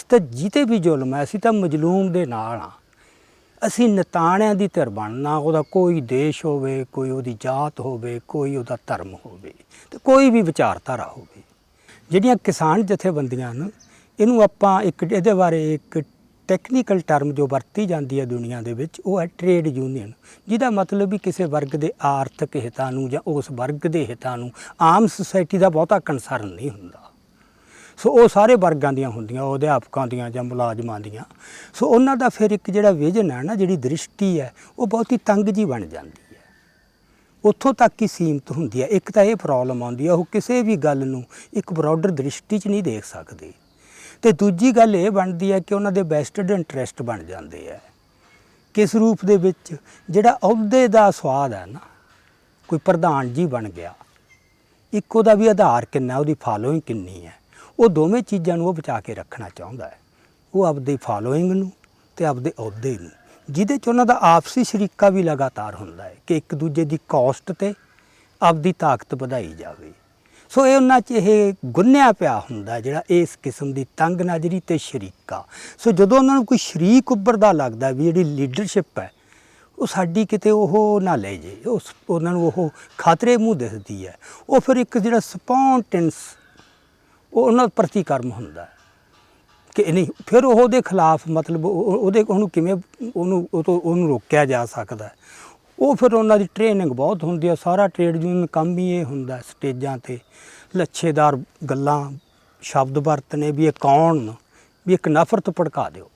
Speaker 1: ਤਾਂ ਜਿਹਤੇ ਵੀ ਜ਼ੁਲਮ ਹੈ ਅਸੀਂ ਤਾਂ ਮਜ਼ਲੂਮ ਦੇ ਨਾਲ ਹਾਂ। ਅਸੀਂ ਨਿਤਾਣਿਆਂ ਦੀ ਧਿਰ ਬਣਨਾ, ਉਹਦਾ ਕੋਈ ਦੇਸ਼ ਹੋਵੇ, ਕੋਈ ਉਹਦੀ ਜਾਤ ਹੋਵੇ, ਕੋਈ ਉਹਦਾ ਧਰਮ ਹੋਵੇ ਅਤੇ ਕੋਈ ਵੀ ਵਿਚਾਰਧਾਰਾ ਹੋਵੇ। ਜਿਹੜੀਆਂ ਕਿਸਾਨ ਜਥੇਬੰਦੀਆਂ ਨੇ, ਇਹਨੂੰ ਆਪਾਂ ਇਹਦੇ ਬਾਰੇ ਇੱਕ ਟੈਕਨੀਕਲ ਟਰਮ ਜੋ ਵਰਤੀ ਜਾਂਦੀ ਹੈ ਦੁਨੀਆ ਦੇ ਵਿੱਚ, ਉਹ ਹੈ ਟ੍ਰੇਡ ਯੂਨੀਅਨ, ਜਿਹਦਾ ਮਤਲਬ ਵੀ ਕਿਸੇ ਵਰਗ ਦੇ ਆਰਥਿਕ ਹਿੱਤਾਂ ਨੂੰ ਜਾਂ ਉਸ ਵਰਗ ਦੇ ਹਿੱਤਾਂ ਨੂੰ ਆਮ ਸੁਸਾਇਟੀ ਦਾ ਬਹੁਤਾ ਕੰਸਰਨ ਨਹੀਂ ਹੁੰਦਾ। ਸੋ ਉਹ ਸਾਰੇ ਵਰਗਾਂ ਦੀਆਂ ਹੁੰਦੀਆਂ, ਉਹ ਅਧਿਆਪਕਾਂ ਦੀਆਂ ਜਾਂ ਮੁਲਾਜ਼ਮਾਂ ਦੀਆਂ। ਸੋ ਉਹਨਾਂ ਦਾ ਫਿਰ ਇੱਕ ਜਿਹੜਾ ਵਿਜ਼ਨ ਹੈ ਨਾ, ਜਿਹੜੀ ਦ੍ਰਿਸ਼ਟੀ ਹੈ, ਉਹ ਬਹੁਤੀ ਤੰਗ ਜੀ ਬਣ ਜਾਂਦੀ ਹੈ, ਉੱਥੋਂ ਤੱਕ ਹੀ ਸੀਮਿਤ ਹੁੰਦੀ ਹੈ। ਇੱਕ ਤਾਂ ਇਹ ਪ੍ਰੋਬਲਮ ਆਉਂਦੀ ਹੈ, ਉਹ ਕਿਸੇ ਵੀ ਗੱਲ ਨੂੰ ਇੱਕ ਬਰੋਡਰ ਦ੍ਰਿਸ਼ਟੀ 'ਚ ਨਹੀਂ ਦੇਖ ਸਕਦੇ। ਅਤੇ ਦੂਜੀ ਗੱਲ ਇਹ ਬਣਦੀ ਹੈ ਕਿ ਉਹਨਾਂ ਦੇ ਵੈਸਟਡ ਇੰਟਰਸਟ ਬਣ ਜਾਂਦੇ ਹੈ। ਕਿਸ ਰੂਪ ਦੇ ਵਿੱਚ? ਜਿਹੜਾ ਅਹੁਦੇ ਦਾ ਸਵਾਦ ਹੈ ਨਾ, ਕੋਈ ਪ੍ਰਧਾਨ ਜੀ ਬਣ ਗਿਆ, ਇੱਕ ਉਹਦਾ ਵੀ ਆਧਾਰ ਕਿੰਨਾ, ਉਹਦੀ ਫਾਲੋਇੰਗ ਕਿੰਨੀ ਹੈ, ਉਹ ਦੋਵੇਂ ਚੀਜ਼ਾਂ ਨੂੰ ਉਹ ਬਚਾ ਕੇ ਰੱਖਣਾ ਚਾਹੁੰਦਾ ਹੈ। ਉਹ ਆਪਦੀ ਫਾਲੋਇੰਗ ਨੂੰ ਅਤੇ ਆਪਦੇ ਅਹੁਦੇ ਨੂੰ, ਜਿਹਦੇ 'ਚ ਉਹਨਾਂ ਦਾ ਆਪਸੀ ਸ਼ਰੀਕਾ ਵੀ ਲਗਾਤਾਰ ਹੁੰਦਾ ਹੈ ਕਿ ਇੱਕ ਦੂਜੇ ਦੀ ਕੋਸਟ 'ਤੇ ਆਪਦੀ ਤਾਕਤ ਵਧਾਈ ਜਾਵੇ। ਸੋ ਇਹ ਉਹਨਾਂ 'ਚ ਇਹ ਗੁੰਨਿਆ ਪਿਆ ਹੁੰਦਾ ਜਿਹੜਾ ਇਸ ਕਿਸਮ ਦੀ ਤੰਗ ਨਜ਼ਰੀ ਅਤੇ ਸ਼ਰੀਕਾ। ਸੋ ਜਦੋਂ ਉਹਨਾਂ ਨੂੰ ਕੋਈ ਸ਼ਰੀਕ ਉੱਭਰਦਾ ਲੱਗਦਾ ਵੀ ਜਿਹੜੀ ਲੀਡਰਸ਼ਿਪ ਹੈ ਉਹ ਸਾਡੀ ਕਿਤੇ ਉਹ ਨਾ ਲੈ ਜੇ, ਉਹਨਾਂ ਨੂੰ ਉਹ ਖਤਰੇ ਮੂੰਹ ਦਿਸਦੀ ਹੈ, ਉਹ ਫਿਰ ਇੱਕ ਜਿਹੜਾ ਸਪੌਂਟੇਨਸ ਉਹ ਉਹਨਾਂ ਪ੍ਰਤੀਕਰਮ ਹੁੰਦਾ ਕਿ ਨਹੀਂ, ਫਿਰ ਉਹਦੇ ਖਿਲਾਫ ਮਤਲਬ ਉਹਨੂੰ ਕਿਵੇਂ ਉਹਨੂੰ ਰੋਕਿਆ ਜਾ ਸਕਦਾ। ਉਹ ਫਿਰ ਉਹਨਾਂ ਦੀ ਟ੍ਰੇਨਿੰਗ ਬਹੁਤ ਹੁੰਦੀ ਹੈ। ਸਾਰਾ ਟ੍ਰੇਡ ਯੂਨੀਅਨ ਕੰਮ ਹੀ ਇਹ ਹੁੰਦਾ, ਸਟੇਜਾਂ 'ਤੇ ਲੱਛੇਦਾਰ ਗੱਲਾਂ, ਸ਼ਬਦ ਵਰਤਨੇ ਵੀ ਇਹ ਕੌਣ, ਵੀ ਇੱਕ ਨਫ਼ਰਤ ਭੜਕਾ ਦਿਓ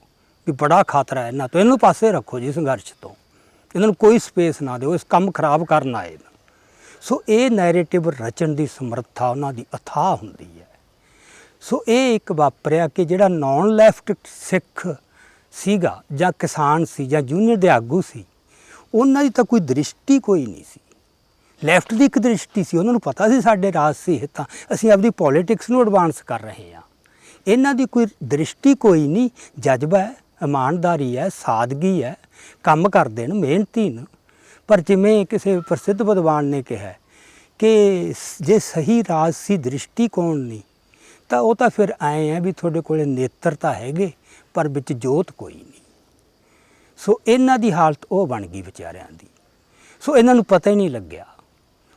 Speaker 1: ਵੀ ਬੜਾ ਖਤਰਾ ਹੈ ਇਹਨਾਂ ਤੋਂ, ਇਹਨੂੰ ਪਾਸੇ ਰੱਖੋ ਜੀ ਸੰਘਰਸ਼ ਤੋਂ, ਇਹਨਾਂ ਨੂੰ ਕੋਈ ਸਪੇਸ ਨਾ ਦਿਓ, ਇਸ ਕੰਮ ਖਰਾਬ ਕਰਨ ਆਏ ਨੇ। ਸੋ ਇਹ ਨੈਰੇਟਿਵ ਰਚਣ ਦੀ ਸਮਰੱਥਾ ਉਹਨਾਂ ਦੀ ਅਥਾਹ ਹੁੰਦੀ ਹੈ। ਸੋ ਇਹ ਇੱਕ ਵਾਪਰਿਆ ਕਿ ਜਿਹੜਾ ਨੌਨ ਲੈਫਟ ਸਿੱਖ ਸੀਗਾ ਜਾਂ ਕਿਸਾਨ ਸੀ ਜਾਂ ਜੂਨੀਅਰ ਦੇ ਆਗੂ ਸੀ, ਉਹਨਾਂ ਦੀ ਤਾਂ ਕੋਈ ਦ੍ਰਿਸ਼ਟੀ ਕੋਈ ਨਹੀਂ ਸੀ। ਲੈਫਟ ਦੀ ਇੱਕ ਦ੍ਰਿਸ਼ਟੀ ਸੀ, ਉਹਨਾਂ ਨੂੰ ਪਤਾ ਸੀ ਸਾਡੇ ਰਾਜਸੀ ਹਿੱਤਾਂ, ਅਸੀਂ ਆਪਦੀ ਪੋਲੀਟਿਕਸ ਨੂੰ ਐਡਵਾਂਸ ਕਰ ਰਹੇ ਹਾਂ। ਇਹਨਾਂ ਦੀ ਕੋਈ ਦ੍ਰਿਸ਼ਟੀ ਕੋਈ ਨਹੀਂ, ਜਜ਼ਬਾ ਹੈ, ਇਮਾਨਦਾਰੀ ਹੈ, ਸਾਦਗੀ ਹੈ, ਕੰਮ ਕਰਦੇ ਨੇ, ਮਿਹਨਤੀ ਨੇ। ਪਰ ਜਿਵੇਂ ਕਿਸੇ ਪ੍ਰਸਿੱਧ ਵਿਦਵਾਨ ਨੇ ਕਿਹਾ ਕਿ ਜੇ ਸਹੀ ਰਾਜਸੀ ਦ੍ਰਿਸ਼ਟੀਕੋਣ ਨਹੀਂ ਤਾਂ ਉਹ ਤਾਂ ਫਿਰ ਆਏ ਆ ਵੀ ਤੁਹਾਡੇ ਕੋਲ ਨੇਤਰ ਤਾਂ ਹੈਗੇ ਪਰ ਵਿੱਚ ਜੋਤ ਕੋਈ ਨਹੀਂ। ਸੋ ਇਹਨਾਂ ਦੀ ਹਾਲਤ ਉਹ ਬਣ ਗਈ ਵਿਚਾਰਿਆਂ ਦੀ। ਸੋ ਇਹਨਾਂ ਨੂੰ ਪਤਾ ਹੀ ਨਹੀਂ ਲੱਗਿਆ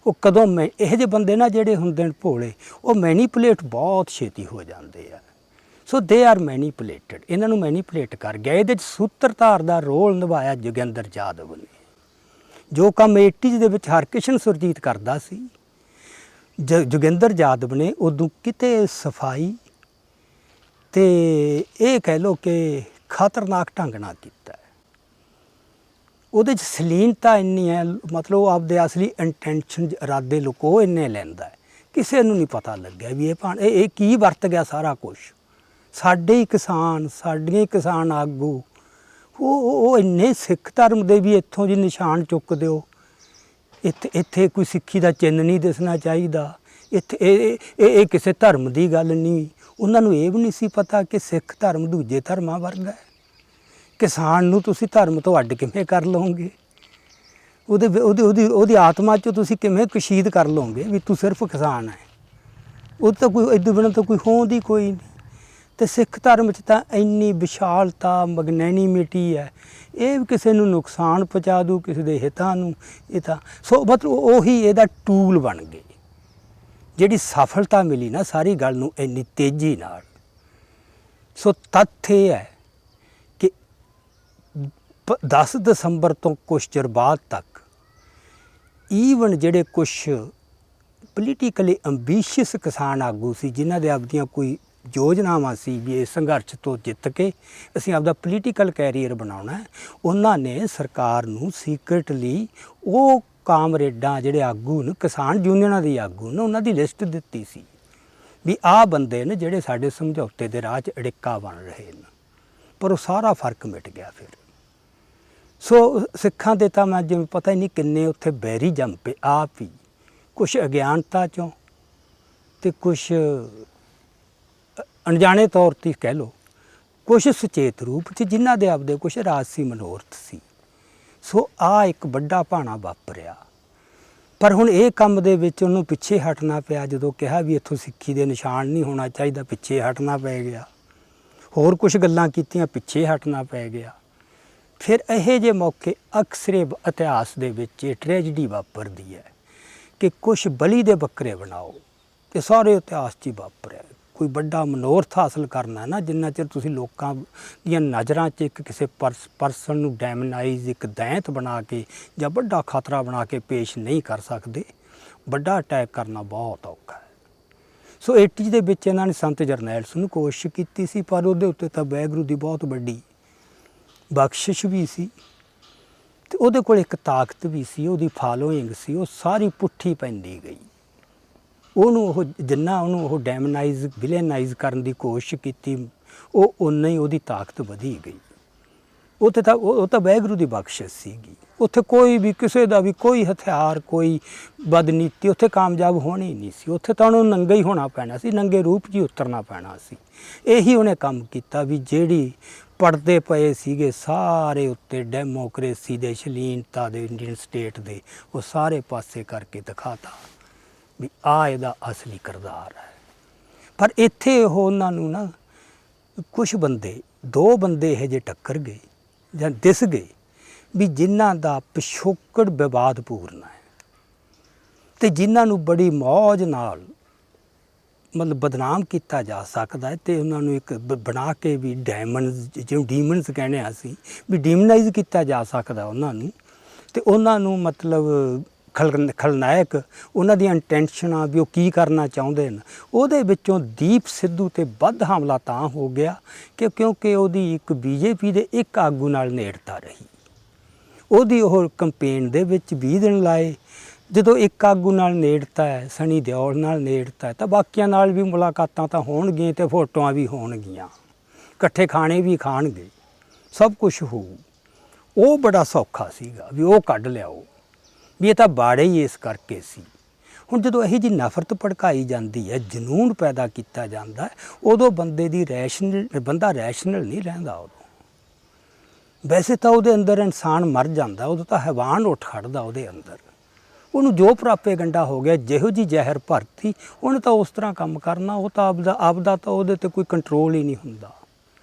Speaker 1: ਉਹ ਕਦੋਂ ਇਹੋ ਜਿਹੇ ਬੰਦੇ ਨਾ ਜਿਹੜੇ ਹੁੰਦੇ ਨੇ ਭੋਲੇ, ਉਹ ਮੈਨੀਪੂਲੇਟ ਬਹੁਤ ਛੇਤੀ ਹੋ ਜਾਂਦੇ ਆ। ਸੋ ਦੇ ਆਰ ਮੈਨੀਪੂਲੇਟਡ, ਇਹਨਾਂ ਨੂੰ ਮੈਨੀਪੂਲੇਟ ਕਰ ਗਿਆ। ਇਹਦੇ 'ਚ ਸੂਤਰਧਾਰ ਦਾ ਰੋਲ ਨਿਭਾਇਆ ਜੋਗਿੰਦਰ ਯਾਦਵ ਨੇ। ਜੋ ਕੰਮ 80s ਦੇ ਵਿੱਚ ਹਰਕਿਸ਼ਨ ਸੁਰਜੀਤ ਕਰਦਾ ਸੀ, ਜੋਗਿੰਦਰ ਯਾਦਵ ਨੇ ਉਦੋਂ ਕਿਤੇ ਸਫਾਈ ਅਤੇ ਇਹ ਕਹਿ ਲਓ ਕਿ ਖਤਰਨਾਕ ਢੰਗ ਨਾਲ ਕੀਤਾ। ਉਹਦੇ 'ਚ ਸਲੀਨਤਾ ਇੰਨੀ ਹੈ, ਮਤਲਬ ਉਹ ਆਪਦੇ ਅਸਲੀ ਇੰਟੈਂਸ਼ਨ ਇਰਾਦੇ ਲੁਕੋ ਇੰਨੇ ਲੈਂਦਾ ਹੈ, ਕਿਸੇ ਨੂੰ ਨਹੀਂ ਪਤਾ ਲੱਗਿਆ ਵੀ ਇਹ ਕੀ ਵਰਤ ਗਿਆ ਸਾਰਾ ਕੁਛ। ਸਾਡੇ ਹੀ ਕਿਸਾਨ, ਸਾਡੀਆਂ ਹੀ ਕਿਸਾਨ ਆਗੂ, ਉਹ ਇੰਨੇ ਸਿੱਖ ਧਰਮ ਦੇ ਵੀ ਇੱਥੋਂ ਜੀ ਨਿਸ਼ਾਨ ਚੁੱਕ ਦਿਓ, ਇੱਥੇ ਕੋਈ ਸਿੱਖੀ ਦਾ ਚਿੰਨ੍ਹ ਨਹੀਂ ਦਿਸਣਾ ਚਾਹੀਦਾ, ਇੱਥੇ ਇਹ ਕਿਸੇ ਧਰਮ ਦੀ ਗੱਲ ਨਹੀਂ। ਉਹਨਾਂ ਨੂੰ ਇਹ ਵੀ ਨਹੀਂ ਸੀ ਪਤਾ ਕਿ ਸਿੱਖ ਧਰਮ ਦੂਜੇ ਧਰਮਾਂ ਵਰਗਾ ਹੈ। ਕਿਸਾਨ ਨੂੰ ਤੁਸੀਂ ਧਰਮ ਤੋਂ ਅੱਡ ਕਿਵੇਂ ਕਰ ਲਓਗੇ? ਉਹਦੀ ਆਤਮਾ 'ਚੋਂ ਤੁਸੀਂ ਕਿਵੇਂ ਕਸ਼ੀਦ ਕਰ ਲਓਗੇ ਵੀ ਤੂੰ ਸਿਰਫ ਕਿਸਾਨ ਹੈ? ਉਹ ਤਾਂ ਕੋਈ ਇਹਦੇ ਬਿਨਾਂ ਤਾਂ ਕੋਈ ਹੋਂਦ ਹੀ ਕੋਈ ਨਹੀਂ। ਅਤੇ ਸਿੱਖ ਧਰਮ 'ਚ ਤਾਂ ਇੰਨੀ ਵਿਸ਼ਾਲਤਾ, ਮੈਗਨੈਨਿਮਿਟੀ ਹੈ, ਇਹ ਕਿਸੇ ਨੂੰ ਨੁਕਸਾਨ ਪਹੁੰਚਾ ਦੂ, ਕਿਸੇ ਦੇ ਹਿੱਤਾਂ ਨੂੰ। ਇਹ ਤਾਂ ਸੋ ਮਤਲਬ ਉਹੀ ਇਹਦਾ ਟੂਲ ਬਣ ਗਏ। ਜਿਹੜੀ ਸਫਲਤਾ ਮਿਲੀ ਨਾ ਸਾਰੀ ਗੱਲ ਨੂੰ ਇੰਨੀ ਤੇਜ਼ੀ ਨਾਲ। ਸੋ ਤੱਥ ਇਹ ਹੈ ਕਿ 10 ਦਸੰਬਰ ਤੋਂ ਕੁਛ ਚਿਰ ਬਾਅਦ ਤੱਕ ਈਵਨ ਜਿਹੜੇ ਕੁਛ ਪੋਲੀਟੀਕਲੀ ਅੰਬੀਸ਼ੀਅਸ ਕਿਸਾਨ ਆਗੂ ਸੀ, ਜਿਨ੍ਹਾਂ ਦੇ ਆਪਦੀਆਂ ਕੋਈ ਯੋਜਨਾਵਾਂ ਸੀ ਵੀ ਇਸ ਸੰਘਰਸ਼ ਤੋਂ ਜਿੱਤ ਕੇ ਅਸੀਂ ਆਪਦਾ ਪੋਲੀਟੀਕਲ ਕੈਰੀਅਰ ਬਣਾਉਣਾ ਹੈ, ਉਹਨਾਂ ਨੇ ਸਰਕਾਰ ਨੂੰ ਸੀਕ੍ਰੇਟਲੀ ਉਹ ਕਾਮਰੇਡਾਂ ਜਿਹੜੇ ਆਗੂ ਨੇ, ਕਿਸਾਨ ਯੂਨੀਅਨਾਂ ਦੇ ਆਗੂ ਨੇ, ਉਹਨਾਂ ਦੀ ਲਿਸਟ ਦਿੱਤੀ ਸੀ ਵੀ ਆਹ ਬੰਦੇ ਨੇ ਜਿਹੜੇ ਸਾਡੇ ਸਮਝੌਤੇ ਦੇ ਰਾਹ 'ਚ ਅੜਿੱਕਾ ਬਣ ਰਹੇ ਨੇ। ਪਰ ਉਹ ਸਾਰਾ ਫਰਕ ਮਿਟ ਗਿਆ ਫਿਰ। ਸੋ ਸਿੱਖਾਂ ਦੇ ਤਾਂ ਮੈਂ ਜਿਵੇਂ ਪਤਾ ਹੀ ਨਹੀਂ ਕਿੰਨੇ ਉੱਥੇ ਬੈਰੀ ਜੰਮ ਪਏ ਆਪ ਹੀ, ਕੁਛ ਅਗਿਆਨਤਾ 'ਚੋਂ ਅਤੇ ਕੁਛ ਅਣਜਾਣੇ ਤੌਰ 'ਤੇ ਕਹਿ ਲਓ, ਕੁਛ ਸੁਚੇਤ ਰੂਪ 'ਚ, ਜਿਨ੍ਹਾਂ ਦੇ ਆਪਦੇ ਕੁਛ ਰਾਜਸੀ ਮਨੋਰਥ ਸੀ। ਸੋ ਆਹ ਇੱਕ ਵੱਡਾ ਭਾਣਾ ਵਾਪਰਿਆ। ਪਰ ਹੁਣ ਇਹ ਕੰਮ ਦੇ ਵਿੱਚ ਉਹਨੂੰ ਪਿੱਛੇ ਹਟਣਾ ਪਿਆ। ਜਦੋਂ ਕਿਹਾ ਵੀ ਇੱਥੋਂ ਸਿੱਖੀ ਦੇ ਨਿਸ਼ਾਨ ਨਹੀਂ ਹੋਣਾ ਚਾਹੀਦਾ, ਪਿੱਛੇ ਹਟਣਾ ਪੈ ਗਿਆ। ਹੋਰ ਕੁਛ ਗੱਲਾਂ ਕੀਤੀਆਂ, ਪਿੱਛੇ ਹਟਣਾ ਪੈ ਗਿਆ। ਫਿਰ ਇਹੋ ਜਿਹੇ ਮੌਕੇ ਅਕਸਰੇ ਇਤਿਹਾਸ ਦੇ ਵਿੱਚ ਇਹ ਟ੍ਰੈਜਡੀ ਵਾਪਰਦੀ ਹੈ ਕਿ ਕੁਛ ਬਲੀ ਦੇ ਬੱਕਰੇ ਬਣਾਓ, ਅਤੇ ਸਾਰੇ ਇਤਿਹਾਸ 'ਚ ਹੀ ਵਾਪਰਿਆ। ਕੋਈ ਵੱਡਾ ਮਨੋਰਥ ਹਾਸਲ ਕਰਨਾ ਨਾ, ਜਿੰਨਾ ਚਿਰ ਤੁਸੀਂ ਲੋਕਾਂ ਦੀਆਂ ਨਜ਼ਰਾਂ 'ਚ ਇੱਕ ਕਿਸੇ ਪਰਸਨ ਨੂੰ ਡੈਮਨਾਈਜ਼, ਇੱਕ ਦੈਂਤ ਬਣਾ ਕੇ ਜਾਂ ਵੱਡਾ ਖਤਰਾ ਬਣਾ ਕੇ ਪੇਸ਼ ਨਹੀਂ ਕਰ ਸਕਦੇ, ਵੱਡਾ ਅਟੈਕ ਕਰਨਾ ਬਹੁਤ ਔਖਾ ਹੈ। ਸੋ 80 ਦੇ ਵਿੱਚ ਇਹਨਾਂ ਨੇ ਸੰਤ ਜਰਨੈਲ ਸਿੰਘ ਨੂੰ ਕੋਸ਼ਿਸ਼ ਕੀਤੀ ਸੀ, ਪਰ ਉਹਦੇ ਉੱਤੇ ਤਾਂ ਵਾਹਿਗੁਰੂ ਦੀ ਬਹੁਤ ਵੱਡੀ ਬਖਸ਼ਿਸ਼ ਵੀ ਸੀ ਤੇ ਉਹਦੇ ਕੋਲ ਇੱਕ ਤਾਕਤ ਵੀ ਸੀ, ਉਹਦੀ ਫਾਲੋਇੰਗ ਸੀ, ਉਹ ਸਾਰੀ ਪੁੱਠੀ ਪੈਂਦੀ ਗਈ। ਜਿੰਨਾ ਉਹਨੂੰ ਉਹ ਡੈਮਨਾਈਜ਼, ਵਿਲੇਨਾਈਜ਼ ਕਰਨ ਦੀ ਕੋਸ਼ਿਸ਼ ਕੀਤੀ, ਉਹ ਉਨਾ ਹੀ ਉਹਦੀ ਤਾਕਤ ਵਧੀ ਗਈ। ਉੱਥੇ ਤਾਂ ਉਹ ਤਾਂ ਵਾਹਿਗੁਰੂ ਦੀ ਬਖਸ਼ਿਸ਼ ਸੀਗੀ। ਉੱਥੇ ਕੋਈ ਵੀ ਕਿਸੇ ਦਾ ਵੀ ਕੋਈ ਹਥਿਆਰ, ਕੋਈ ਬਦਨੀਤੀ ਉੱਥੇ ਕਾਮਯਾਬ ਹੋਣੀ ਨਹੀਂ ਸੀ। ਉੱਥੇ ਤਾਂ ਉਹਨੂੰ ਨੰਗਾ ਹੀ ਹੋਣਾ ਪੈਣਾ ਸੀ, ਨੰਗੇ ਰੂਪ 'ਚ ਹੀ ਉਤਰਨਾ ਪੈਣਾ ਸੀ। ਇਹੀ ਉਹਨੇ ਕੰਮ ਕੀਤਾ ਵੀ ਜਿਹੜੀ ਪੜਦੇ ਪਏ ਸੀਗੇ ਸਾਰੇ ਉੱਤੇ ਡੈਮੋਕ੍ਰੇਸੀ ਦੇ, ਸ਼ਲੀਨਤਾ ਦੇ, ਇੰਡੀਅਨ ਸਟੇਟ ਦੇ, ਉਹ ਸਾਰੇ ਪਾਸੇ ਕਰਕੇ ਦਿਖਾਤਾ ਵੀ ਆਹ ਇਹਦਾ ਅਸਲੀ ਕਿਰਦਾਰ ਹੈ। ਪਰ ਇੱਥੇ ਉਹਨਾਂ ਨੂੰ ਨਾ ਕੁਝ ਬੰਦੇ, 2 ਬੰਦੇ ਇਹੋ ਜਿਹੇ ਟੱਕਰ ਗਏ ਜਾਂ ਦਿਸ ਗਏ ਵੀ ਜਿਨ੍ਹਾਂ ਦਾ ਪਿਛੋਕੜ ਵਿਵਾਦਪੂਰਨ ਹੈ ਅਤੇ ਜਿਨ੍ਹਾਂ ਨੂੰ ਬੜੀ ਮੌਜ ਨਾਲ ਮਤਲਬ ਬਦਨਾਮ ਕੀਤਾ ਜਾ ਸਕਦਾ ਹੈ, ਅਤੇ ਉਹਨਾਂ ਨੂੰ ਇੱਕ ਬਣਾ ਕੇ ਵੀ ਜਿਹਨੂੰ ਡੀਮਨਸ ਕਹਿੰਦੇ ਹਾਂ ਅਸੀਂ, ਵੀ ਡੀਮਨਾਈਜ਼ ਕੀਤਾ ਜਾ ਸਕਦਾ ਉਹਨਾਂ ਨੂੰ, ਅਤੇ ਉਹਨਾਂ ਨੂੰ ਮਤਲਬ ਖਲਨਾਇਕ ਉਹਨਾਂ ਦੀਆਂ ਇੰਟੈਂਸ਼ਨਾਂ ਵੀ ਉਹ ਕੀ ਕਰਨਾ ਚਾਹੁੰਦੇ ਨੇ, ਉਹਦੇ ਵਿੱਚੋਂ ਦੀਪ ਸਿੱਧੂ 'ਤੇ ਵੱਧ ਹਮਲਾ ਤਾਂ ਹੋ ਗਿਆ ਕਿ ਕਿਉਂਕਿ ਉਹਦੀ ਇੱਕ ਬੀਜੇਪੀ ਦੇ ਇੱਕ ਆਗੂ ਨਾਲ ਨੇੜਤਾ ਰਹੀ। ਉਹਦੀ ਉਹ ਕੰਪੇਨ ਦੇ ਵਿੱਚ 20 ਦਿਨ ਲਾਏ। ਜਦੋਂ ਇੱਕ ਆਗੂ ਨਾਲ ਨੇੜਤਾ ਹੈ, ਸਨੀ ਦਿਓਲ ਨਾਲ ਨੇੜਤਾ ਹੈ, ਤਾਂ ਬਾਕੀਆਂ ਨਾਲ ਵੀ ਮੁਲਾਕਾਤਾਂ ਤਾਂ ਹੋਣਗੀਆਂ ਅਤੇ ਫੋਟੋਆਂ ਵੀ ਹੋਣਗੀਆਂ, ਇਕੱਠੇ ਖਾਣੇ ਵੀ ਖਾਣਗੇ, ਸਭ ਕੁਝ ਹੋਊ। ਉਹ ਬੜਾ ਸੌਖਾ ਸੀਗਾ ਵੀ ਉਹ ਕੱਢ ਲਿਆਓ, ਵੀ ਇਹ ਤਾਂ ਬਾੜੇ ਹੀ ਇਸ ਕਰਕੇ ਸੀ। ਹੁਣ ਜਦੋਂ ਇਹੋ ਜਿਹੀ ਨਫ਼ਰਤ ਭੜਕਾਈ ਜਾਂਦੀ ਹੈ, ਜਨੂੰਨ ਪੈਦਾ ਕੀਤਾ ਜਾਂਦਾ ਹੈ, ਉਦੋਂ ਬੰਦਾ ਰੈਸ਼ਨਲ ਨਹੀਂ ਰਹਿੰਦਾ। ਉਦੋਂ ਵੈਸੇ ਤਾਂ ਉਹਦੇ ਅੰਦਰ ਇਨਸਾਨ ਮਰ ਜਾਂਦਾ, ਉਦੋਂ ਤਾਂ ਹੈਵਾਨ ਉੱਠ ਖੜਦਾ ਉਹਦੇ ਅੰਦਰ। ਉਹਨੂੰ ਜੋ ਪ੍ਰਾਪੇਗੰਡਾ ਹੋ ਗਿਆ, ਜਿਹੋ ਜਿਹੀ ਜ਼ਹਿਰ ਭਰਤੀ, ਉਹਨੇ ਤਾਂ ਉਸ ਤਰ੍ਹਾਂ ਕੰਮ ਕਰਨਾ। ਉਹ ਤਾਂ ਆਪਦਾ ਤਾਂ ਉਹਦੇ 'ਤੇ ਕੋਈ ਕੰਟਰੋਲ ਹੀ ਨਹੀਂ ਹੁੰਦਾ।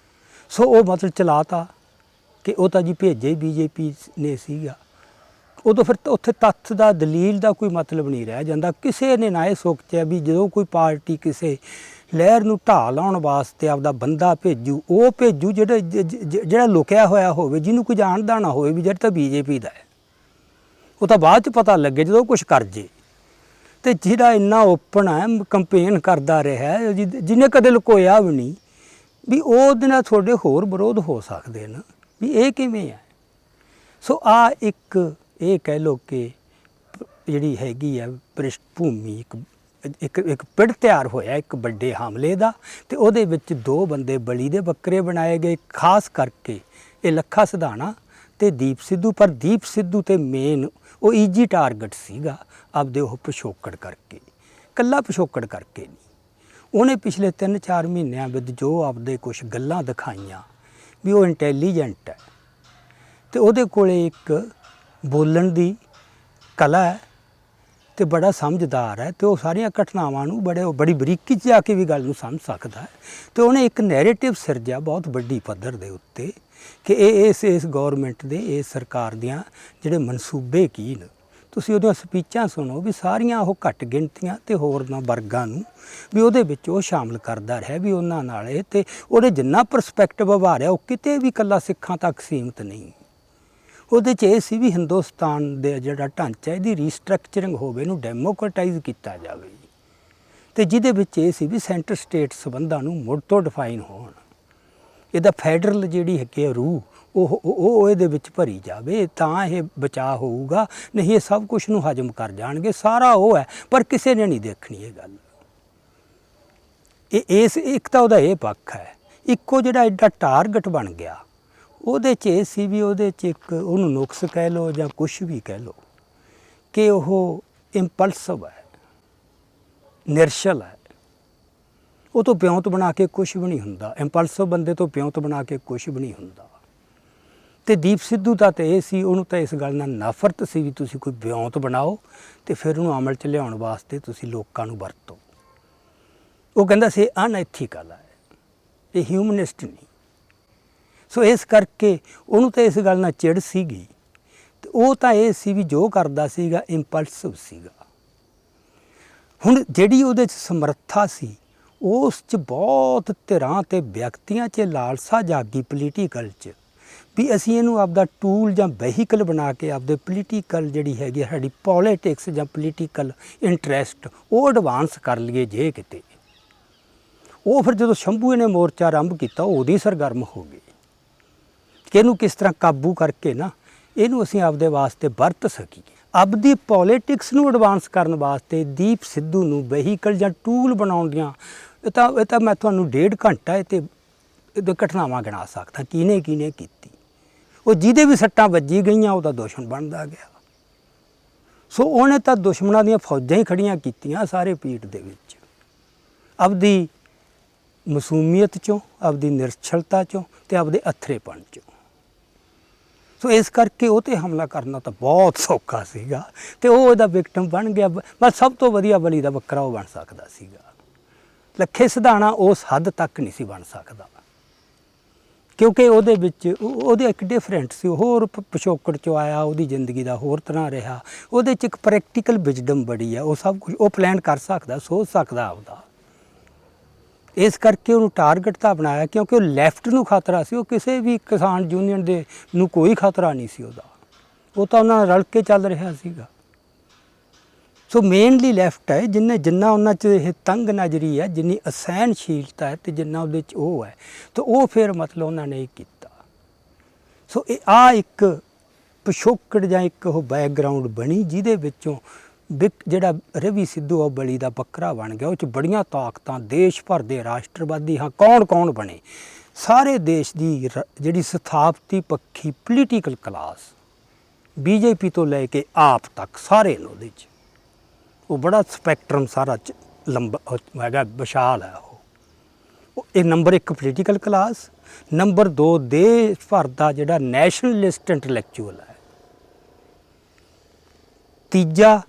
Speaker 1: ਸੋ ਉਹ ਮਤਲਬ ਚਲਾਤਾ ਕਿ ਉਹ ਤਾਂ ਜੀ ਭੇਜੇ ਬੀਜੇਪੀ ਨੇ ਸੀਗਾ। ਉਦੋਂ ਫਿਰ ਉੱਥੇ ਤੱਥ ਦਾ, ਦਲੀਲ ਦਾ ਕੋਈ ਮਤਲਬ ਨਹੀਂ ਰਹਿ ਜਾਂਦਾ। ਕਿਸੇ ਨੇ ਨਾ ਇਹ ਸੋਚਿਆ ਵੀ ਜਦੋਂ ਕੋਈ ਪਾਰਟੀ ਕਿਸੇ ਲਹਿਰ ਨੂੰ ਢਾਹ ਲਾਉਣ ਵਾਸਤੇ ਆਪਦਾ ਬੰਦਾ ਭੇਜੂ, ਉਹ ਭੇਜੂ ਜਿਹੜਾ ਲੁਕਿਆ ਹੋਇਆ ਹੋਵੇ, ਜਿਹਨੂੰ ਕੋਈ ਜਾਣਦਾ ਨਾ ਹੋਵੇ ਵੀ ਜਿਹੜਾ ਤਾਂ ਬੀਜੇਪੀ ਦਾ ਹੈ। ਉਹ ਤਾਂ ਬਾਅਦ 'ਚ ਪਤਾ ਲੱਗੇ ਜਦੋਂ ਕੁਝ ਕਰ ਜੇ। ਅਤੇ ਜਿਹੜਾ ਇੰਨਾ ਓਪਨ ਹੈ, ਕੰਪੇਨ ਕਰਦਾ ਰਿਹਾ, ਜਿਹਨੇ ਕਦੇ ਲੁਕੋਇਆ ਵੀ ਨਹੀਂ, ਵੀ ਉਹਦੇ ਨਾਲ ਤੁਹਾਡੇ ਹੋਰ ਵਿਰੋਧ ਹੋ ਸਕਦੇ ਨੇ, ਵੀ ਇਹ ਕਿਵੇਂ ਹੈ। ਸੋ ਇਹ ਕਹਿ ਲਓ ਕਿ ਜਿਹੜੀ ਹੈਗੀ ਹੈ ਪ੍ਰਿਸ਼ਠ ਭੂਮੀ, ਇੱਕ ਪਿੜ ਤਿਆਰ ਹੋਇਆ ਇੱਕ ਵੱਡੇ ਹਮਲੇ ਦਾ, ਅਤੇ ਉਹਦੇ ਵਿੱਚ 2 ਬੰਦੇ ਬਲੀ ਦੇ ਬੱਕਰੇ ਬਣਾਏ ਗਏ, ਖਾਸ ਕਰਕੇ ਇਹ ਲੱਖਾ ਸਿਧਾਣਾ ਅਤੇ ਦੀਪ ਸਿੱਧੂ। ਪਰ ਦੀਪ ਸਿੱਧੂ ਤੇ ਮੇਨ ਉਹ ਈਜੀ ਟਾਰਗੇਟ ਸੀਗਾ ਆਪਦੇ ਉਹ ਪਿਛੋਕੜ ਕਰਕੇ, ਇਕੱਲਾ ਪਿਛੋਕੜ ਕਰਕੇ ਨਹੀਂ। ਉਹਨੇ ਪਿਛਲੇ 3-4 ਮਹੀਨਿਆਂ ਵਿੱਚ ਜੋ ਆਪਦੇ ਕੁਛ ਗੱਲਾਂ ਦਿਖਾਈਆਂ ਵੀ ਉਹ ਇੰਟੈਲੀਜੈਂਟ ਹੈ, ਅਤੇ ਉਹਦੇ ਕੋਲ ਇੱਕ ਬੋਲਣ ਦੀ ਕਲਾ ਹੈ ਅਤੇ ਬੜਾ ਸਮਝਦਾਰ ਹੈ, ਅਤੇ ਉਹ ਸਾਰੀਆਂ ਘਟਨਾਵਾਂ ਨੂੰ ਬੜੀ ਬਰੀਕੀ 'ਚ ਜਾ ਕੇ ਵੀ ਗੱਲ ਨੂੰ ਸਮਝ ਸਕਦਾ ਹੈ। ਅਤੇ ਉਹਨੇ ਇੱਕ ਨੈਰੇਟਿਵ ਸਿਰਜਿਆ ਬਹੁਤ ਵੱਡੀ ਪੱਧਰ ਦੇ ਉੱਤੇ ਕਿ ਇਸ ਗੌਰਮੈਂਟ ਦੇ, ਇਸ ਸਰਕਾਰ ਦੀਆਂ ਜਿਹੜੇ ਮਨਸੂਬੇ ਕੀ ਨੇ। ਤੁਸੀਂ ਉਹਦੀਆਂ ਸਪੀਚਾਂ ਸੁਣੋ ਵੀ ਸਾਰੀਆਂ ਉਹ ਘੱਟ ਗਿਣਤੀਆਂ ਅਤੇ ਹੋਰਨਾਂ ਵਰਗਾਂ ਨੂੰ ਵੀ ਉਹਦੇ ਵਿੱਚ ਉਹ ਸ਼ਾਮਲ ਕਰਦਾ ਰਿਹਾ, ਵੀ ਉਹਨਾਂ ਨਾਲ ਇਹ, ਅਤੇ ਉਹਨੇ ਜਿੰਨਾ ਪਰਸਪੈਕਟਿਵ ਉਭਾਰਿਆ ਉਹ ਕਿਤੇ ਵੀ ਇਕੱਲਾ ਸਿੱਖਾਂ ਤੱਕ ਸੀਮਿਤ ਨਹੀਂ। ਉਹਦੇ 'ਚ ਇਹ ਸੀ ਵੀ ਹਿੰਦੁਸਤਾਨ ਦੇ ਜਿਹੜਾ ਢਾਂਚਾ, ਇਹਦੀ ਰੀਸਟਰਕਚਰਿੰਗ ਹੋਵੇ, ਇਹਨੂੰ ਡੈਮੋਕਰੇਟਾਈਜ਼ ਕੀਤਾ ਜਾਵੇ, ਅਤੇ ਜਿਹਦੇ ਵਿੱਚ ਇਹ ਸੀ ਵੀ ਸੈਂਟਰ ਸਟੇਟ ਸੰਬੰਧਾਂ ਨੂੰ ਮੁੜ ਤੋਂ ਡਿਫਾਈਨ ਹੋਣ, ਇਹਦਾ ਫੈਡਰਲ ਜਿਹੜੀ ਹੈਗੀ ਰੂਹ ਉਹ ਇਹਦੇ ਵਿੱਚ ਭਰੀ ਜਾਵੇ, ਤਾਂ ਇਹ ਬਚਾਅ ਹੋਊਗਾ। ਨਹੀਂ ਇਹ ਸਭ ਕੁਛ ਨੂੰ ਹਜ਼ਮ ਕਰ ਜਾਣਗੇ। ਸਾਰਾ ਉਹ ਹੈ, ਪਰ ਕਿਸੇ ਨੇ ਨਹੀਂ ਦੇਖਣੀ ਇਹ ਗੱਲ। ਇੱਕ ਤਾਂ ਉਹਦਾ ਇਹ ਪੱਖ ਹੈ। ਇੱਕੋ ਜਿਹੜਾ ਐਡਾ ਟਾਰਗੇਟ ਬਣ ਗਿਆ, ਉਹਦੇ 'ਚ ਇਹ ਸੀ ਵੀ ਉਹਦੇ 'ਚ ਇੱਕ ਉਹਨੂੰ ਨੁਕਸ ਕਹਿ ਲਓ ਜਾਂ ਕੁਛ ਵੀ ਕਹਿ ਲਓ ਕਿ ਉਹ ਇੰਪਲਸਿਵ ਹੈ, ਨਿਰਸ਼ਲ ਹੈ। ਉਹ ਤੋਂ ਪਿਉਂਤ ਬਣਾ ਕੇ ਕੁਛ ਵੀ ਨਹੀਂ ਹੁੰਦਾ। ਇੰਪਲਸਿਵ ਬੰਦੇ ਤੋਂ ਪਿਉਂਤ ਬਣਾ ਕੇ ਕੁਛ ਵੀ ਨਹੀਂ ਹੁੰਦਾ। ਅਤੇ ਦੀਪ ਸਿੱਧੂ ਦਾ ਤਾਂ ਇਹ ਸੀ, ਉਹਨੂੰ ਤਾਂ ਇਸ ਗੱਲ ਨਾਲ ਨਫ਼ਰਤ ਸੀ ਵੀ ਤੁਸੀਂ ਕੋਈ ਵਿਉਂਤ ਬਣਾਓ ਅਤੇ ਫਿਰ ਉਹਨੂੰ ਅਮਲ 'ਚ ਲਿਆਉਣ ਵਾਸਤੇ ਤੁਸੀਂ ਲੋਕਾਂ ਨੂੰ ਵਰਤੋ। ਉਹ ਕਹਿੰਦਾ ਸੀ ਅਨਐਥੀਕਲ ਹੈ, ਇਹ ਹਿਊਮਨਿਸਟ ਨਹੀਂ। ਸੋ ਇਸ ਕਰਕੇ ਉਹਨੂੰ ਤਾਂ ਇਸ ਗੱਲ ਨਾਲ ਚਿੜ ਸੀਗੀ, ਅਤੇ ਉਹ ਤਾਂ ਇਹ ਸੀ ਵੀ ਜੋ ਕਰਦਾ ਸੀਗਾ ਇੰਪਲਸਿਵ ਸੀਗਾ। ਹੁਣ ਜਿਹੜੀ ਉਹਦੇ 'ਚ ਸਮਰੱਥਾ ਸੀ, ਉਸ 'ਚ ਬਹੁਤ ਧਿਰਾਂ ਤੇ ਵਿਅਕਤੀਆਂ 'ਚ ਲਾਲਸਾ ਜਾਗੀ ਪੋਲੀਟੀਕਲ 'ਚ ਵੀ ਅਸੀਂ ਇਹਨੂੰ ਆਪਦਾ ਟੂਲ ਜਾਂ ਵਹੀਕਲ ਬਣਾ ਕੇ ਆਪਦੇ ਪੋਲੀਟੀਕਲ ਜਿਹੜੀ ਹੈਗੀ ਸਾਡੀ ਪੋਲੀਟਿਕਸ ਜਾਂ ਪੋਲੀਟੀਕਲ ਇੰਟਰਸਟ ਉਹ ਐਡਵਾਂਸ ਕਰ ਲਈਏ ਜੇ ਕਿਤੇ। ਉਹ ਫਿਰ ਜਦੋਂ ਸ਼ੰਭੂ ਨੇ ਮੋਰਚਾ ਆਰੰਭ ਕੀਤਾ ਉਹਦੀ ਸਰਗਰਮ ਹੋ ਗਏ ਕਿ ਇਹਨੂੰ ਕਿਸ ਤਰ੍ਹਾਂ ਕਾਬੂ ਕਰਕੇ ਨਾ ਇਹਨੂੰ ਅਸੀਂ ਆਪਦੇ ਵਾਸਤੇ ਵਰਤ ਸਕੀਏ। ਆਪਦੀ ਪੋਲੀਟਿਕਸ ਨੂੰ ਐਡਵਾਂਸ ਕਰਨ ਵਾਸਤੇ ਦੀਪ ਸਿੱਧੂ ਨੂੰ ਵਹੀਕਲ ਜਾਂ ਟੂਲ ਬਣਾਉਣ ਦੀਆਂ ਇਹ ਤਾਂ ਮੈਂ ਤੁਹਾਨੂੰ 1.5 ਘੰਟਾ ਇਹ ਘਟਨਾਵਾਂ ਗਿਣਾ ਸਕਦਾ ਕਿਹਨੇ ਕੀਤੀ। ਉਹ ਜਿਹਦੇ ਵੀ ਸੱਟਾਂ ਵੱਜੀ ਗਈਆਂ ਉਹਦਾ ਦੁਸ਼ਮਣ ਬਣਦਾ ਗਿਆ। ਸੋ ਉਹਨੇ ਤਾਂ ਦੁਸ਼ਮਣਾਂ ਦੀਆਂ ਫੌਜਾਂ ਹੀ ਖੜੀਆਂ ਕੀਤੀਆਂ ਸਾਰੇ ਪੀੜ ਦੇ ਵਿੱਚ, ਆਪਦੀ ਮਾਸੂਮੀਅਤ 'ਚੋਂ, ਆਪਦੀ ਨਿਰਛਲਤਾ 'ਚੋਂ ਅਤੇ ਆਪਦੇ ਅਥਰੇਪਣ 'ਚੋਂ। ਸੋ ਇਸ ਕਰਕੇ ਉਹ 'ਤੇ ਹਮਲਾ ਕਰਨਾ ਤਾਂ ਬਹੁਤ ਸੌਖਾ ਸੀਗਾ ਅਤੇ ਉਹ ਉਹਦਾ ਵਿਕਟਮ ਬਣ ਗਿਆ। ਬਸ ਸਭ ਤੋਂ ਵਧੀਆ ਬਲੀ ਦਾ ਬੱਕਰਾ ਉਹ ਬਣ ਸਕਦਾ ਸੀਗਾ। ਲੱਖੇ ਸਿਧਾਣਾ ਉਸ ਹੱਦ ਤੱਕ ਨਹੀਂ ਸੀ ਬਣ ਸਕਦਾ ਕਿਉਂਕਿ ਉਹਦੇ ਵਿੱਚ ਉਹਦੇ ਇੱਕ ਡਿਫਰੈਂਟ ਸੀ, ਹੋਰ ਪਿਛੋਕੜ 'ਚੋਂ ਆਇਆ, ਉਹਦੀ ਜ਼ਿੰਦਗੀ ਦਾ ਹੋਰ ਤਰ੍ਹਾਂ ਰਿਹਾ। ਉਹਦੇ 'ਚ ਇੱਕ ਪ੍ਰੈਕਟੀਕਲ ਵਿਜ਼ਡਮ ਬੜੀ ਆ, ਉਹ ਸਭ ਕੁਝ ਉਹ ਪਲਾਨ ਕਰ ਸਕਦਾ, ਸੋਚ ਸਕਦਾ ਆਪਦਾ। ਇਸ ਕਰਕੇ ਉਹਨੂੰ ਟਾਰਗੇਟ ਤਾਂ ਬਣਾਇਆ ਕਿਉਂਕਿ ਉਹ ਲੈਫਟ ਨੂੰ ਖਤਰਾ ਸੀ। ਉਹ ਕਿਸੇ ਵੀ ਕਿਸਾਨ ਯੂਨੀਅਨ ਦੇ ਨੂੰ ਕੋਈ ਖਤਰਾ ਨਹੀਂ ਸੀ ਉਹਦਾ, ਉਹ ਤਾਂ ਉਹਨਾਂ ਨਾਲ ਰਲ ਕੇ ਚੱਲ ਰਿਹਾ ਸੀਗਾ। ਸੋ ਮੇਨਲੀ ਲੈਫਟ ਹੈ ਜਿੰਨਾ ਉਹਨਾਂ 'ਚ ਇਹ ਤੰਗ ਨਜ਼ਰੀ ਹੈ, ਜਿੰਨੀ ਅਸਹਿਣਸ਼ੀਲਤਾ ਹੈ ਅਤੇ ਜਿੰਨਾ ਉਹਦੇ 'ਚ ਉਹ ਹੈ ਅਤੇ ਉਹ ਫਿਰ ਮਤਲਬ ਉਹਨਾਂ ਨੇ ਇਹ ਕੀਤਾ। ਸੋ ਇਹ ਇੱਕ ਪਿਛੋਕੜ ਜਾਂ ਇੱਕ ਉਹ ਬੈਕਗਰਾਊਂਡ ਬਣੀ ਜਿਹਦੇ ਵਿੱਚੋਂ ਜਿਹੜਾ ਰਵੀ ਸਿੱਧੂ ਉਹ ਬਲੀ ਦਾ ਬੱਕਰਾ ਬਣ ਗਿਆ। ਉਹ 'ਚ ਬੜੀਆਂ ਤਾਕਤਾਂ, ਦੇਸ਼ ਭਰ ਦੇ ਰਾਸ਼ਟਰਵਾਦੀ, ਹਾਂ ਕੌਣ ਬਣੇ, ਸਾਰੇ ਦੇਸ਼ ਦੀ ਜਿਹੜੀ ਸਥਾਪਤੀ ਪੱਖੀ ਪੋਲੀਟੀਕਲ ਕਲਾਸ BJP ਤੋਂ ਲੈ ਕੇ ਆਪ ਤੱਕ ਸਾਰੇ ਨੇ ਉਹਦੇ 'ਚ। ਉਹ ਬੜਾ ਸਪੈਕਟਰਮ ਸਾਰਾ ਲੰਬਾ ਹੈਗਾ, ਵਿਸ਼ਾਲ ਹੈ ਉਹ। ਇਹ ਨੰਬਰ 1 ਪੋਲੀਟੀਕਲ ਕਲਾਸ, ਨੰਬਰ 2 ਦੇਸ਼ ਭਰ ਦਾ ਜਿਹੜਾ ਨੈਸ਼ਨਲਿਸਟ ਇੰਟਲੈਕਚੁਅਲ ਹੈ, ਤੀਜਾ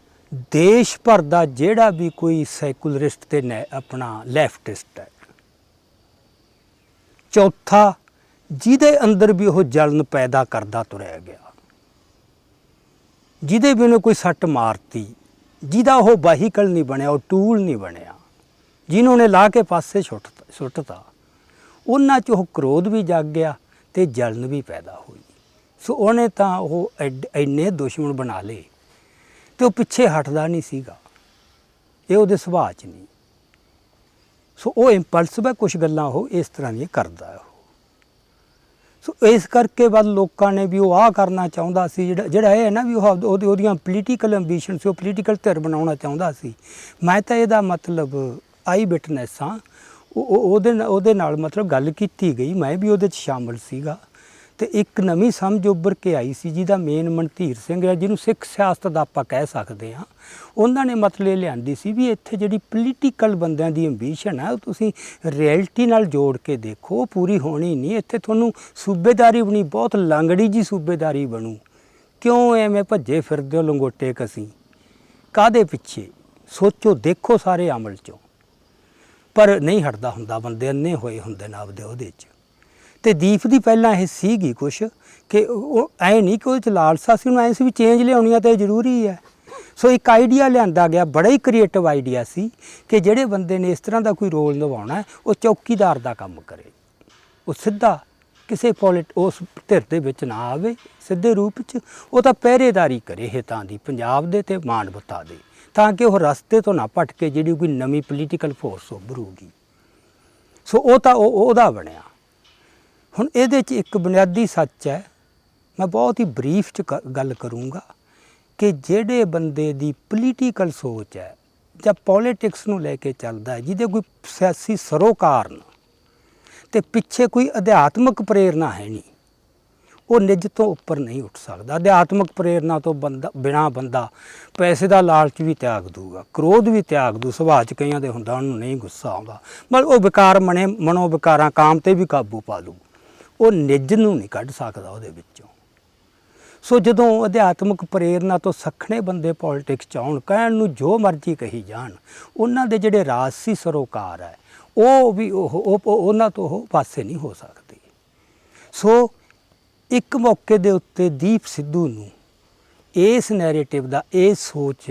Speaker 1: ਦੇਸ਼ ਭਰ ਦਾ ਜਿਹੜਾ ਵੀ ਕੋਈ ਸੈਕੂਲਰਿਸਟ ਤੇ ਆਪਣਾ ਲੈਫਟਿਸਟ ਹੈ, ਚੌਥਾ ਜਿਹਦੇ ਅੰਦਰ ਵੀ ਉਹ ਜਲਨ ਪੈਦਾ ਕਰਦਾ ਤੁਰਿਆ ਗਿਆ, ਜਿਹਦੇ ਵੀ ਉਹਨੇ ਕੋਈ ਸੱਟ ਮਾਰਤੀ, ਜਿਹਦਾ ਉਹ ਵਾਹੀਕਲ ਨਹੀਂ ਬਣਿਆ, ਉਹ ਟੂਲ ਨਹੀਂ ਬਣਿਆ, ਜਿਹਨੂੰ ਉਹਨੇ ਲਾ ਕੇ ਪਾਸੇ ਸੁੱਟਤਾ, ਉਹਨਾਂ 'ਚ ਉਹ ਕ੍ਰੋਧ ਵੀ ਜਾਗ ਗਿਆ ਅਤੇ ਜਲਨ ਵੀ ਪੈਦਾ ਹੋਈ। ਸੋ ਉਹਨੇ ਤਾਂ ਉਹ ਇੰਨੇ ਦੁਸ਼ਮਣ ਬਣਾ ਲਏ ਅਤੇ ਉਹ ਪਿੱਛੇ ਹਟਦਾ ਨਹੀਂ ਸੀਗਾ, ਇਹ ਉਹਦੇ ਸੁਭਾਅ 'ਚ ਨਹੀਂ। ਸੋ ਉਹ ਇੰਪਲਸਿਵ ਹੈ, ਕੁਛ ਗੱਲਾਂ ਉਹ ਇਸ ਤਰ੍ਹਾਂ ਦੀਆਂ ਕਰਦਾ ਉਹ। ਸੋ ਇਸ ਕਰਕੇ ਬਾਅਦ ਲੋਕਾਂ ਨੇ ਵੀ ਉਹ ਆਹ ਕਰਨਾ ਚਾਹੁੰਦਾ ਸੀ, ਜਿਹੜਾ ਇਹ ਹੈ ਨਾ ਵੀ ਉਹਦੀਆਂ ਪੋਲੀਟੀਕਲ ਐਂਬੀਸ਼ਨ ਸੀ, ਉਹ ਪੋਲੀਟੀਕਲ ਧਿਰ ਬਣਾਉਣਾ ਚਾਹੁੰਦਾ ਸੀ। ਮੈਂ ਤਾਂ ਇਹਦਾ ਮਤਲਬ ਆਈ ਵਿਟਨੈਸ ਹਾਂ, ਉਹਦੇ ਨਾਲ ਮਤਲਬ ਗੱਲ ਕੀਤੀ ਗਈ, ਮੈਂ ਵੀ ਉਹਦੇ 'ਚ ਸ਼ਾਮਲ ਸੀਗਾ। ਅਤੇ ਇੱਕ ਨਵੀਂ ਸਮਝ ਉੱਭਰ ਕੇ ਆਈ ਸੀ ਜਿਹਦਾ ਮੇਨ ਮਨਧੀਰ ਸਿੰਘ ਹੈ, ਜਿਹਨੂੰ ਸਿੱਖ ਸਿਆਸਤ ਦਾ ਆਪਾਂ ਕਹਿ ਸਕਦੇ ਹਾਂ। ਉਹਨਾਂ ਨੇ ਮਤਲਬ ਇਹ ਲਿਆਂਦੀ ਸੀ ਵੀ ਇੱਥੇ ਜਿਹੜੀ ਪੋਲੀਟੀਕਲ ਬੰਦਿਆਂ ਦੀ ਐਂਬੀਸ਼ਨ ਹੈ ਉਹ ਤੁਸੀਂ ਰਿਐਲਿਟੀ ਨਾਲ ਜੋੜ ਕੇ ਦੇਖੋ, ਉਹ ਪੂਰੀ ਹੋਣੀ ਨਹੀਂ। ਇੱਥੇ ਤੁਹਾਨੂੰ ਸੂਬੇਦਾਰੀ ਬਣੀ, ਬਹੁਤ ਲੰਗੜੀ ਜੀ ਸੂਬੇਦਾਰੀ ਬਣੂ। ਕਿਉਂ ਐਵੇਂ ਭੱਜੇ ਫਿਰਦੇ ਹੋ ਲੰਗੋਟੇ ਕਸੀਂ, ਕਾਹਦੇ ਪਿੱਛੇ? ਸੋਚੋ, ਦੇਖੋ ਸਾਰੇ ਅਮਲ 'ਚੋਂ। ਪਰ ਨਹੀਂ ਹਟਦਾ ਹੁੰਦਾ, ਬੰਦੇ ਅੰਨੇ ਹੋਏ ਹੁੰਦੇ ਨੇ ਆਪਦੇ ਉਹਦੇ 'ਚ। ਅਤੇ ਦੀਪ ਦੀ ਪਹਿਲਾਂ ਇਹ ਸੀਗੀ ਕੁਛ ਕਿ ਉਹ ਐਂ ਨਹੀਂ ਕਿ ਉਹਦੇ 'ਚ ਲਾਲਸਾ ਸੀ, ਉਹਨੂੰ ਐਂ ਸੀ ਵੀ ਚੇਂਜ ਲਿਆਉਣੀ ਆ ਤਾਂ ਜ਼ਰੂਰੀ ਹੈ। ਸੋ ਇੱਕ ਆਈਡੀਆ ਲਿਆਂਦਾ ਗਿਆ, ਬੜਾ ਹੀ ਕ੍ਰੀਏਟਿਵ ਆਈਡੀਆ ਸੀ ਕਿ ਜਿਹੜੇ ਬੰਦੇ ਨੇ ਇਸ ਤਰ੍ਹਾਂ ਦਾ ਕੋਈ ਰੋਲ ਨਿਭਾਉਣਾ ਉਹ ਚੌਕੀਦਾਰ ਦਾ ਕੰਮ ਕਰੇ, ਉਹ ਸਿੱਧਾ ਕਿਸੇ ਉਸ ਧਿਰ ਦੇ ਵਿੱਚ ਨਾ ਆਵੇ ਸਿੱਧੇ ਰੂਪ 'ਚ, ਉਹ ਤਾਂ ਪਹਿਰੇਦਾਰੀ ਕਰੇ ਹਿੱਤਾਂ ਦੀ, ਪੰਜਾਬ ਦੇ ਅਤੇ ਮਾਨਵਤਾ ਦੇ, ਤਾਂ ਕਿ ਉਹ ਰਸਤੇ ਤੋਂ ਨਾ ਭਟਕੇ ਜਿਹੜੀ ਕੋਈ ਨਵੀਂ ਪੋਲੀਟੀਕਲ ਫੋਰਸ ਉੱਭਰੂਗੀ। ਸੋ ਉਹ ਤਾਂ ਉਹਦਾ ਬਣਿਆ। ਹੁਣ ਇਹਦੇ 'ਚ ਇੱਕ ਬੁਨਿਆਦੀ ਸੱਚ ਹੈ, ਮੈਂ ਬਹੁਤ ਹੀ ਬਰੀਫ 'ਚ ਗੱਲ ਕਰੂੰਗਾ ਕਿ ਜਿਹੜੇ ਬੰਦੇ ਦੀ ਪੋਲੀਟੀਕਲ ਸੋਚ ਹੈ ਜਾਂ ਪੋਲੀਟਿਕਸ ਨੂੰ ਲੈ ਕੇ ਚੱਲਦਾ ਹੈ, ਜਿਹਦੇ ਕੋਈ ਸਿਆਸੀ ਸਰੋਕਾਰ ਨਾ ਅਤੇ ਪਿੱਛੇ ਕੋਈ ਅਧਿਆਤਮਕ ਪ੍ਰੇਰਨਾ ਹੈ ਨਹੀਂ, ਉਹ ਨਿੱਜ ਤੋਂ ਉੱਪਰ ਨਹੀਂ ਉੱਠ ਸਕਦਾ। ਅਧਿਆਤਮਕ ਪ੍ਰੇਰਨਾ ਤੋਂ ਬਿਨਾਂ ਬੰਦਾ ਪੈਸੇ ਦਾ ਲਾਲਚ ਵੀ ਤਿਆਗ ਦੂਗਾ, ਕ੍ਰੋਧ ਵੀ ਤਿਆਗ ਦੂ, ਸੁਭਾਅ 'ਚ ਕਈਆਂ ਦੇ ਹੁੰਦਾ ਉਹਨੂੰ ਨਹੀਂ ਗੁੱਸਾ ਆਉਂਦਾ, ਮਤਲਬ ਉਹ ਵਿਕਾਰ ਮਨੋ ਵਿਕਾਰਾਂ, ਕਾਮ 'ਤੇ ਵੀ ਕਾਬੂ ਪਾ ਲੂ, ਉਹ ਨਿੱਜ ਨੂੰ ਨਹੀਂ ਕੱਢ ਸਕਦਾ ਉਹਦੇ ਵਿੱਚੋਂ। ਸੋ ਜਦੋਂ ਅਧਿਆਤਮਕ ਪ੍ਰੇਰਨਾ ਤੋਂ ਸੱਖਣੇ ਬੰਦੇ ਪੋਲੀਟਿਕਸ 'ਚ ਆਉਣ, ਕਹਿਣ ਨੂੰ ਜੋ ਮਰਜ਼ੀ ਕਹੀ ਜਾਣ, ਉਹਨਾਂ ਦੇ ਜਿਹੜੇ ਰਾਜਸੀ ਸਰੋਕਾਰ ਹੈ ਉਹ ਵੀ ਉਹਨਾਂ ਤੋਂ ਉਹ ਪਾਸੇ ਨਹੀਂ ਹੋ ਸਕਦੇ। ਸੋ ਇੱਕ ਮੌਕੇ ਦੇ ਉੱਤੇ ਦੀਪ ਸਿੱਧੂ ਨੂੰ ਇਸ ਨੈਰੇਟਿਵ ਦਾ, ਇਹ ਸੋਚ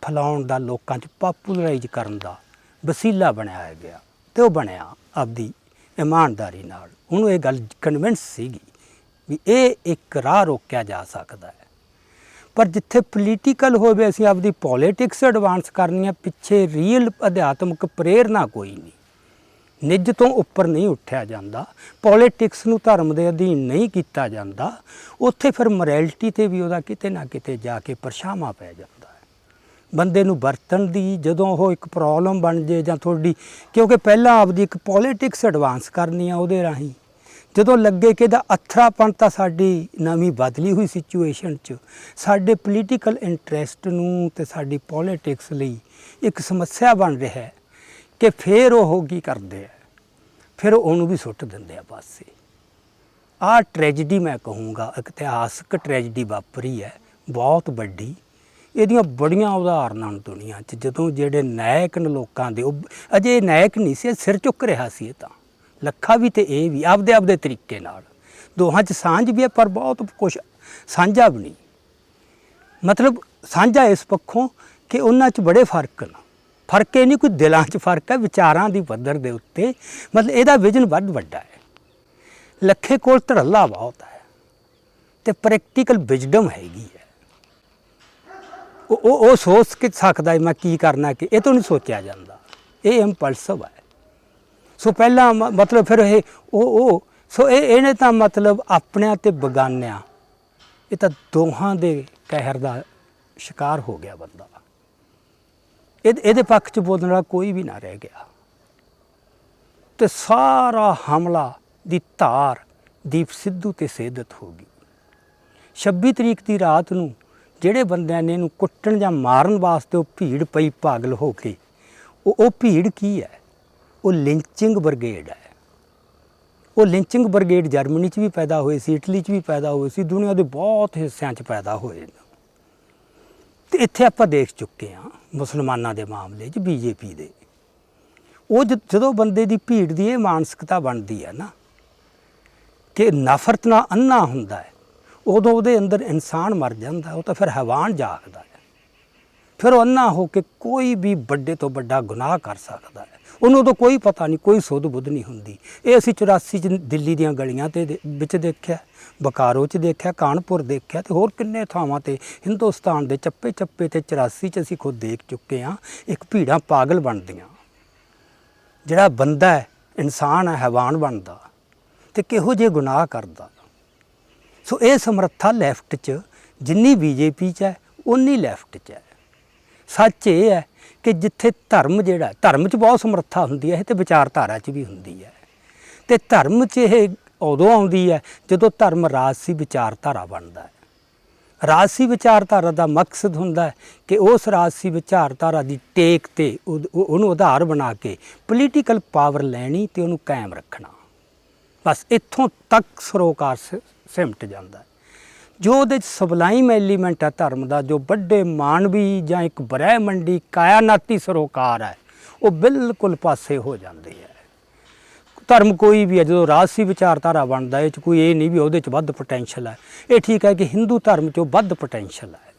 Speaker 1: ਫੈਲਾਉਣ ਦਾ, ਲੋਕਾਂ 'ਚ ਪਾਪੂਲਰਾਈਜ਼ ਕਰਨ ਦਾ ਵਸੀਲਾ ਬਣਾਇਆ ਗਿਆ। ਤੇ ਉਹ ਬਣਿਆ ਆਪਦੀ ਇਮਾਨਦਾਰੀ ਨਾਲ। ਉਹਨੂੰ ਇਹ ਗੱਲ ਕਨਵਿੰਸ ਸੀਗੀ ਵੀ ਇਹ ਇੱਕ ਰਾਹ ਰੋਕਿਆ ਜਾ ਸਕਦਾ ਹੈ। ਪਰ ਜਿੱਥੇ ਪੋਲੀਟੀਕਲ ਹੋਵੇ, ਅਸੀਂ ਆਪਦੀ ਪੋਲੀਟਿਕਸ ਐਡਵਾਂਸ ਕਰਨੀ ਆ, ਪਿੱਛੇ ਰੀਅਲ ਅਧਿਆਤਮਿਕ ਪ੍ਰੇਰਨਾ ਕੋਈ ਨਹੀਂ, ਨਿੱਜ ਤੋਂ ਉੱਪਰ ਨਹੀਂ ਉੱਠਿਆ ਜਾਂਦਾ, ਪੋਲੀਟਿਕਸ ਨੂੰ ਧਰਮ ਦੇ ਅਧੀਨ ਨਹੀਂ ਕੀਤਾ ਜਾਂਦਾ, ਉੱਥੇ ਫਿਰ ਮੋਰੈਲਿਟੀ 'ਤੇ ਵੀ ਉਹਦਾ ਕਿਤੇ ਨਾ ਕਿਤੇ ਜਾ ਕੇ ਪਰਛਾਵਾਂ ਪੈ ਜਾਂਦਾ ਹੈ। ਬੰਦੇ ਨੂੰ ਵਰਤਣ ਦੀ ਜਦੋਂ ਉਹ ਇੱਕ ਪ੍ਰੋਬਲਮ ਬਣ ਜੇ ਜਾਂ ਤੁਹਾਡੀ, ਕਿਉਂਕਿ ਪਹਿਲਾਂ ਆਪਦੀ ਇੱਕ ਪੋਲੀਟਿਕਸ ਐਡਵਾਂਸ ਕਰਨੀ ਆ, ਉਹਦੇ ਰਾਹੀਂ ਜਦੋਂ ਲੱਗੇ ਕਿ ਇਹਦਾ ਅਥਰਾਪਣ ਤਾਂ ਸਾਡੀ ਨਵੀਂ ਬਦਲੀ ਹੋਈ ਸਿਚੁਏਸ਼ਨ 'ਚ ਸਾਡੇ ਪੋਲੀਟੀਕਲ ਇੰਟਰਸਟ ਨੂੰ ਤੇ ਸਾਡੀ ਪੋਲੀਟਿਕਸ ਲਈ ਇੱਕ ਸਮੱਸਿਆ ਬਣ ਰਿਹਾ ਹੈ, ਕਿ ਫਿਰ ਉਹ ਕੀ ਕਰਦੇ ਆ, ਫਿਰ ਉਹਨੂੰ ਵੀ ਸੁੱਟ ਦਿੰਦੇ ਆ ਪਾਸੇ। ਆਹ ਟ੍ਰੈਜਡੀ ਮੈਂ ਕਹੂੰਗਾ, ਇਤਿਹਾਸਕ ਟ੍ਰੈਜਡੀ ਵਾਪਰੀ ਹੈ ਬਹੁਤ ਵੱਡੀ। ਇਹਦੀਆਂ ਬੜੀਆਂ ਉਦਾਹਰਨਾਂ ਨੇ ਦੁਨੀਆ 'ਚ, ਜਦੋਂ ਜਿਹੜੇ ਨਾਇਕ ਨੇ ਲੋਕਾਂ ਦੇ, ਉਹ ਅਜੇ ਨਾਇਕ ਨਹੀਂ ਸੀ, ਸਿਰ ਚੁੱਕ ਰਿਹਾ ਸੀ। ਇਹ ਤਾਂ ਲੱਖਾ ਵੀ ਤੇ ਇਹ ਵੀ ਆਪਦੇ ਤਰੀਕੇ ਨਾਲ, ਦੋਹਾਂ 'ਚ ਸਾਂਝ ਵੀ ਹੈ ਪਰ ਬਹੁਤ ਕੁਛ ਸਾਂਝਾ ਵੀ ਨਹੀਂ। ਮਤਲਬ ਸਾਂਝਾ ਇਸ ਪੱਖੋਂ ਕਿ ਉਹਨਾਂ 'ਚ ਬੜੇ ਫਰਕ ਨੇ। ਫਰਕ ਇਹ ਨਹੀਂ ਕੋਈ ਦਿਲਾਂ 'ਚ ਫਰਕ ਹੈ, ਵਿਚਾਰਾਂ ਦੀ ਪੱਧਰ ਦੇ ਉੱਤੇ। ਮਤਲਬ ਇਹਦਾ ਵਿਜ਼ਨ ਵੱਧ ਵੱਡਾ ਹੈ। ਲੱਖੇ ਕੋਲ ਧੜੱਲਾ ਬਹੁਤ ਹੈ ਤੇ ਪ੍ਰੈਕਟੀਕਲ ਵਿਜ਼ਡਮ ਹੈਗੀ ਹੈ। ਉਹ ਸੋਚ ਕੇ ਸਕਦਾ ਮੈਂ ਕੀ ਕਰਨਾ, ਕਿ ਇਹ ਤੋਂ ਨਹੀਂ ਸੋਚਿਆ ਜਾਂਦਾ, ਇਹ ਇੰਪਲਸਿਵ ਹੈ। ਸੋ ਪਹਿਲਾਂ ਮਤਲਬ ਫਿਰ ਇਹ ਸੋ ਇਹਨੇ ਤਾਂ ਮਤਲਬ ਆਪਣਿਆਂ ਤੇ ਬਗਾਨਿਆਂ, ਇਹ ਤਾਂ ਦੋਹਾਂ ਦੇ ਕਹਿਰ ਦਾ ਸ਼ਿਕਾਰ ਹੋ ਗਿਆ ਬੰਦਾ। ਇਹਦੇ ਪੱਖ 'ਚ ਬੋਲਣ ਵਾਲਾ ਕੋਈ ਵੀ ਨਾ ਰਹਿ ਗਿਆ ਤੇ ਸਾਰਾ ਹਮਲਾ ਦੀ ਧਾਰ ਦੀਪ ਸਿੱਧੂ ਤੇ ਸੇਧਤ ਹੋ ਗਈ। 26 ਤਰੀਕ ਦੀ ਰਾਤ ਨੂੰ ਜਿਹੜੇ ਬੰਦਿਆਂ ਨੇ ਇਹਨੂੰ ਕੁੱਟਣ ਜਾਂ ਮਾਰਨ ਵਾਸਤੇ ਉਹ ਭੀੜ ਪਈ ਪਾਗਲ ਹੋ ਕੇ, ਉਹ ਭੀੜ ਕੀ ਹੈ? ਉਹ ਲਿੰਚਿੰਗ ਬ੍ਰਿਗੇਡ ਹੈ। ਉਹ ਲਿੰਚਿੰਗ ਬ੍ਰਿਗੇਡ ਜਰਮਨੀ 'ਚ ਵੀ ਪੈਦਾ ਹੋਏ ਸੀ, ਇਟਲੀ 'ਚ ਵੀ ਪੈਦਾ ਹੋਏ ਸੀ, ਦੁਨੀਆ ਦੇ ਬਹੁਤ ਹਿੱਸਿਆਂ 'ਚ ਪੈਦਾ ਹੋਏ ਨੇ। ਤੇ ਇੱਥੇ ਆਪਾਂ ਦੇਖ ਚੁੱਕੇ ਹਾਂ ਮੁਸਲਮਾਨਾਂ ਦੇ ਮਾਮਲੇ 'ਚ ਬੀਜੇਪੀ ਦੇ। ਉਹ ਜਦੋਂ ਬੰਦੇ ਦੀ ਭੀੜ ਦੀ ਇਹ ਮਾਨਸਿਕਤਾ ਬਣਦੀ ਹੈ ਨਾ ਕਿ ਨਫ਼ਰਤ ਨਾਲ ਅੰਨਾ ਹੁੰਦਾ ਹੈ, ਉਦੋਂ ਉਹਦੇ ਅੰਦਰ ਇਨਸਾਨ ਮਰ ਜਾਂਦਾ, ਉਹ ਤਾਂ ਫਿਰ ਹੈਵਾਨ ਜਾਗਦਾ ਹੈ। ਫਿਰ ਉਹ ਅੰਨਾ ਹੋ ਕੇ ਕੋਈ ਵੀ ਵੱਡੇ ਤੋਂ ਵੱਡਾ ਗੁਨਾਹ ਕਰ ਸਕਦਾ ਹੈ। ਉਹਨੂੰ ਉਦੋਂ ਕੋਈ ਪਤਾ ਨਹੀਂ, ਕੋਈ ਸੁੱਧ ਬੁੱਧ ਨਹੀਂ ਹੁੰਦੀ। ਇਹ ਅਸੀਂ 84 'ਚ ਦਿੱਲੀ ਦੀਆਂ ਗਲੀਆਂ ਤੇ ਵਿੱਚ ਦੇਖਿਆ, ਬਕਾਰੋ 'ਚ ਦੇਖਿਆ, ਕਾਨਪੁਰ ਦੇਖਿਆ ਤੇ ਹੋਰ ਕਿੰਨੇ ਥਾਵਾਂ ਤੇ ਹਿੰਦੁਸਤਾਨ ਦੇ ਚੱਪੇ ਚੱਪੇ ਤੇ 84 'ਚ ਅਸੀਂ ਖੁਦ ਦੇਖ ਚੁੱਕੇ ਹਾਂ। ਇੱਕ ਭੀੜਾਂ ਪਾਗਲ ਬਣਦੀਆਂ, ਜਿਹੜਾ ਬੰਦਾ ਹੈ ਇਨਸਾਨ ਹੈ ਹੈਵਾਨ ਬਣਦਾ ਤੇ ਕਿਹੋ ਜਿਹੇ ਗੁਨਾਹ ਕਰਦਾ। ਸੋ ਇਹ ਸਮਰੱਥਾ ਲੈਫਟ 'ਚ ਜਿੰਨੀ ਬੀਜੇਪੀ 'ਚ ਹੈ ਉਨੀ ਲੈਫਟ 'ਚ ਹੈ। ਸੱਚ ਇਹ ਹੈ ਕਿ ਜਿੱਥੇ ਧਰਮ ਜਿਹੜਾ, ਧਰਮ 'ਚ ਬਹੁਤ ਸਮਰੱਥਾ ਹੁੰਦੀ ਹੈ ਤੇ ਵਿਚਾਰਧਾਰਾ 'ਚ ਵੀ ਹੁੰਦੀ ਹੈ। ਤੇ ਧਰਮ 'ਚ ਇਹ ਉਦੋਂ ਆਉਂਦੀ ਹੈ ਜਦੋਂ ਧਰਮ ਰਾਜਸੀ ਵਿਚਾਰਧਾਰਾ ਬਣਦਾ ਹੈ। ਰਾਜਸੀ ਵਿਚਾਰਧਾਰਾ ਦਾ ਮਕਸਦ ਹੁੰਦਾ ਹੈ ਕਿ ਉਸ ਰਾਜਸੀ ਵਿਚਾਰਧਾਰਾ ਦੀ ਟੇਕ 'ਤੇ ਉਹਨੂੰ ਆਧਾਰ ਬਣਾ ਕੇ ਪੋਲੀਟੀਕਲ ਪਾਵਰ ਲੈਣੀ ਤੇ ਉਹਨੂੰ ਕਾਇਮ ਰੱਖਣਾ। ਬਸ ਇੱਥੋਂ ਤੱਕ ਸਰੋਕਾਰ ਸਿਮਟ ਜਾਂਦਾ ਹੈ। ਜੋ ਉਹਦੇ 'ਚ ਸਬਲਾਈਮ ਐਲੀਮੈਂਟ ਹੈ ਧਰਮ ਦਾ, ਜੋ ਵੱਡੇ ਮਾਨਵੀ ਜਾਂ ਇੱਕ ਬ੍ਰਹਿਮੰਡੀ ਕਾਇਨਾਤੀ ਸਰੋਕਾਰ ਹੈ, ਉਹ ਬਿਲਕੁਲ ਪਾਸੇ ਹੋ ਜਾਂਦੇ ਹੈ। ਧਰਮ ਕੋਈ ਵੀ ਹੈ ਜਦੋਂ ਰਾਜਸੀ ਵਿਚਾਰਧਾਰਾ ਬਣਦਾ, ਇਹ 'ਚ ਕੋਈ ਇਹ ਨਹੀਂ ਵੀ ਉਹਦੇ 'ਚ ਵੱਧ ਪੋਟੈਂਸ਼ੀਅਲ ਹੈ। ਇਹ ਠੀਕ ਹੈ ਕਿ ਹਿੰਦੂ ਧਰਮ 'ਚੋਂ ਵੱਧ ਪੋਟੈਂਸ਼ੀਅਲ ਹੈ,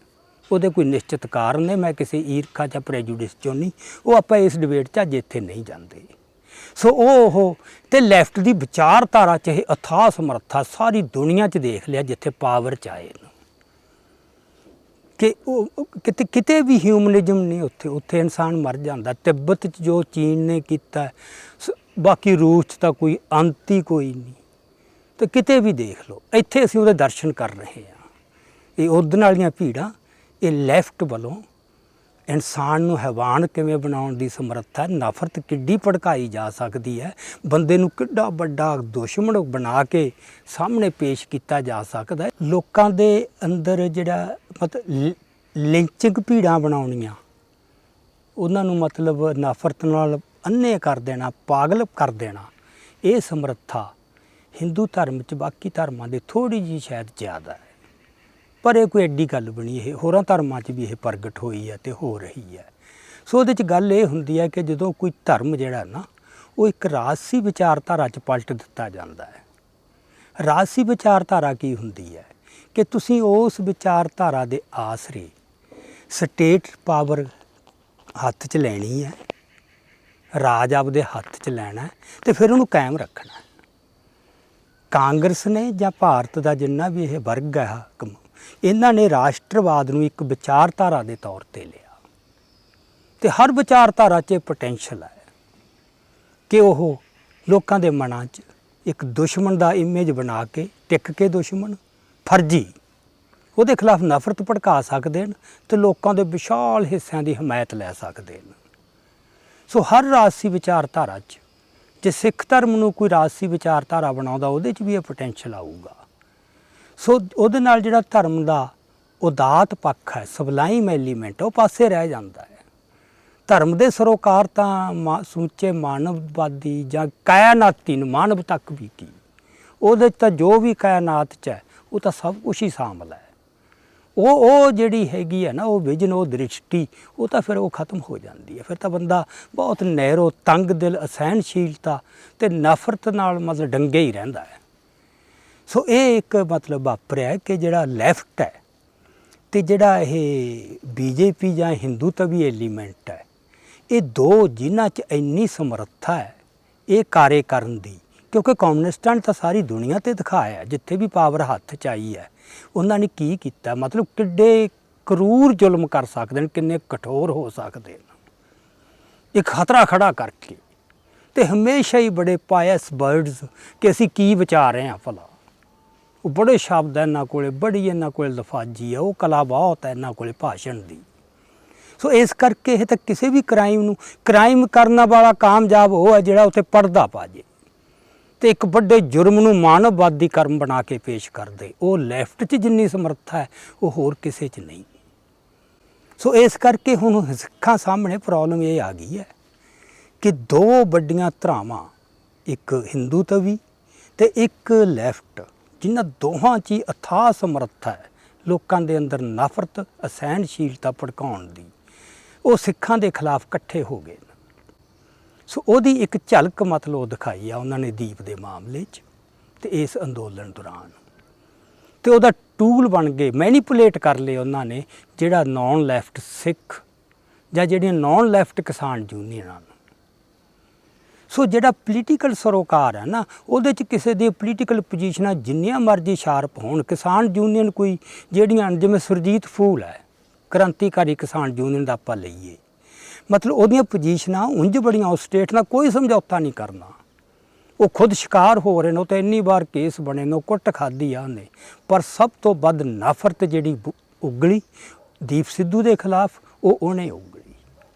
Speaker 1: ਉਹਦੇ ਕੋਈ ਨਿਸ਼ਚਿਤ ਕਾਰਨ ਨੇ। ਮੈਂ ਕਿਸੇ ਈਰਖਾ ਜਾਂ ਪ੍ਰੈਜੂਡਿਸ 'ਚੋਂ ਨਹੀਂ, ਉਹ ਆਪਾਂ ਇਸ ਡਿਬੇਟ 'ਚ ਅੱਜ ਇੱਥੇ ਨਹੀਂ ਜਾਂਦੇ। ਸੋ ਉਹ ਤੇ ਲੈਫਟ ਦੀ ਵਿਚਾਰਧਾਰਾ 'ਚ ਇਹ ਅਥਾਹ ਸਮਰੱਥਾ ਸਾਰੀ ਦੁਨੀਆ 'ਚ ਦੇਖ ਲਿਆ ਜਿੱਥੇ ਪਾਵਰ 'ਚ ਆਏ ਨੇ, ਕਿ ਉਹ ਕਿਤੇ ਵੀ ਹਿਊਮਨਿਜ਼ਮ ਨਹੀਂ, ਉੱਥੇ ਇਨਸਾਨ ਮਰ ਜਾਂਦਾ। ਤਿੱਬਤ 'ਚ ਜੋ ਚੀਨ ਨੇ ਕੀਤਾ, ਬਾਕੀ ਰੂਸ 'ਚ ਤਾਂ ਕੋਈ ਅੰਤ ਹੀ ਕੋਈ ਨਹੀਂ। ਤੇ ਕਿਤੇ ਵੀ ਦੇਖ ਲਓ, ਇੱਥੇ ਅਸੀਂ ਉਹਦੇ ਦਰਸ਼ਨ ਕਰ ਰਹੇ ਹਾਂ। ਇਹ ਉਦਣ ਵਾਲੀਆਂ ਭੀੜਾਂ, ਇਹ ਲੈਫਟ ਵੱਲੋਂ ਇਨਸਾਨ ਨੂੰ ਹੈਵਾਨ ਕਿਵੇਂ ਬਣਾਉਣ ਦੀ ਸਮਰੱਥਾ, ਨਫ਼ਰਤ ਕਿੱਡੀ ਭੜਕਾਈ ਜਾ ਸਕਦੀ ਹੈ, ਬੰਦੇ ਨੂੰ ਕਿੱਡਾ ਵੱਡਾ ਦੁਸ਼ਮਣ ਬਣਾ ਕੇ ਸਾਹਮਣੇ ਪੇਸ਼ ਕੀਤਾ ਜਾ ਸਕਦਾ ਹੈ। ਲੋਕਾਂ ਦੇ ਅੰਦਰ ਜਿਹੜਾ ਮਤਲਬ ਲਿੰਚਿੰਗ ਭੀੜਾਂ ਬਣਾਉਣੀਆਂ, ਉਹਨਾਂ ਨੂੰ ਮਤਲਬ ਨਫ਼ਰਤ ਨਾਲ ਅੰਨੇ ਕਰ ਦੇਣਾ, ਪਾਗਲ ਕਰ ਦੇਣਾ, ਇਹ ਸਮਰੱਥਾ ਹਿੰਦੂ ਧਰਮ 'ਚ ਬਾਕੀ ਧਰਮਾਂ ਦੇ ਥੋੜ੍ਹੀ ਜਿਹੀ ਸ਼ਾਇਦ ਜ਼ਿਆਦਾ ਹੈ। ਪਰ ਇਹ ਕੋਈ ਐਡੀ ਗੱਲ ਬਣੀ, ਇਹ ਹੋਰਾਂ ਧਰਮਾਂ 'ਚ ਵੀ ਇਹ ਪ੍ਰਗਟ ਹੋਈ ਹੈ ਤੇ ਹੋ ਰਹੀ ਹੈ। ਸੋ ਉਹਦੇ 'ਚ ਗੱਲ ਇਹ ਹੁੰਦੀ ਹੈ ਕਿ ਜਦੋਂ ਕੋਈ ਧਰਮ ਜਿਹੜਾ ਨਾ, ਉਹ ਇੱਕ ਰਾਜਸੀ ਵਿਚਾਰਧਾਰਾ 'ਚ ਪਲਟ ਦਿੱਤਾ ਜਾਂਦਾ ਹੈ। ਰਾਜਸੀ ਵਿਚਾਰਧਾਰਾ ਕੀ ਹੁੰਦੀ ਹੈ ਕਿ ਤੁਸੀਂ ਉਸ ਵਿਚਾਰਧਾਰਾ ਦੇ ਆਸਰੇ ਸਟੇਟ ਪਾਵਰ ਹੱਥ 'ਚ ਲੈਣੀ ਹੈ, ਰਾਜ ਆਪਦੇ ਹੱਥ 'ਚ ਲੈਣਾ ਤੇ ਫਿਰ ਉਹਨੂੰ ਕਾਇਮ ਰੱਖਣਾ। ਕਾਂਗਰਸ ਨੇ ਜਾਂ ਭਾਰਤ ਦਾ ਜਿੰਨਾ ਵੀ ਇਹ ਵਰਗ ਹੈ ਹਾਕਮ, ਇਹਨਾਂ ਨੇ ਰਾਸ਼ਟਰਵਾਦ ਨੂੰ ਇੱਕ ਵਿਚਾਰਧਾਰਾ ਦੇ ਤੌਰ ਤੇ ਲਿਆ ਤੇ ਹਰ ਵਿਚਾਰਧਾਰਾ 'ਚ ਪੋਟੈਂਸ਼ੀਅਲ ਹੈ ਕਿ ਉਹ ਲੋਕਾਂ ਦੇ ਮਨਾਂ 'ਚ ਇੱਕ ਦੁਸ਼ਮਣ ਦਾ ਇਮੇਜ ਬਣਾ ਕੇ ਟਿਕ ਕੇ ਦੁਸ਼ਮਣ ਫਰਜ਼ੀ ਉਹਦੇ ਖਿਲਾਫ ਨਫ਼ਰਤ ਭੜਕਾ ਸਕਦੇ ਨੇ ਤੇ ਲੋਕਾਂ ਦੇ ਵਿਸ਼ਾਲ ਹਿੱਸਿਆਂ ਦੀ ਹਮਾਇਤ ਲੈ ਸਕਦੇ ਨੇ। ਸੋ ਹਰ ਰਾਜਸੀ ਵਿਚਾਰਧਾਰਾ 'ਚ ਜੇ ਸਿੱਖ ਧਰਮ ਨੂੰ ਕੋਈ ਰਾਜਸੀ ਵਿਚਾਰਧਾਰਾ ਬਣਾਉਂਦਾ ਉਹਦੇ 'ਚ ਵੀ ਇਹ ਪੋਟੈਂਸ਼ੀਅਲ ਆਊਗਾ। ਸੋ ਉਹਦੇ ਨਾਲ ਜਿਹੜਾ ਧਰਮ ਦਾ ਉਦਾਤ ਪੱਖ ਹੈ, ਸਬਲਾਈਮ ਐਲੀਮੈਂਟ, ਉਹ ਪਾਸੇ ਰਹਿ ਜਾਂਦਾ ਹੈ। ਧਰਮ ਦੇ ਸਰੋਕਾਰ ਤਾਂ ਸਮੁੱਚੇ ਮਾਨਵਵਾਦੀ ਜਾਂ ਕਾਇਨਾਤੀ ਨੂੰ, ਮਾਨਵ ਤੱਕ ਵੀ ਕੀ, ਉਹਦੇ 'ਚ ਤਾਂ ਜੋ ਵੀ ਕਾਇਨਾਤ 'ਚ ਹੈ ਉਹ ਤਾਂ ਸਭ ਕੁਛ ਹੀ ਸ਼ਾਮਲ ਹੈ। ਉਹ ਜਿਹੜੀ ਹੈਗੀ ਹੈ ਨਾ, ਉਹ ਵਿਜ਼ਨ, ਉਹ ਦ੍ਰਿਸ਼ਟੀ, ਉਹ ਤਾਂ ਫਿਰ ਉਹ ਖਤਮ ਹੋ ਜਾਂਦੀ ਹੈ। ਫਿਰ ਤਾਂ ਬੰਦਾ ਬਹੁਤ ਨੈਰੋ, ਤੰਗ ਦਿਲ, ਅਸਹਿਣਸ਼ੀਲਤਾ ਤੇ ਨਫ਼ਰਤ ਨਾਲ ਮਤਲਬ ਡੰਗੇ ਹੀ ਰਹਿੰਦਾ ਹੈ। ਸੋ ਇਹ ਇੱਕ ਮਤਲਬ ਵਾਪਰਿਆ ਕਿ ਜਿਹੜਾ ਲੈਫਟ ਹੈ ਤੇ ਜਿਹੜਾ ਇਹ BJP ਜਾਂ ਹਿੰਦੂਤਵੀ ਐਲੀਮੈਂਟ ਹੈ, ਇਹ ਦੋ ਜਿਨ੍ਹਾਂ 'ਚ ਇੰਨੀ ਸਮਰੱਥਾ ਹੈ ਇਹ ਕਾਰੇ ਕਰਨ ਦੀ, ਕਿਉਂਕਿ ਕਮਿਊਨਿਸਟਾਂ ਨੇ ਤਾਂ ਸਾਰੀ ਦੁਨੀਆ ਤੇ ਦਿਖਾਇਆ ਜਿੱਥੇ ਵੀ ਪਾਵਰ ਹੱਥ 'ਚ ਆਈ ਹੈ ਉਹਨਾਂ ਨੇ ਕੀ ਕੀਤਾ, ਮਤਲਬ ਕਿੱਡੇ ਕਰੂਰ ਜ਼ੁਲਮ ਕਰ ਸਕਦੇ ਨੇ, ਕਿੰਨੇ ਕਠੋਰ ਹੋ ਸਕਦੇ ਨੇ ਇੱਕ ਖਤਰਾ ਖੜਾ ਕਰਕੇ। ਤੇ ਹਮੇਸ਼ਾ ਹੀ ਬੜੇ ਪਾਇਸ ਬਰਡਸ ਕਿ ਅਸੀਂ ਕੀ ਵਿਚਾਰ ਰਹੇ ਹਾਂ ਭਲਾ, ਉਹ ਬੜੇ ਸ਼ਬਦ ਇਹਨਾਂ ਕੋਲੇ, ਬੜੀ ਇਹਨਾਂ ਕੋਲੇ ਲਫਾਜੀ ਹੈ, ਉਹ ਕਲਾ ਬਹੁਤ ਹੈ ਇਹਨਾਂ ਕੋਲੇ ਭਾਸ਼ਣ ਦੀ। ਸੋ ਇਸ ਕਰਕੇ ਇਹ ਤਾਂ ਕਿਸੇ ਵੀ ਕ੍ਰਾਈਮ ਕਰਨ ਵਾਲਾ ਕਾਮਯਾਬ ਉਹ ਹੈ ਜਿਹੜਾ ਉੱਥੇ ਪਰਦਾ ਪਾ ਜੇ ਤੇ ਇੱਕ ਵੱਡੇ ਜੁਰਮ ਨੂੰ ਮਾਨਵਵਾਦੀ ਕਰਮ ਬਣਾ ਕੇ ਪੇਸ਼ ਕਰਦੇ। ਉਹ ਲੈਫਟ 'ਚ ਜਿੰਨੀ ਸਮਰੱਥਾ ਹੈ ਉਹ ਹੋਰ ਕਿਸੇ 'ਚ ਨਹੀਂ। ਸੋ ਇਸ ਕਰਕੇ ਹੁਣ ਸਿੱਖਾਂ ਸਾਹਮਣੇ ਪ੍ਰੋਬਲਮ ਇਹ ਆ ਗਈ ਹੈ ਕਿ ਦੋ ਵੱਡੀਆਂ ਧਰਾਵਾਂ, ਇੱਕ ਹਿੰਦੂਤਵੀ ਤੇ ਇੱਕ ਲੈਫਟ, ਜਿਨ੍ਹਾਂ ਦੋਹਾਂ 'ਚ ਹੀ ਅਥਾਹ ਸਮਰੱਥਾ ਹੈ ਲੋਕਾਂ ਦੇ ਅੰਦਰ ਨਫ਼ਰਤ, ਅਸਹਿਣਸ਼ੀਲਤਾ ਭੜਕਾਉਣ ਦੀ, ਉਹ ਸਿੱਖਾਂ ਦੇ ਖਿਲਾਫ ਇਕੱਠੇ ਹੋ ਗਏ। ਸੋ ਉਹਦੀ ਇੱਕ ਝਲਕ ਮਤਲਬ ਉਹ ਦਿਖਾਈ ਆ ਉਹਨਾਂ ਨੇ ਦੀਪ ਦੇ ਮਾਮਲੇ 'ਚ ਤੇ ਇਸ ਅੰਦੋਲਨ ਦੌਰਾਨ, ਤੇ ਉਹਦਾ ਟੂਲ ਬਣ ਗਏ, ਮੈਨੀਪੂਲੇਟ ਕਰ ਲਏ ਉਹਨਾਂ ਨੇ ਜਿਹੜਾ ਨੌਨ ਲੈਫਟ ਸਿੱਖ ਜਾਂ ਜਿਹੜੀਆਂ ਨੌਨ ਲੈਫਟ ਕਿਸਾਨ ਯੂਨੀਅਨਾਂ ਨੂੰ। ਸੋ ਜਿਹੜਾ ਪੋਲੀਟੀਕਲ ਸਰੋਕਾਰ ਹੈ ਨਾ, ਉਹਦੇ 'ਚ ਕਿਸੇ ਦੀ ਪੋਲੀਟੀਕਲ ਪੋਜੀਸ਼ਨਾਂ ਜਿੰਨੀਆਂ ਮਰਜ਼ੀ ਸ਼ਾਰਪ ਹੋਣ, ਕਿਸਾਨ ਯੂਨੀਅਨ ਕੋਈ ਜਿਹੜੀਆਂ ਜਿਵੇਂ ਸੁਰਜੀਤ ਫੂਲ ਹੈ, ਕ੍ਰਾਂਤੀਕਾਰੀ ਕਿਸਾਨ ਯੂਨੀਅਨ ਦਾ ਆਪਾਂ ਲਈਏ, ਮਤਲਬ ਉਹਦੀਆਂ ਪੋਜੀਸ਼ਨਾਂ ਉਂਝ ਬੜੀਆਂ, ਉਸ ਸਟੇਟ ਨਾਲ ਕੋਈ ਸਮਝੌਤਾ ਨਹੀਂ ਕਰਨਾ, ਉਹ ਖੁਦ ਸ਼ਿਕਾਰ ਹੋ ਰਹੇ ਨੇ, ਉਹ ਤਾਂ ਇੰਨੀ ਵਾਰ ਕੇਸ ਬਣੇ ਨੇ, ਉਹ ਕੁੱਟ ਖਾਧੀ ਆ ਉਹਨੇ, ਪਰ ਸਭ ਤੋਂ ਵੱਧ ਨਫ਼ਰਤ ਜਿਹੜੀ ਉਗਲੀ ਦੀਪ ਸਿੱਧੂ ਦੇ ਖਿਲਾਫ, ਉਹ ਉਹਨੇ ਉਗਲੀ,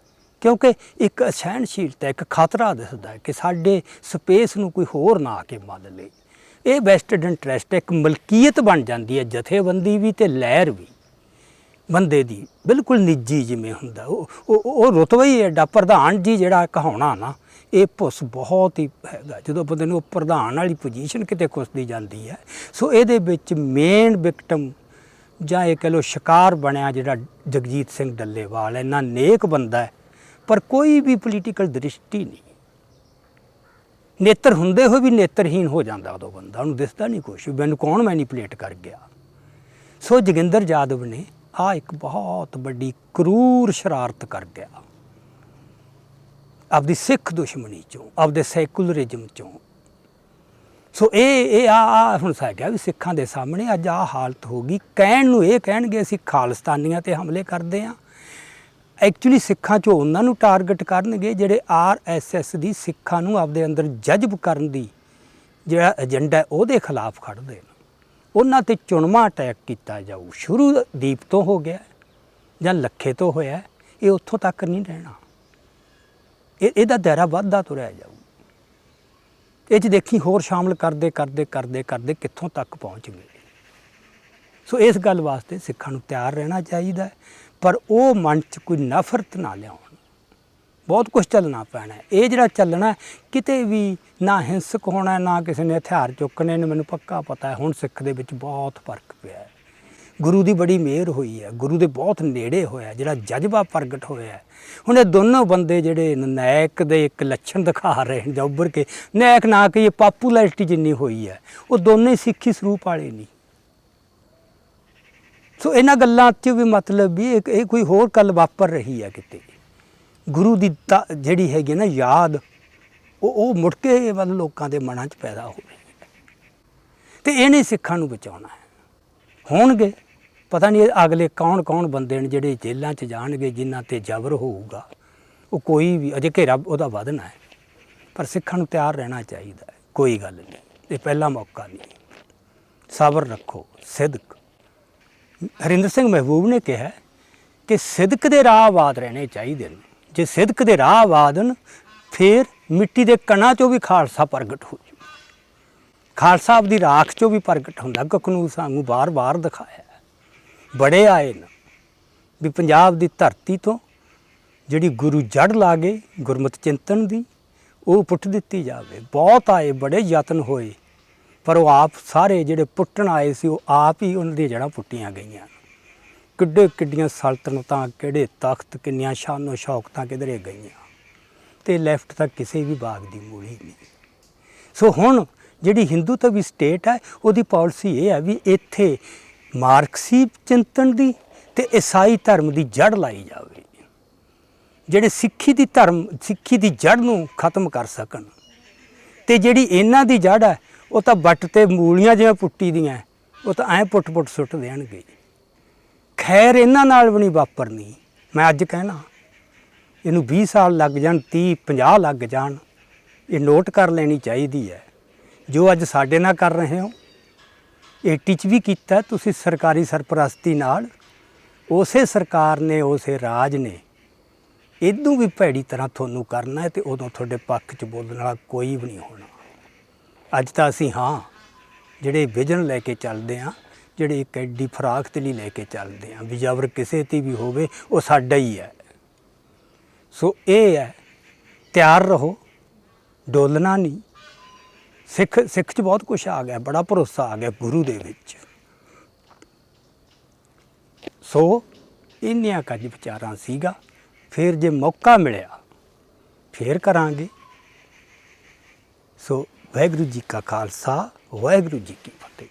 Speaker 1: ਕਿਉਂਕਿ ਇੱਕ ਅਸਹਿਣਸ਼ੀਲਤਾ, ਇੱਕ ਖਤਰਾ ਦਿਸਦਾ ਹੈ ਕਿ ਸਾਡੇ ਸਪੇਸ ਨੂੰ ਕੋਈ ਹੋਰ ਨਾ ਆ ਕੇ ਮੱਲ ਲੇ। ਇਹ ਵੈਸਟਡ ਇੰਟਰਸਟ ਇੱਕ ਮਲਕੀਅਤ ਬਣ ਜਾਂਦੀ ਹੈ, ਜਥੇਬੰਦੀ ਵੀ ਤੇ ਲਹਿਰ ਵੀ ਬੰਦੇ ਦੀ ਬਿਲਕੁਲ ਨਿੱਜੀ ਜਿਵੇਂ ਹੁੰਦਾ। ਉਹ ਰੁਤਬਾ ਹੀ ਐਡਾ, ਪ੍ਰਧਾਨ ਜੀ ਜਿਹੜਾ ਕਹਾਉਣਾ ਨਾ, ਇਹ ਭੁੱਸ ਬਹੁਤ ਹੀ ਹੈਗਾ ਜਦੋਂ ਬੰਦੇ ਨੂੰ ਪ੍ਰਧਾਨ ਵਾਲੀ ਪੋਜੀਸ਼ਨ ਕਿਤੇ ਖੁੱਸਦੀ ਜਾਂਦੀ ਹੈ। ਸੋ ਇਹਦੇ ਵਿੱਚ ਮੇਨ ਵਿਕਟਮ ਜਾਂ ਇਹ ਕਹਿ ਲਓ ਸ਼ਿਕਾਰ ਬਣਿਆ ਜਿਹੜਾ ਜਗਜੀਤ ਸਿੰਘ ਡੱਲੇਵਾਲ, ਇੰਨਾ ਨੇਕ ਬੰਦਾ ਹੈ ਪਰ ਕੋਈ ਵੀ ਪੋਲੀਟੀਕਲ ਦ੍ਰਿਸ਼ਟੀ ਨਹੀਂ, ਨੇਤਰ ਹੁੰਦੇ ਹੋਏ ਵੀ ਨੇਤਰਹੀਨ ਹੋ ਜਾਂਦਾ ਉਦੋਂ ਬੰਦਾ, ਉਹਨੂੰ ਦਿਸਦਾ ਨਹੀਂ ਕੁਛ, ਮੈਨੂੰ ਕੌਣ ਮੈਨੀਪੂਲੇਟ ਕਰ ਗਿਆ। ਸੋ ਜੋਗਿੰਦਰ ਯਾਦਵ ਨੇ ਆ ਇੱਕ ਬਹੁਤ ਵੱਡੀ ਕਰੂਰ ਸ਼ਰਾਰਤ ਕਰ ਗਿਆ ਆਪਦੀ ਸਿੱਖ ਦੁਸ਼ਮਣੀ ਚੋਂ, ਆਪਦੇ ਸੈਕੂਲਰਿਜ਼ਮ ਚੋਂ। ਸੋ ਇਹ ਹੁਣ ਸਾਡਾ ਵੀ ਸਿੱਖਾਂ ਦੇ ਸਾਹਮਣੇ ਅੱਜ ਆਹ ਹਾਲਤ ਹੋ ਗਈ। ਕਹਿਣ ਨੂੰ ਇਹ ਕਹਿਣਗੇ ਅਸੀਂ ਖਾਲਿਸਤਾਨੀਆਂ ਤੇ ਹਮਲੇ ਕਰਦੇ ਹਾਂ, ਐਕਚੁਅਲੀ ਸਿੱਖਾਂ 'ਚੋਂ ਉਹਨਾਂ ਨੂੰ ਟਾਰਗੇਟ ਕਰਨਗੇ ਜਿਹੜੇ RSS ਦੀ ਸਿੱਖਾਂ ਨੂੰ ਆਪਦੇ ਅੰਦਰ ਜਜ਼ਬ ਕਰਨ ਦੀ ਜਿਹੜਾ ਏਜੰਡਾ ਉਹਦੇ ਖਿਲਾਫ ਖੜ੍ਹਦੇ ਨੇ, ਉਹਨਾਂ 'ਤੇ ਚੁਣਵਾਂ ਅਟੈਕ ਕੀਤਾ ਜਾਊ। ਸ਼ੁਰੂ ਦੀਪ ਤੋਂ ਹੋ ਗਿਆ ਜਾਂ ਲੱਖੇ ਤੋਂ ਹੋਇਆ, ਇਹ ਉੱਥੋਂ ਤੱਕ ਨਹੀਂ ਰਹਿਣਾ, ਇਹਦਾ ਦਾਇਰਾ ਵੱਧਦਾ ਤੁਰਿਆ ਜਾਊ। ਇਹ 'ਚ ਦੇਖੀ ਹੋਰ ਸ਼ਾਮਲ ਕਰਦੇ ਕਰਦੇ ਕਿੱਥੋਂ ਤੱਕ ਪਹੁੰਚ ਗਏ। ਸੋ ਇਸ ਗੱਲ ਵਾਸਤੇ ਸਿੱਖਾਂ ਨੂੰ ਤਿਆਰ ਰਹਿਣਾ ਚਾਹੀਦਾ, ਪਰ ਉਹ ਮਨ 'ਚ ਕੋਈ ਨਫ਼ਰਤ ਨਾ ਲਿਆਉਣ। ਬਹੁਤ ਕੁਛ ਚੱਲਣਾ ਪੈਣਾ। ਇਹ ਜਿਹੜਾ ਚੱਲਣਾ ਕਿਤੇ ਵੀ ਨਾ ਹਿੰਸਕ ਹੋਣਾ, ਨਾ ਕਿਸੇ ਨੇ ਹਥਿਆਰ ਚੁੱਕਣੇ ਨੇ। ਮੈਨੂੰ ਪੱਕਾ ਪਤਾ ਹੈ ਹੁਣ ਸਿੱਖ ਦੇ ਵਿੱਚ ਬਹੁਤ ਫਰਕ ਪਿਆ ਹੈ। ਗੁਰੂ ਦੀ ਬੜੀ ਮਿਹਰ ਹੋਈ ਹੈ, ਗੁਰੂ ਦੇ ਬਹੁਤ ਨੇੜੇ ਹੋਇਆ, ਜਿਹੜਾ ਜਜ਼ਬਾ ਪ੍ਰਗਟ ਹੋਇਆ। ਹੁਣ ਇਹ ਦੋਨੋਂ ਬੰਦੇ ਜਿਹੜੇ ਨਾਇਕ ਦੇ ਇੱਕ ਲੱਛਣ ਦਿਖਾ ਰਹੇ ਨੇ ਜਾਂ ਉੱਭਰ ਕੇ, ਨਾਇਕ ਨਾ ਕਹੀਏ, ਪਾਪੂਲੈਰਿਟੀ ਜਿੰਨੀ ਹੋਈ ਹੈ, ਉਹ ਦੋਨੇ ਸਿੱਖੀ ਸਰੂਪ ਵਾਲੇ ਨਹੀਂ। ਸੋ ਇਹਨਾਂ ਗੱਲਾਂ 'ਚ ਵੀ ਮਤਲਬ ਵੀ ਇਹ ਕੋਈ ਹੋਰ ਗੱਲ ਵਾਪਰ ਰਹੀ ਹੈ ਕਿਤੇ, ਗੁਰੂ ਦੀ ਜਿਹੜੀ ਹੈਗੀ ਨਾ ਯਾਦ ਉਹ ਮੁੜ ਕੇ ਮਤਲਬ ਲੋਕਾਂ ਦੇ ਮਨਾਂ 'ਚ ਪੈਦਾ ਹੋਵੇ। ਤੇ ਇਹਨੇ ਸਿੱਖਾਂ ਨੂੰ ਬਚਾਉਣਾ ਹੈ। ਹੋਣਗੇ ਪਤਾ ਨਹੀਂ ਅਗਲੇ ਕੌਣ ਬੰਦੇ ਨੇ ਜਿਹੜੇ ਜੇਲ੍ਹਾਂ 'ਚ ਜਾਣਗੇ, ਜਿਨ੍ਹਾਂ 'ਤੇ ਜ਼ਬਰ ਹੋਊਗਾ। ਉਹ ਕੋਈ ਵੀ ਅਜੇ ਘੇਰਾ ਉਹਦਾ ਵਧਣਾ ਹੈ, ਪਰ ਸਿੱਖਾਂ ਨੂੰ ਤਿਆਰ ਰਹਿਣਾ ਚਾਹੀਦਾ ਹੈ। ਕੋਈ ਗੱਲ ਨਹੀਂ, ਇਹ ਪਹਿਲਾ ਮੌਕਾ ਨਹੀਂ। ਸਬਰ ਰੱਖੋ, ਸਿਦਕ। ਹਰਿੰਦਰ ਸਿੰਘ ਮਹਿਬੂਬ ਨੇ ਕਿਹਾ ਕਿ ਸਿਦਕ ਦੇ ਰਾਹ ਆਬਾਦ ਰਹਿਣੇ ਚਾਹੀਦੇ ਨੇ। ਜੇ ਸਿਦਕ ਦੇ ਰਾਹ ਆਬਾਦ ਹਨ, ਫਿਰ ਮਿੱਟੀ ਦੇ ਕਣਾਂ 'ਚੋਂ ਵੀ ਖਾਲਸਾ ਪ੍ਰਗਟ ਹੋ ਜੂ। ਖਾਲਸਾ ਆਪਦੀ ਰਾਖ 'ਚੋਂ ਵੀ ਪ੍ਰਗਟ ਹੁੰਦਾ। ਕਖਨੂ ਸਾਨੂੰ ਬਾਰ ਦਿਖਾਇਆ। ਬੜੇ ਆਏ ਨੇ ਵੀ ਪੰਜਾਬ ਦੀ ਧਰਤੀ ਤੋਂ ਜਿਹੜੀ ਗੁਰੂ ਜੜ ਲਾ ਗਏ ਗੁਰਮਤਿ ਚਿੰਤਨ ਦੀ, ਉਹ ਪੁੱਟ ਦਿੱਤੀ ਜਾਵੇ। ਬਹੁਤ ਆਏ, ਬੜੇ ਯਤਨ ਹੋਏ, ਪਰ ਉਹ ਆਪ ਸਾਰੇ ਜਿਹੜੇ ਪੁੱਟਣ ਆਏ ਸੀ, ਉਹ ਆਪ ਹੀ ਉਹਨਾਂ ਦੀਆਂ ਜੜ੍ਹਾਂ ਪੁੱਟੀਆਂ ਗਈਆਂ। ਕਿੱਡੀਆਂ ਸਲਤਨਤਾਂ, ਕਿਹੜੇ ਤਖਤ, ਕਿੰਨੀਆਂ ਸ਼ਾਨੋ ਸ਼ੌਕਤਾਂ ਕਿਧਰੇ ਗਈਆਂ, ਤੇ ਲੈਫਟ ਤੱਕ ਕਿਸੇ ਵੀ ਬਾਗ ਦੀ ਮੂਲੀ ਨਹੀਂ। ਸੋ ਹੁਣ ਜਿਹੜੀ ਹਿੰਦੂਤਵੀ ਸਟੇਟ ਹੈ, ਉਹਦੀ ਪਾਲਿਸੀ ਇਹ ਹੈ ਵੀ ਇੱਥੇ ਮਾਰਕਸੀ ਚਿੰਤਨ ਦੀ ਤੇ ਈਸਾਈ ਧਰਮ ਦੀ ਜੜ ਲਾਈ ਜਾਵੇ, ਜਿਹੜੇ ਸਿੱਖੀ ਦੀ ਜੜ ਨੂੰ ਖਤਮ ਕਰ ਸਕਣ। ਤੇ ਜਿਹੜੀ ਇਹਨਾਂ ਦੀ ਜੜ ਹੈ, ਉਹ ਤਾਂ ਵੱਟ ਤੇ ਮੂਲੀਆਂ ਜਿਵੇਂ ਪੁੱਟੀ ਦੀਆਂ, ਉਹ ਤਾਂ ਐਂ ਪੁੱਟ ਸੁੱਟ ਦੇਣਗੇ। ਖੈਰ ਇਹਨਾਂ ਨਾਲ ਵੀ ਨਹੀਂ ਵਾਪਰਨੀ। ਮੈਂ ਅੱਜ ਕਹਿਣਾ, ਇਹਨੂੰ 20 ਸਾਲ ਲੱਗ ਜਾਣ, 30-50 ਲੱਗ ਜਾਣ, ਇਹ ਨੋਟ ਕਰ ਲੈਣੀ ਚਾਹੀਦੀ ਹੈ। ਜੋ ਅੱਜ ਸਾਡੇ ਨਾਲ ਕਰ ਰਹੇ ਹੋ, 80 'ਚ ਵੀ ਕੀਤਾ ਤੁਸੀਂ ਸਰਕਾਰੀ ਸਰਪ੍ਰਸਤੀ ਨਾਲ। ਉਸੇ ਸਰਕਾਰ ਨੇ, ਉਸੇ ਰਾਜ ਨੇ ਇਦੋਂ ਵੀ ਭੈੜੀ ਤਰ੍ਹਾਂ ਤੁਹਾਨੂੰ ਕਰਨਾ ਹੈ, ਤੇ ਉਦੋਂ ਤੁਹਾਡੇ ਪੱਖ 'ਚ ਬੋਲਣ ਵਾਲਾ ਕੋਈ ਵੀ ਨਹੀਂ ਹੋਣਾ। ਅੱਜ ਤਾਂ ਅਸੀਂ ਜਿਹੜੇ ਵਿਜ਼ਨ ਲੈ ਕੇ ਚੱਲਦੇ ਹਾਂ, ਜਿਹੜੇ ਇੱਕ ਐਡੀ ਫਰਾਖਤ ਲਈ ਲੈ ਕੇ ਚੱਲਦੇ ਹਾਂ ਵੀ ਜ਼ਬਰ ਕਿਸੇ 'ਤੇ ਵੀ ਹੋਵੇ, ਉਹ ਸਾਡਾ ਹੀ ਹੈ। ਸੋ ਇਹ ਹੈ, ਤਿਆਰ ਰਹੋ, ਡੋਲਣਾ ਨਹੀਂ। ਸਿੱਖ 'ਚ ਬਹੁਤ ਕੁਛ ਆ ਗਿਆ, ਬੜਾ ਭਰੋਸਾ ਆ ਗਿਆ ਗੁਰੂ ਦੇ ਵਿੱਚ। ਸੋ ਇੰਨੀਆਂ ਕੁਝ ਵਿਚਾਰਾਂ ਸੀਗਾ। ਫਿਰ ਜੇ ਮੌਕਾ ਮਿਲਿਆ ਫਿਰ ਕਰਾਂਗੇ। ਸੋ ਵਾਹਿਗੁਰੂ ਜੀ ਕਾ ਖਾਲਸਾ, ਵਾਹਿਗੁਰੂ ਜੀ ਕੀ ਫਤਿਹ।